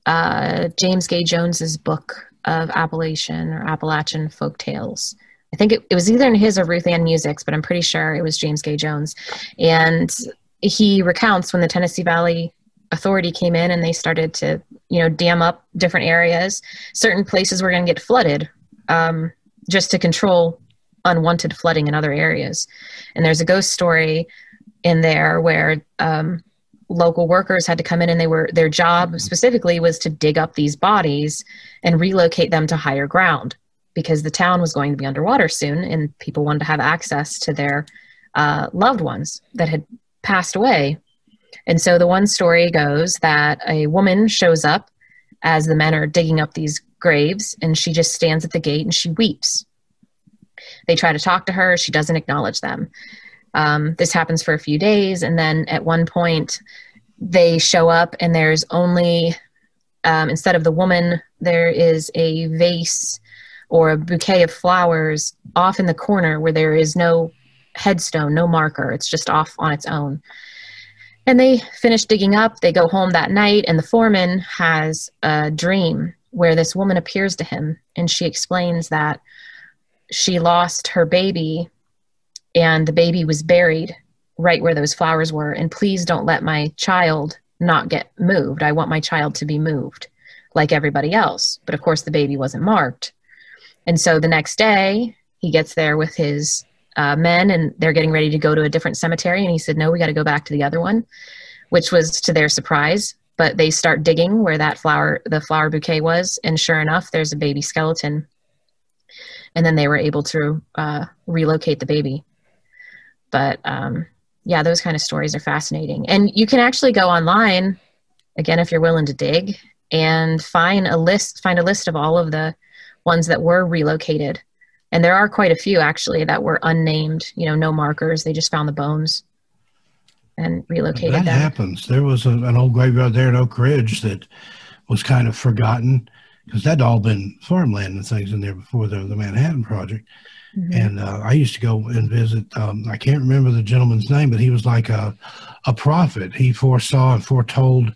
[SPEAKER 4] James Gay Jones's book of Appalachian folk tales. I think it was either in his or Ruth Ann Music's, but I'm pretty sure it was James Gay Jones. And he recounts when the Tennessee Valley Authority came in and they started to, dam up different areas. Certain places were going to get flooded just to control unwanted flooding in other areas. And there's a ghost story in there where local workers had to come in, and their job specifically was to dig up these bodies and relocate them to higher ground because the town was going to be underwater soon and people wanted to have access to their loved ones that had passed away. And so the one story goes that a woman shows up as the men are digging up these graves, and she just stands at the gate and she weeps. They try to talk to her. She doesn't acknowledge them. This happens for a few days. And then at one point they show up and there's only, instead of the woman, there is a vase or a bouquet of flowers off in the corner where there is no headstone, no marker. It's just off on its own. And they finish digging up. They go home that night, and the foreman has a dream where this woman appears to him, and she explains that she lost her baby and the baby was buried right where those flowers were. And please don't let my child not get moved. I want my child to be moved like everybody else. But of course the baby wasn't marked. And so the next day he gets there with his men, and they're getting ready to go to a different cemetery. And he said, no, we got to go back to the other one, which was to their surprise. But they start digging where the flower bouquet was. And sure enough, there's a baby skeleton. And then they were able to relocate the baby. But yeah, those kind of stories are fascinating. And you can actually go online, again, if you're willing to dig, and find a list of all of the ones that were relocated. And there are quite a few, actually, that were unnamed, no markers. They just found the bones and relocated them.
[SPEAKER 3] That happens. There was an old graveyard there in Oak Ridge that was kind of forgotten, because that'd all been farmland and things in there before the Manhattan Project. Mm-hmm. And I used to go and visit, I can't remember the gentleman's name, but he was like a prophet. He foresaw and foretold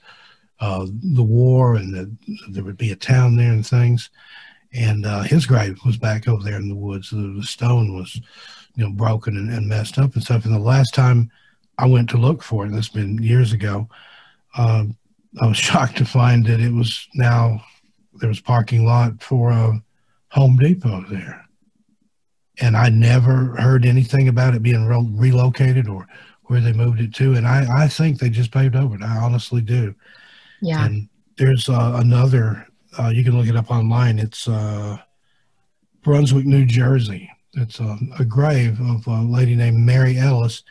[SPEAKER 3] the war, and that there would be a town there and things. And his grave was back over there in the woods. The stone was, broken and messed up and stuff. And the last time I went to look for it, that's been years ago, I was shocked to find that it was now, there was parking lot for a Home Depot there. And I never heard anything about it being relocated or where they moved it to. And I think they just paved over it. I honestly do.
[SPEAKER 4] Yeah.
[SPEAKER 3] And there's another, you can look it up online. It's Brunswick, New Jersey. It's a grave of a lady named Mary Ellis,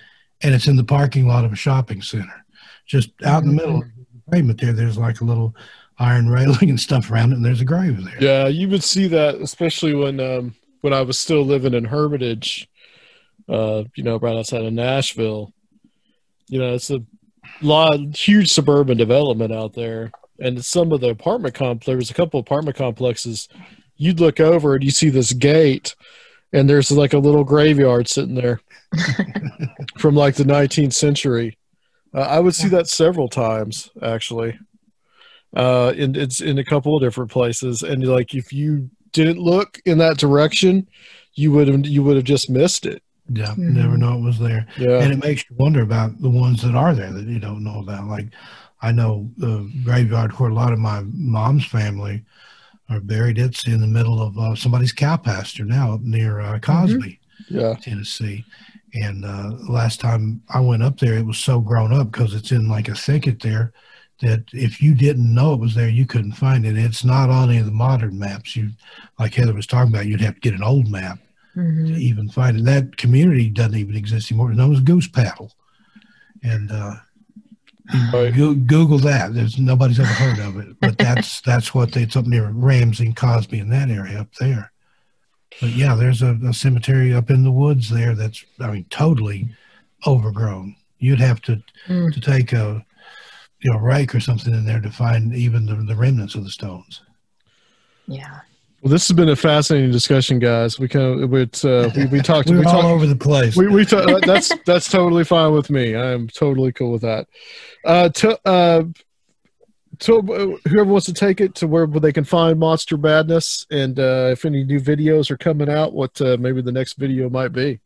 [SPEAKER 3] and it's in the parking lot of a shopping center. Just out in the middle of the pavement there, there's like a little iron railing and stuff around it, and there's a grave there.
[SPEAKER 2] Yeah, you would see that, especially when I was still living in Hermitage. you know, right outside of Nashville. You know, it's a huge suburban development out there. And some of the there's a couple apartment complexes. You'd look over and you see this gate, and there's like a little graveyard sitting there from like the 19th century. I would see that several times, actually. It's in a couple of different places, and like if you didn't look in that direction, you would have just missed it.
[SPEAKER 3] Yeah, never know it was there.
[SPEAKER 2] Yeah,
[SPEAKER 3] and it makes you wonder about the ones that are there that you don't know about. Like I know the graveyard where a lot of my mom's family are buried. It's in the middle of somebody's cow pasture now up near Cosby, Tennessee. And last time I went up there, it was so grown up because it's in like a thicket there that if you didn't know it was there, you couldn't find it. It's not on any of the modern maps. You, like Heather was talking about, you'd have to get an old map to even find it. That community doesn't even exist anymore. It's known as Goose Paddle. And Google that. Nobody's ever heard of it. But that's what it's up near Ramsey and Cosby in that area up there. But yeah, there's a cemetery up in the woods there that's, I mean, totally overgrown. You'd have to take a rake or something in there to find even the remnants of the stones.
[SPEAKER 4] Yeah.
[SPEAKER 2] Well, this has been a fascinating discussion, guys. We talked. We talked
[SPEAKER 3] all over the place.
[SPEAKER 2] That's totally fine with me. I am totally cool with that. Whoever wants to take it to where they can find Monster Badness, and if any new videos are coming out, what maybe the next video might be.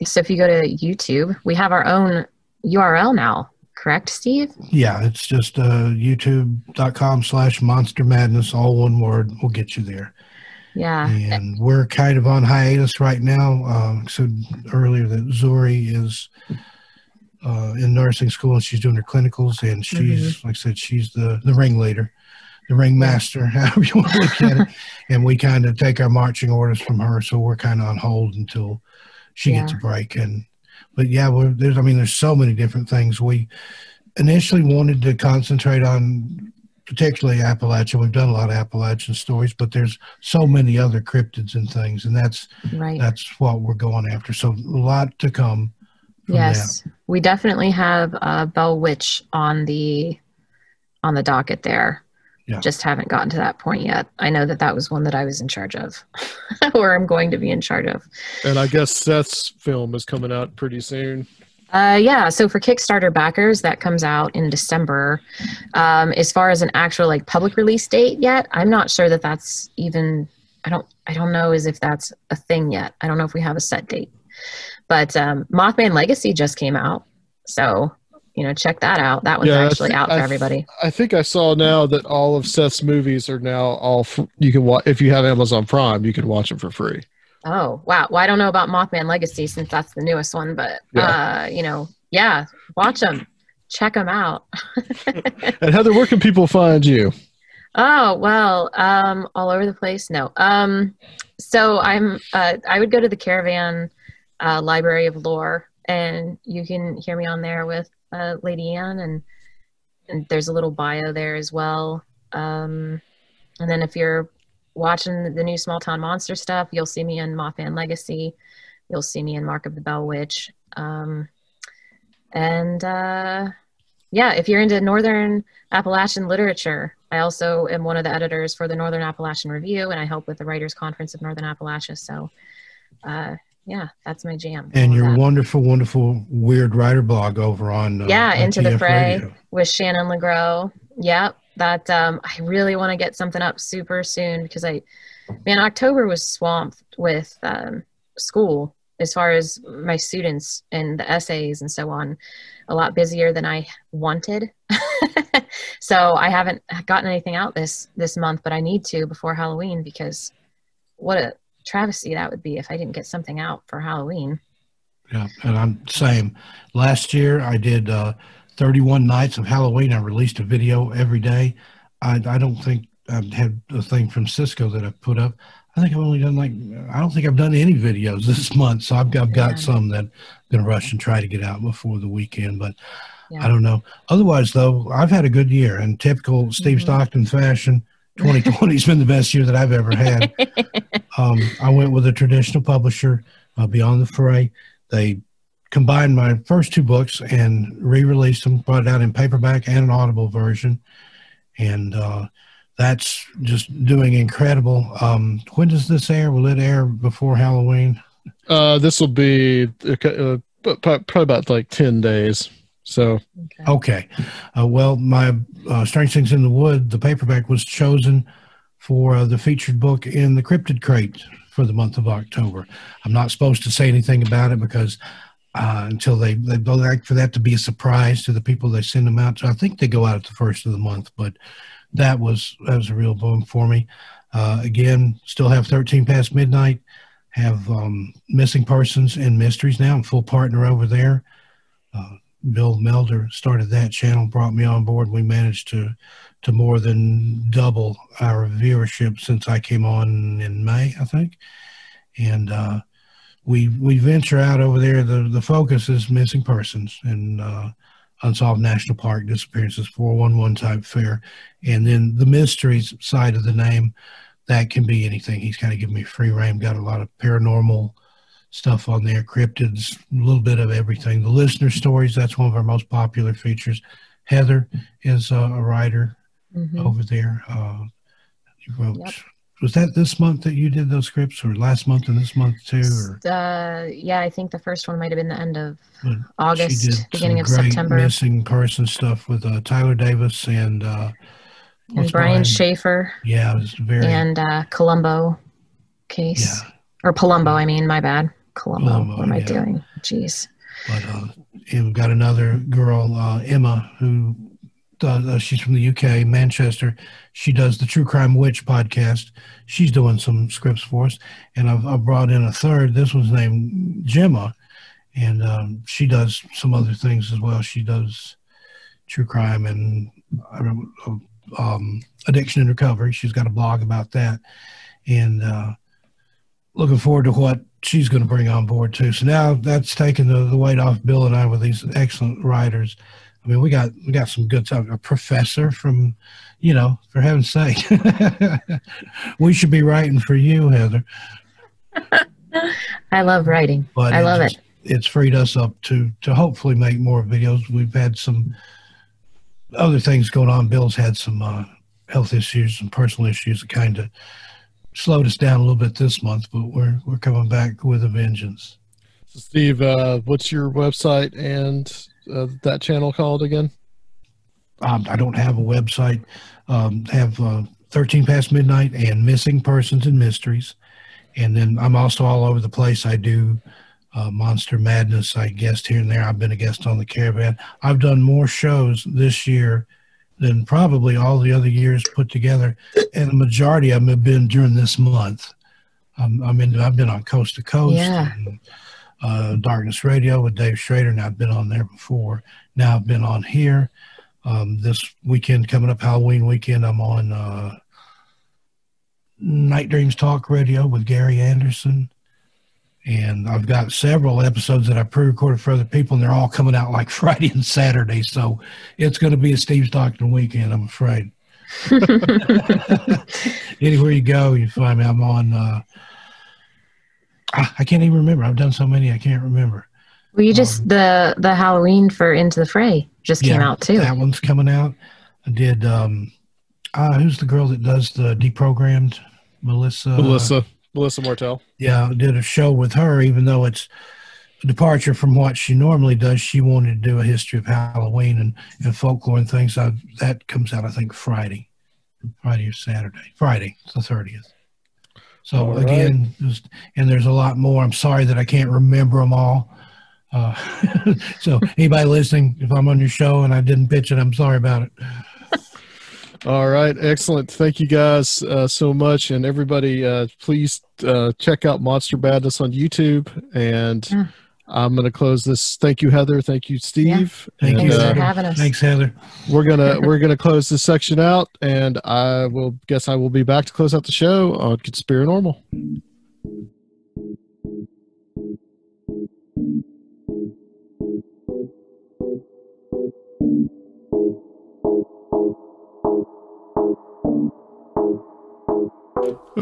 [SPEAKER 4] So if you go to YouTube, we have our own URL now. Correct, Steve?
[SPEAKER 3] Yeah, it's just youtube.com/Monster Madness, all one word. Will get you there.
[SPEAKER 4] Yeah.
[SPEAKER 3] And we're kind of on hiatus right now. So earlier that Zuri is in nursing school, and she's doing her clinicals, and she's, like I said, she's the ringleader, the ringmaster, however you want to look at it. And we kind of take our marching orders from her, so we're kind of on hold until she gets a break. But yeah, there's so many different things. We initially wanted to concentrate on particularly Appalachia. We've done a lot of Appalachian stories, but there's so many other cryptids and things, and that's what we're going after. So a lot to come.
[SPEAKER 4] Yes, we definitely have Bell Witch on the docket there. Yeah. Just haven't gotten to that point yet. I know that was one that I was in charge of, or I'm going to be in charge of. And
[SPEAKER 2] I guess Seth's film is coming out pretty soon.
[SPEAKER 4] Yeah, so for Kickstarter backers, that comes out in December. As far as an actual like public release date yet, I'm not sure that's even. I don't know as if that's a thing yet. I don't know if we have a set date. But Mothman Legacy just came out, so check that out. That one's actually out for everybody.
[SPEAKER 2] I think I saw now that all of Seth's movies are now you can watch if you have Amazon Prime. You can watch them for free.
[SPEAKER 4] Oh wow! Well, I don't know about Mothman Legacy since that's the newest one, but watch them, check them out.
[SPEAKER 2] And Heather, where can people find you?
[SPEAKER 4] Oh well, all over the place. No, so I would go to the Caravan Library of Lore, and you can hear me on there with Lady Ann, and there's a little bio there as well. And then if you're watching the new Small Town Monster stuff, you'll see me in Mothman Legacy. You'll see me in Mark of the Bell Witch. If you're into Northern Appalachian literature, I also am one of the editors for the Northern Appalachian Review, and I help with the Writers Conference of Northern Appalachia. So, that's my jam.
[SPEAKER 3] And your wonderful, wonderful Weird Writer blog over on
[SPEAKER 4] Into
[SPEAKER 3] TF
[SPEAKER 4] the Fray
[SPEAKER 3] Radio.
[SPEAKER 4] with Shannon LeGros. Yep, that I really want to get something up super soon because October was swamped with school as far as my students and the essays and so on. A lot busier than I wanted. So I haven't gotten anything out this month, but I need to before Halloween because what a travesty that would be if I didn't get something out for Halloween.
[SPEAKER 3] Yeah, and I'm same. Last year I did 31 nights of Halloween. I released a video every day. I don't think I've had a thing from Cisco that I've put up. I think I've only done I don't think I've done any videos this month. So I've got some that I'm going to rush and try to get out before the weekend, but I don't know. Otherwise though, I've had a good year in typical Steve Stockton fashion. 2020's been the best year that I've ever had. I went with a traditional publisher, Beyond the Fray. They combined my first 2 books and re-released them, brought it out in paperback and an Audible version. And that's just doing incredible. When does this air? Will it air before Halloween?
[SPEAKER 2] This will be probably about like 10 days. So,
[SPEAKER 3] okay. Well, my Strange Things in the Wood, the paperback, was chosen for the featured book in the Cryptid Crate for the month of October. I'm not supposed to say anything about it because until they like for that to be a surprise to the people they send them out to. I think they go out at the first of the month, but that was a real boom for me. Again, still have 13 Past Midnight, have Missing Persons and Mysteries now. I'm full partner over there. Bill Melder started that channel, brought me on board. We managed to more than double our viewership since I came on in May, I think. And we venture out over there. The focus is missing persons and unsolved national park disappearances, 411 type fare. And then the mysteries side of the name, that can be anything. He's kind of given me free rein. Got a lot of paranormal stuff on there, cryptids, a little bit of everything. The listener stories, that's one of our most popular features. Heather is a writer over there. You wrote, was that this month that you did those scripts, or last month and this month too? Or?
[SPEAKER 4] Yeah, I think the first one might have been the end of August, beginning of
[SPEAKER 3] great
[SPEAKER 4] September.
[SPEAKER 3] Missing person stuff with Tyler Davis and
[SPEAKER 4] Brian Schaefer.
[SPEAKER 3] Yeah, it was very.
[SPEAKER 4] And Columbo case. Yeah. Or Palumbo, I mean, my bad. Columbo, what am I doing? Jeez.
[SPEAKER 3] But we've got another girl, Emma, who does, she's from the UK, Manchester. She does the True Crime Witch podcast. She's doing some scripts for us. And I've brought in a third. This one's named Gemma. And she does some other things as well. She does true crime and addiction and recovery. She's got a blog about that. And looking forward to what she's going to bring on board too. So now that's taken the weight off Bill and I with these excellent writers. I mean, we got some good stuff. A professor from, for heaven's sake, we should be writing for you, Heather.
[SPEAKER 4] I love writing. But I love it.
[SPEAKER 3] It's freed us up to hopefully make more videos. We've had some other things going on. Bill's had some health issues, some personal issues that kind of slowed us down a little bit this month, but we're coming back with a vengeance.
[SPEAKER 2] So Steve, what's your website and that channel called again?
[SPEAKER 3] I don't have a website. Have 13 Past Midnight and Missing Persons and Mysteries. And then I'm also all over the place. I do Monster Madness. I guest here and there. I've been a guest on the Caravan. I've done more shows this year than probably all the other years put together, and the majority of them have been during this month. I've been on Coast to Coast, and, Darkness Radio with Dave Schrader, and I've been on there before. Now I've been on here. This weekend coming up, Halloween weekend, I'm on Night Dreams Talk Radio with Gary Anderson. And I've got several episodes that I pre-recorded for other people, and they're all coming out like Friday and Saturday. So it's going to be a Steve Stockton weekend, I'm afraid. Anywhere you go, you find me. I'm on, I can't even remember. I've done so many, I can't remember.
[SPEAKER 4] Well, you just, the Halloween for Into the Fray just came out too.
[SPEAKER 3] That one's coming out. I did, who's the girl that does the Deprogrammed? Melissa Martell. Yeah, I did a show with her, even though it's a departure from what she normally does. She wanted to do a history of Halloween and folklore and things. That comes out, I think, Friday or Saturday. Friday, it's the 30th. So all again, and there's a lot more. I'm sorry that I can't remember them all. So anybody listening, if I'm on your show and I didn't pitch it, I'm sorry about it.
[SPEAKER 2] All right. Excellent. Thank you guys so much. And everybody, please check out Monster Badness on YouTube. And I'm going to close this. Thank you, Heather. Thank you, Steve.
[SPEAKER 3] Yeah.
[SPEAKER 4] Thanks for having us.
[SPEAKER 3] Thanks, Heather.
[SPEAKER 2] We're gonna close this section out, and I will be back to close out the show on Conspirinormal.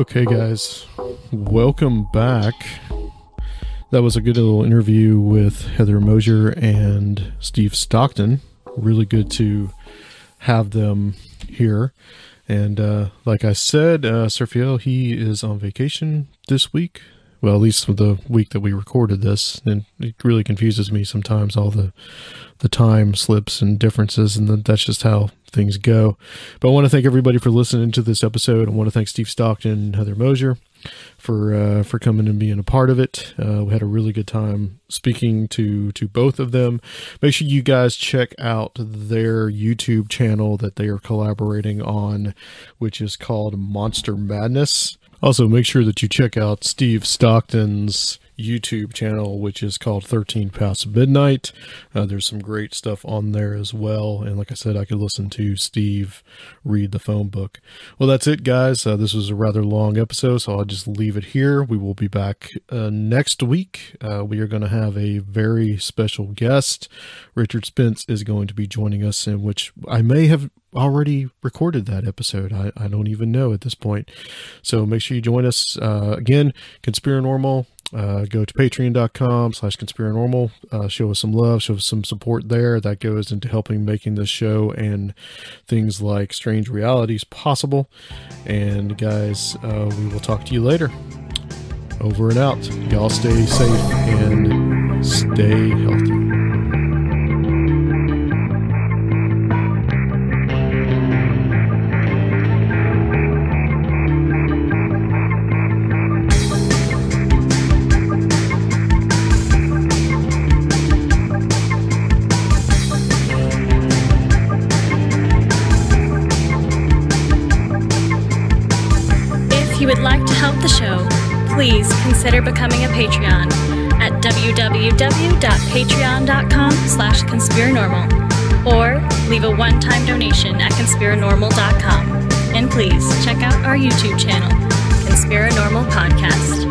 [SPEAKER 2] Okay, guys, welcome back. That was a good little interview with Heather Moser and Steve Stockton. Really good to have them here. And like I said, Serfiel, he is on vacation this week. Well, at least for the week that we recorded this. And it really confuses me sometimes, all the time slips and differences, and that's just how things go. But I want to thank everybody for listening to this episode. I want to thank Steve Stockton and Heather Moser for coming and being a part of it. We had a really good time speaking to both of them. Make sure you guys check out their YouTube channel that they are collaborating on, which is called Monster Madness. Also, make sure that you check out Steve Stockton's YouTube channel, which is called 13 Past Midnight. There's some great stuff on there as well. And like I said, I could listen to Steve read the phone book. Well, that's it, guys. This was a rather long episode, so I'll just leave it here. We will be back next week. We are going to have a very special guest. Richard Spence is going to be joining us, in which I may have already recorded that episode. I don't even know at this point. So make sure you join us. Again, Conspirinormal. Go to patreon.com/Conspirinormal. Show us some love, show us some support there. That goes into helping making this show and things like Strange Realities possible. And guys, we will talk to you later. Over and out. Y'all stay safe and stay healthy.
[SPEAKER 1] If you would like to help the show, please consider becoming a Patreon at www.patreon.com/Conspirinormal or leave a one-time donation at Conspirinormal.com. And please check out our YouTube channel, Conspirinormal Podcast.